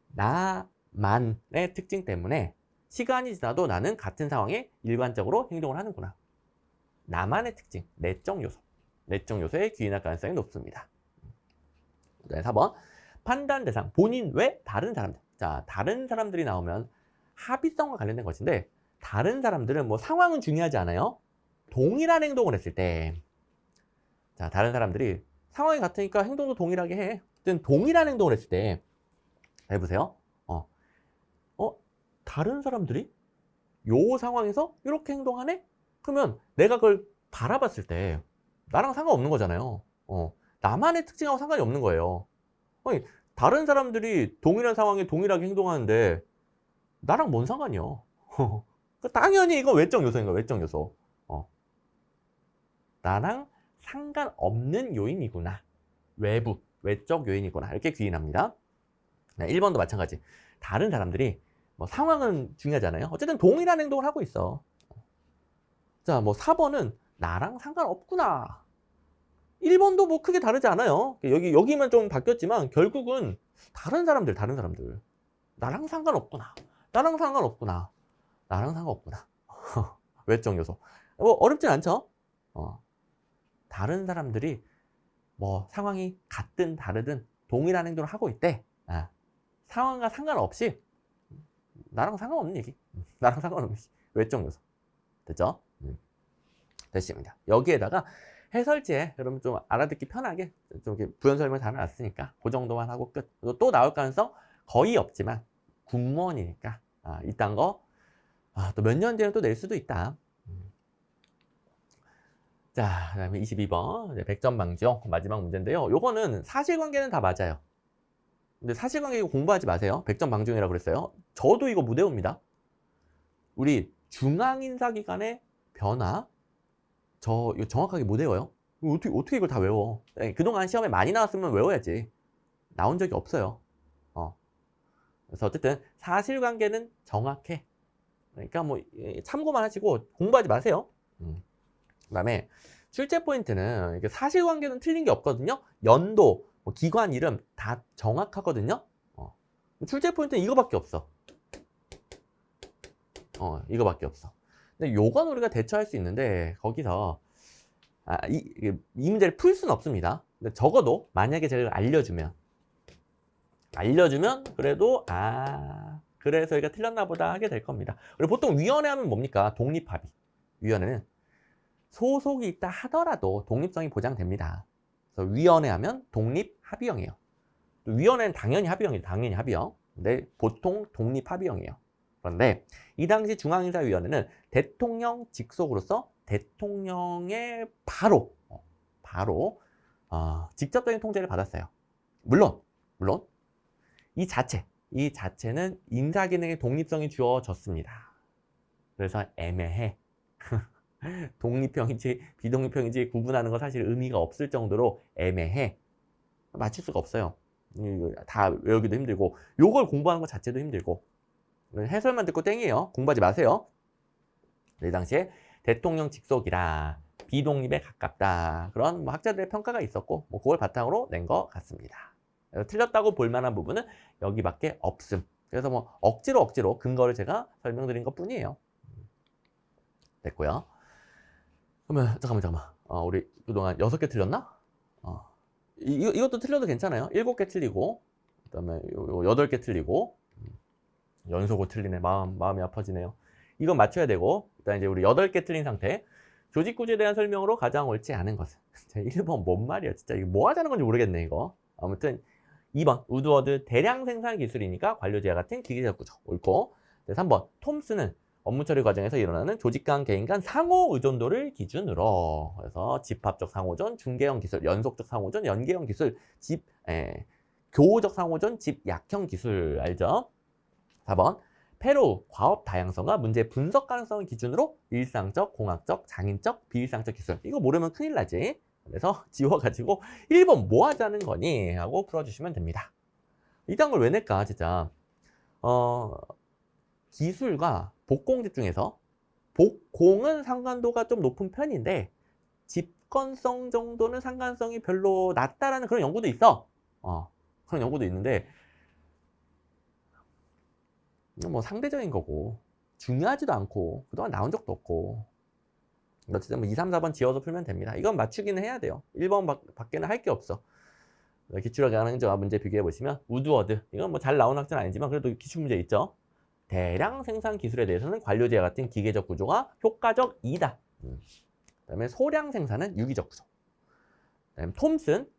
나만의 특징 때문에 시간이 지나도 나는 같은 상황에 일관적으로 행동을 하는구나. 나만의 특징, 내적 요소. 내적 요소에 귀인할 가능성이 높습니다. 네, 4번. 판단 대상, 본인 외 다른 사람들. 자, 다른 사람들이 나오면 합의성과 관련된 것인데 다른 사람들은 뭐 상황은 중요하지 않아요. 동일한 행동을 했을 때 자, 다른 사람들이 상황이 같으니까 행동도 동일하게 해. 동일한 행동을 했을 때 해보세요. 다른 사람들이 요 상황에서 이렇게 행동하네? 그러면 내가 그걸 바라봤을 때 나랑 상관없는 거잖아요. 나만의 특징하고 상관이 없는 거예요. 아니, 다른 사람들이 동일한 상황에 동일하게 행동하는데 나랑 뭔 상관이요? 당연히 이건 외적 요소인 거야, 외적 요소. 나랑 상관없는 요인이구나. 외적 요인이구나. 이렇게 귀인합니다. 네, 1번도 마찬가지. 다른 사람들이 뭐 상황은 중요하잖아요. 어쨌든 동일한 행동을 하고 있어. 자, 뭐 4번은 나랑 상관없구나. 1번도 뭐 크게 다르지 않아요. 여기만 좀 바뀌었지만 결국은 다른 사람들. 나랑 상관없구나. 나랑 상관없구나. 외적 요소. 뭐 어렵진 않죠? 다른 사람들이 뭐 상황이 같든 다르든 동일한 행동을 하고 있대. 상황과 상관없이 나랑 상관없는 얘기. 나랑 상관없는 얘기. 외적 요소. 됐죠? 됐습니다. 여기에다가 해설지에 여러분 좀 알아듣기 편하게 좀 이렇게 부연 설명 다 나왔으니까 그 정도만 하고 끝. 또 나올 가능성 거의 없지만 군무원이니까 이딴 거 또 몇 년 뒤에는 또 낼 수도 있다. 자, 그 다음에 22번 100점 방지용 마지막 문제인데요. 요거는 사실관계는 다 맞아요. 근데 사실관계 이거 공부하지 마세요. 100점 방지용이라고 그랬어요. 저도 이거 못 외웁니다. 우리 중앙인사기관의 변화 이거 정확하게 못 외워요. 어떻게 이걸 다 외워? 그동안 시험에 많이 나왔으면 외워야지. 나온 적이 없어요. 그래서 어쨌든 사실관계는 정확해. 그러니까 뭐 참고만 하시고 공부하지 마세요. 그 다음에 출제 포인트는 사실관계는 틀린 게 없거든요. 연도, 뭐 기관 이름 다 정확하거든요. 출제 포인트는 이거밖에 없어. 이거밖에 없어. 근데 요건 우리가 대처할 수 있는데 거기서 이 문제를 풀 수는 없습니다. 근데 적어도 만약에 제가 알려주면 그래도 그래서 얘가 틀렸나 보다 하게 될 겁니다. 그리고 보통 위원회 하면 뭡니까? 독립합의. 위원회는 소속이 있다 하더라도 독립성이 보장됩니다. 그래서 위원회 하면 독립합의형이에요. 위원회는 당연히 합의형이에요. 당연히 합의형. 근데 보통 독립합의형이에요. 그런데 이 당시 중앙인사위원회는 대통령 직속으로서 대통령의 바로 직접적인 통제를 받았어요. 물론 이 자체는 인사기능의 독립성이 주어졌습니다. 그래서 애매해. 독립형인지 비독립형인지 구분하는 건 사실 의미가 없을 정도로 애매해. 맞출 수가 없어요. 다 외우기도 힘들고 요걸 공부하는 것 자체도 힘들고 해설만 듣고 땡이에요. 공부하지 마세요. 이 당시에 대통령 직속이라 비독립에 가깝다. 그런 뭐 학자들의 평가가 있었고 뭐 그걸 바탕으로 낸 것 같습니다. 틀렸다고 볼 만한 부분은 여기밖에 없음. 그래서 뭐 억지로 근거를 제가 설명드린 것 뿐이에요. 됐고요. 그러면 잠깐만. 우리 그동안 6개 틀렸나? 이것도 틀려도 괜찮아요. 7개 틀리고 그다음에 8개 틀리고 연속으로 틀리네. 마음이 아파지네요. 이건 맞춰야 되고 일단 이제 우리 8개 틀린 상태. 조직구조에 대한 설명으로 가장 옳지 않은 것은 1번 뭔 말이야. 진짜 이거 뭐 하자는 건지 모르겠네 이거. 아무튼 2번 우드워드 대량 생산 기술이니까 관료제와 같은 기계적 구조 옳고 3번 톰스는 업무 처리 과정에서 일어나는 조직 간 개인 간 상호 의존도를 기준으로 그래서 집합적 상호전, 중개형 기술, 연속적 상호전, 연계형 기술, 교호적 상호전, 집약형 기술 알죠? 4번 페로우 과업 다양성과 문제 분석 가능성을 기준으로 일상적, 공학적, 장인적, 비일상적 기술 이거 모르면 큰일 나지. 그래서 지워가지고 1번 뭐 하자는 거니? 하고 풀어주시면 됩니다. 이딴 걸 왜 낼까 진짜. 기술과 복공집 중에서 복공은 상관도가 좀 높은 편인데 집권성 정도는 상관성이 별로 낮다라는 그런 연구도 있어. 그런 연구도 있는데 뭐 상대적인 거고 중요하지도 않고 그동안 나온 적도 없고 어쨌든 뭐 2, 3, 4번 지어서 풀면 됩니다. 이건 맞추기는 해야 돼요. 1번 밖에는 할 게 없어. 기출학 가능성과 문제 비교해 보시면 우드워드 이건 뭐 잘 나온 학자는 아니지만 그래도 기출 문제 있죠. 대량 생산 기술에 대해서는 관료제와 같은 기계적 구조가 효과적이다. 그다음에 소량 생산은 유기적 구조. 그다음에 톰슨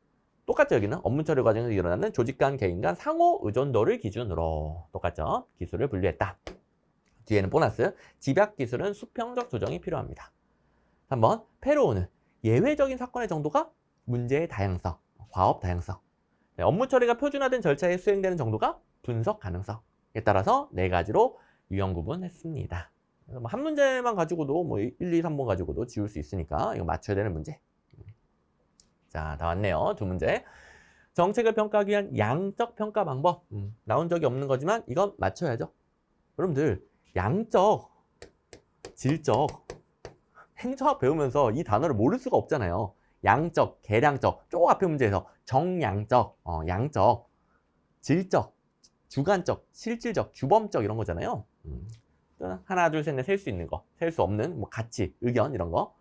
똑같죠. 여기는 업무 처리 과정에서 일어나는 조직 간 개인 간 상호 의존도를 기준으로 똑같죠. 기술을 분류했다. 뒤에는 보너스 집약 기술은 수평적 조정이 필요합니다. 3번 페로우는 예외적인 사건의 정도가 문제의 다양성, 과업 다양성. 업무 처리가 표준화된 절차에 수행되는 정도가 분석 가능성에 따라서 4가지로 유형 구분했습니다. 그래서 한 문제만 가지고도 뭐 1, 2, 3번 가지고도 지울 수 있으니까 이거 맞춰야 되는 문제. 자, 다 왔네요. 2문제. 정책을 평가하기 위한 양적 평가 방법. 나온 적이 없는 거지만 이건 맞춰야죠. 여러분들 양적, 질적, 행정학 배우면서 이 단어를 모를 수가 없잖아요. 양적, 계량적, 쪽 앞에 문제에서 정양적, 양적, 질적, 주관적, 실질적, 주범적 이런 거잖아요. 하나, 둘, 셋, 넷 셀 수 있는 거, 셀 수 없는 뭐 가치, 의견 이런 거.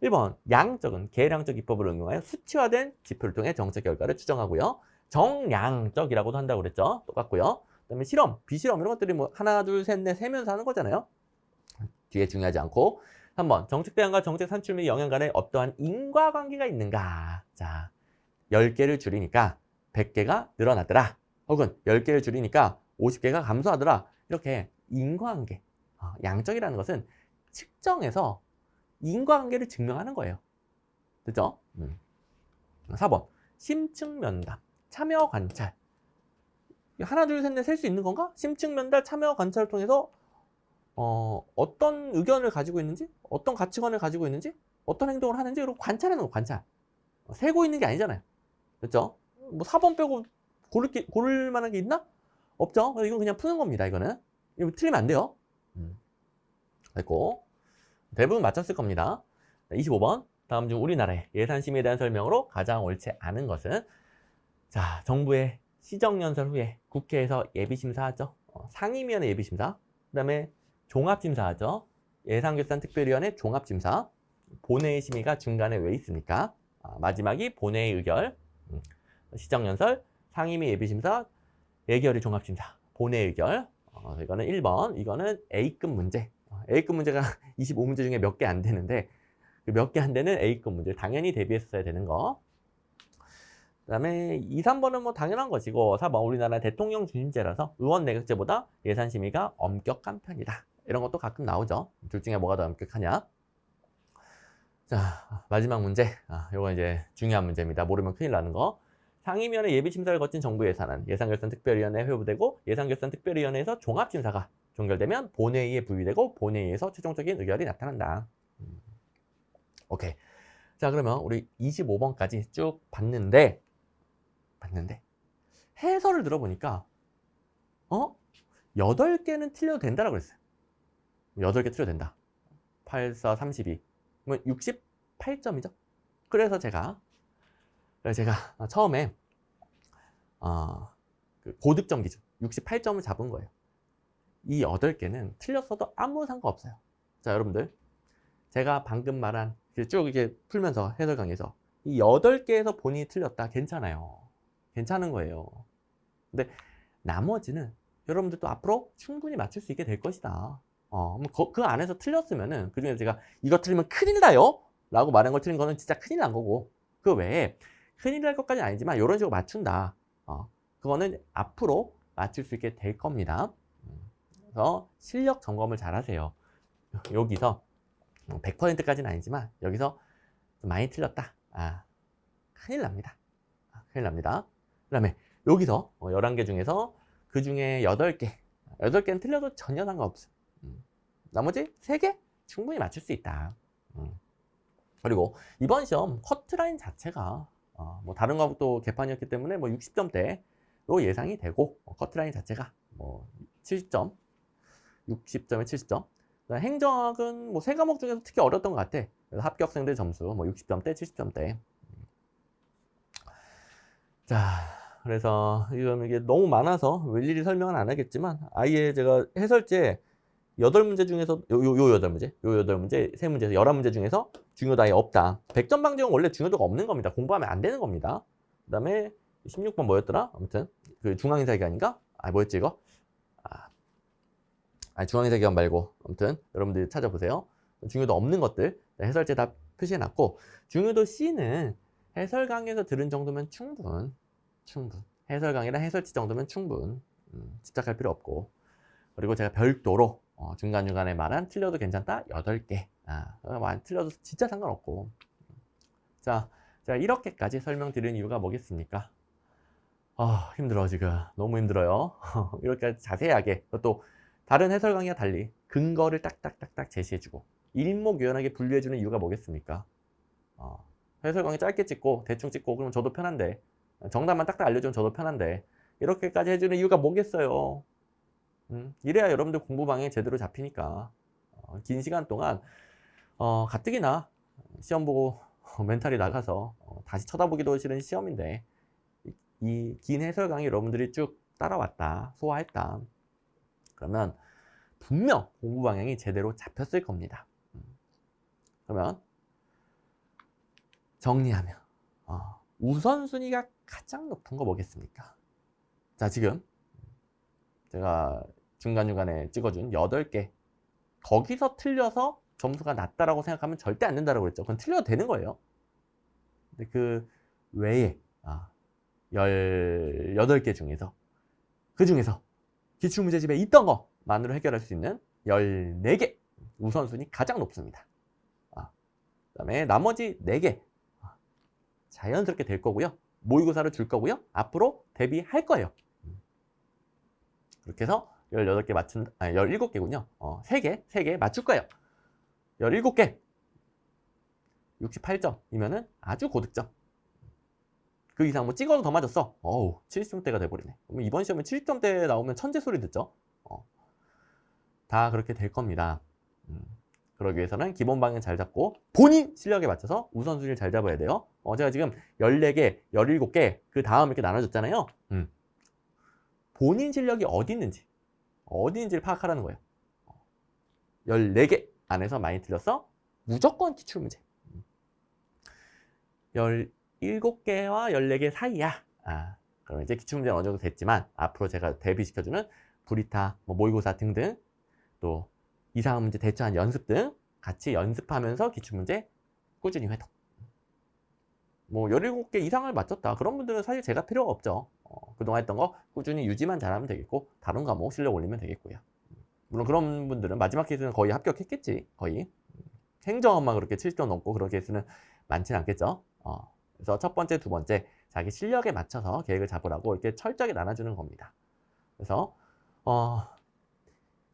1번 양적은 계량적 기법을 응용하여 수치화된 지표를 통해 정책 결과를 추정하고요. 정량적이라고도 한다고 그랬죠. 똑같고요. 그다음에 실험, 비실험 이런 것들이 뭐 하나, 둘, 셋, 넷 세면서 하는 거잖아요. 뒤에 중요하지 않고 3번 정책 대안과 정책 산출 및 영향 간에 어떠한 인과관계가 있는가. 자, 10개를 줄이니까 100개가 늘어나더라. 혹은 10개를 줄이니까 50개가 감소하더라. 이렇게 인과관계. 양적이라는 것은 측정해서 인과관계를 증명하는 거예요. 됐죠? 4번 심층 면담, 참여 관찰. 하나, 둘, 셋, 넷 셀 수 있는 건가? 심층 면담, 참여 관찰을 통해서 어떤 의견을 가지고 있는지, 어떤 가치관을 가지고 있는지, 어떤 행동을 하는지, 그리고 관찰하는 거, 관찰. 세고 있는 게 아니잖아요. 됐죠? 뭐 4번 빼고 고를 만한 게 있나? 없죠? 이건 그냥 푸는 겁니다, 이거는. 이거 틀리면 안 돼요. 됐고. 대부분 맞췄을 겁니다. 25번. 다음 중 우리나라의 예산심의에 대한 설명으로 가장 옳지 않은 것은 자, 정부의 시정연설 후에 국회에서 예비심사하죠. 상임위원회 예비심사, 그 다음에 종합심사하죠. 예산결산특별위원회 종합심사, 본회의 심의가 중간에 왜 있습니까? 마지막이 본회의 의결, 시정연설, 상임위 예비심사, 예결위 종합심사, 본회의 의결. 이거는 1번, 이거는 A급 문제. A급 문제가 25문제 중에 몇 개 안 되는데 몇 개 안 되는 A급 문제 당연히 대비했어야 되는 거. 그 다음에 2, 3번은 뭐 당연한 것이고 4번 우리나라 대통령 중심제라서 의원 내각제보다 예산심의가 엄격한 편이다. 이런 것도 가끔 나오죠. 둘 중에 뭐가 더 엄격하냐. 자, 마지막 문제. 이거 이제 중요한 문제입니다. 모르면 큰일 나는 거. 상임위원회 예비심사를 거친 정부 예산안 예산결산특별위원회에 회부되고 예산결산특별위원회에서 종합심사가 종결되면 본회의에 부의되고 본회의에서 최종적인 의결이 나타난다. 오케이. 자, 그러면 우리 25번까지 쭉 봤는데 해설을 들어보니까 8개는 틀려도 된다라고 그랬어요. 8개 틀려도 된다. 8, 4, 32. 뭐 68점이죠. 그래서 제가 처음에 그 고득점 기준 68점을 잡은 거예요. 이 8개는 틀렸어도 아무 상관없어요. 자, 여러분들 제가 방금 말한 쭉 이렇게 풀면서 해설 강의에서 이 8개에서 본인이 틀렸다. 괜찮아요. 괜찮은 거예요. 근데 나머지는 여러분들도 앞으로 충분히 맞출 수 있게 될 것이다. 그 안에서 틀렸으면은 그중에 제가 이거 틀리면 큰일 나요 라고 말한 걸 틀린 거는 진짜 큰일 난 거고 그 외에 큰일 날 것까지는 아니지만 이런 식으로 맞춘다. 그거는 앞으로 맞출 수 있게 될 겁니다. 그래서 실력 점검을 잘 하세요. 여기서 100%까지는 아니지만 여기서 좀 많이 틀렸다. 큰일 납니다. 큰일 납니다. 그 다음에 여기서 11개 중에서 그 중에 8개는 틀려도 전혀 상관없어요. 나머지 3개 충분히 맞출 수 있다. 그리고 이번 시험 커트라인 자체가 뭐 다른 것도 개판이었기 때문에 뭐 60점대로 예상이 되고 커트라인 자체가 뭐 70점, 60점에 70점. 행정학은 뭐 3과목 중에서 특히 어려웠던 것 같아. 그래서 합격생들 점수 뭐 60점대, 70점대. 자, 그래서 이게 너무 많아서 일일이 설명은 안 하겠지만 아예 제가 해설제 8문제 중에서 요 8문제, 3문제에서 11문제 중에서 중요도 아예 없다. 100점 방정은 원래 중요도가 없는 겁니다. 공부하면 안 되는 겁니다. 그 다음에 16번 뭐였더라? 아무튼 그 중앙인사기관인가? 뭐였지 이거? 중앙인사기관 말고 아무튼 여러분들이 찾아보세요. 중요도 없는 것들 해설제 다 표시해놨고 중요도 C는 해설 강의에서 들은 정도면 충분. 해설 강의랑 해설지 정도면 충분. 집착할 필요 없고 그리고 제가 별도로 중간중간에 말한 틀려도 괜찮다 8개. 많이 틀려도 진짜 상관없고. 자, 제가 이렇게까지 설명드리는 이유가 뭐겠습니까? 힘들어 지금. 너무 힘들어요. 이렇게 자세하게 또 다른 해설 강의와 달리 근거를 딱딱딱딱 제시해주고 일목요연하게 분류해주는 이유가 뭐겠습니까? 해설 강의 짧게 찍고 대충 찍고 그러면 저도 편한데 정답만 딱딱 알려주면 저도 편한데 이렇게까지 해주는 이유가 뭐겠어요? 이래야 여러분들 공부방에 제대로 잡히니까 긴 시간 동안 가뜩이나 시험 보고 멘탈이 나가서 다시 쳐다보기도 싫은 시험인데 이 긴 해설 강의 여러분들이 쭉 따라왔다, 소화했다. 그러면 분명 공부 방향이 제대로 잡혔을 겁니다. 그러면 정리하면 우선순위가 가장 높은 거 뭐겠습니까? 자, 지금 제가 중간중간에 찍어준 8개 거기서 틀려서 점수가 낮다라고 생각하면 절대 안 된다고 그랬죠. 그건 틀려도 되는 거예요. 근데 그 외에 18개 중에서 그 중에서 기출문제집에 있던 것만으로 해결할 수 있는 14개 우선순위 가장 높습니다. 그 다음에 나머지 4개 자연스럽게 될 거고요. 모의고사를 줄 거고요. 앞으로 대비할 거예요. 그렇게 해서 18개 17개군요. 3개 맞출 거예요. 17개 68점이면은 아주 고득점. 그 이상 뭐 찍어도 더 맞았어. 70점대가 돼버리네. 그럼 이번 시험에 70점대 나오면 천재 소리 듣죠. 다 그렇게 될 겁니다. 그러기 위해서는 기본 방향 잘 잡고 본인 실력에 맞춰서 우선순위를 잘 잡아야 돼요. 제가 지금 14개, 17개 그 다음 이렇게 나눠줬잖아요. 본인 실력이 어디 있는지를 파악하라는 거예요. 14개 안에서 많이 틀렸어? 무조건 기출문제. 17개와 14개 사이야. 그럼 이제 기출문제는 어느 정도 됐지만 앞으로 제가 대비시켜주는 불이타, 모의고사 등등 또 이상한 문제 대처한 연습 등 같이 연습하면서 기출문제 꾸준히 회독. 17개 이상을 맞췄다. 그런 분들은 사실 제가 필요가 없죠. 그동안 했던 거 꾸준히 유지만 잘하면 되겠고 다른 과목 실력 올리면 되겠고요. 물론 그런 분들은 마지막 케이스는 거의 합격했겠지. 거의. 행정업만 그렇게 70점 넘고 그런 케이스는 많지는 않겠죠. 그래서 첫 번째, 두 번째 자기 실력에 맞춰서 계획을 잡으라고 이렇게 철저하게 나눠주는 겁니다. 그래서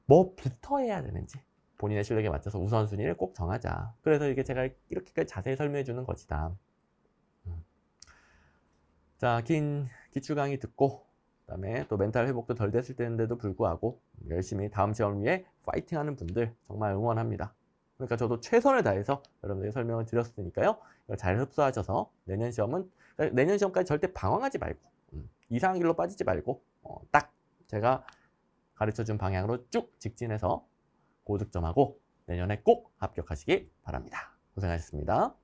뭐부터 해야 되는지 본인의 실력에 맞춰서 우선순위를 꼭 정하자. 그래서 이게 제가 이렇게까지 자세히 설명해 주는 것이다. 자, 긴 기출 강의 듣고 그다음에 또 멘탈 회복도 덜 됐을 때인데도 불구하고 열심히 다음 시험을 위해 파이팅하는 분들 정말 응원합니다. 그러니까 저도 최선을 다해서 여러분들에게 설명을 드렸으니까요. 이걸 잘 흡수하셔서 내년 시험까지 절대 방황하지 말고 이상한 길로 빠지지 말고 딱 제가 가르쳐준 방향으로 쭉 직진해서 고득점하고 내년에 꼭 합격하시기 바랍니다. 고생하셨습니다.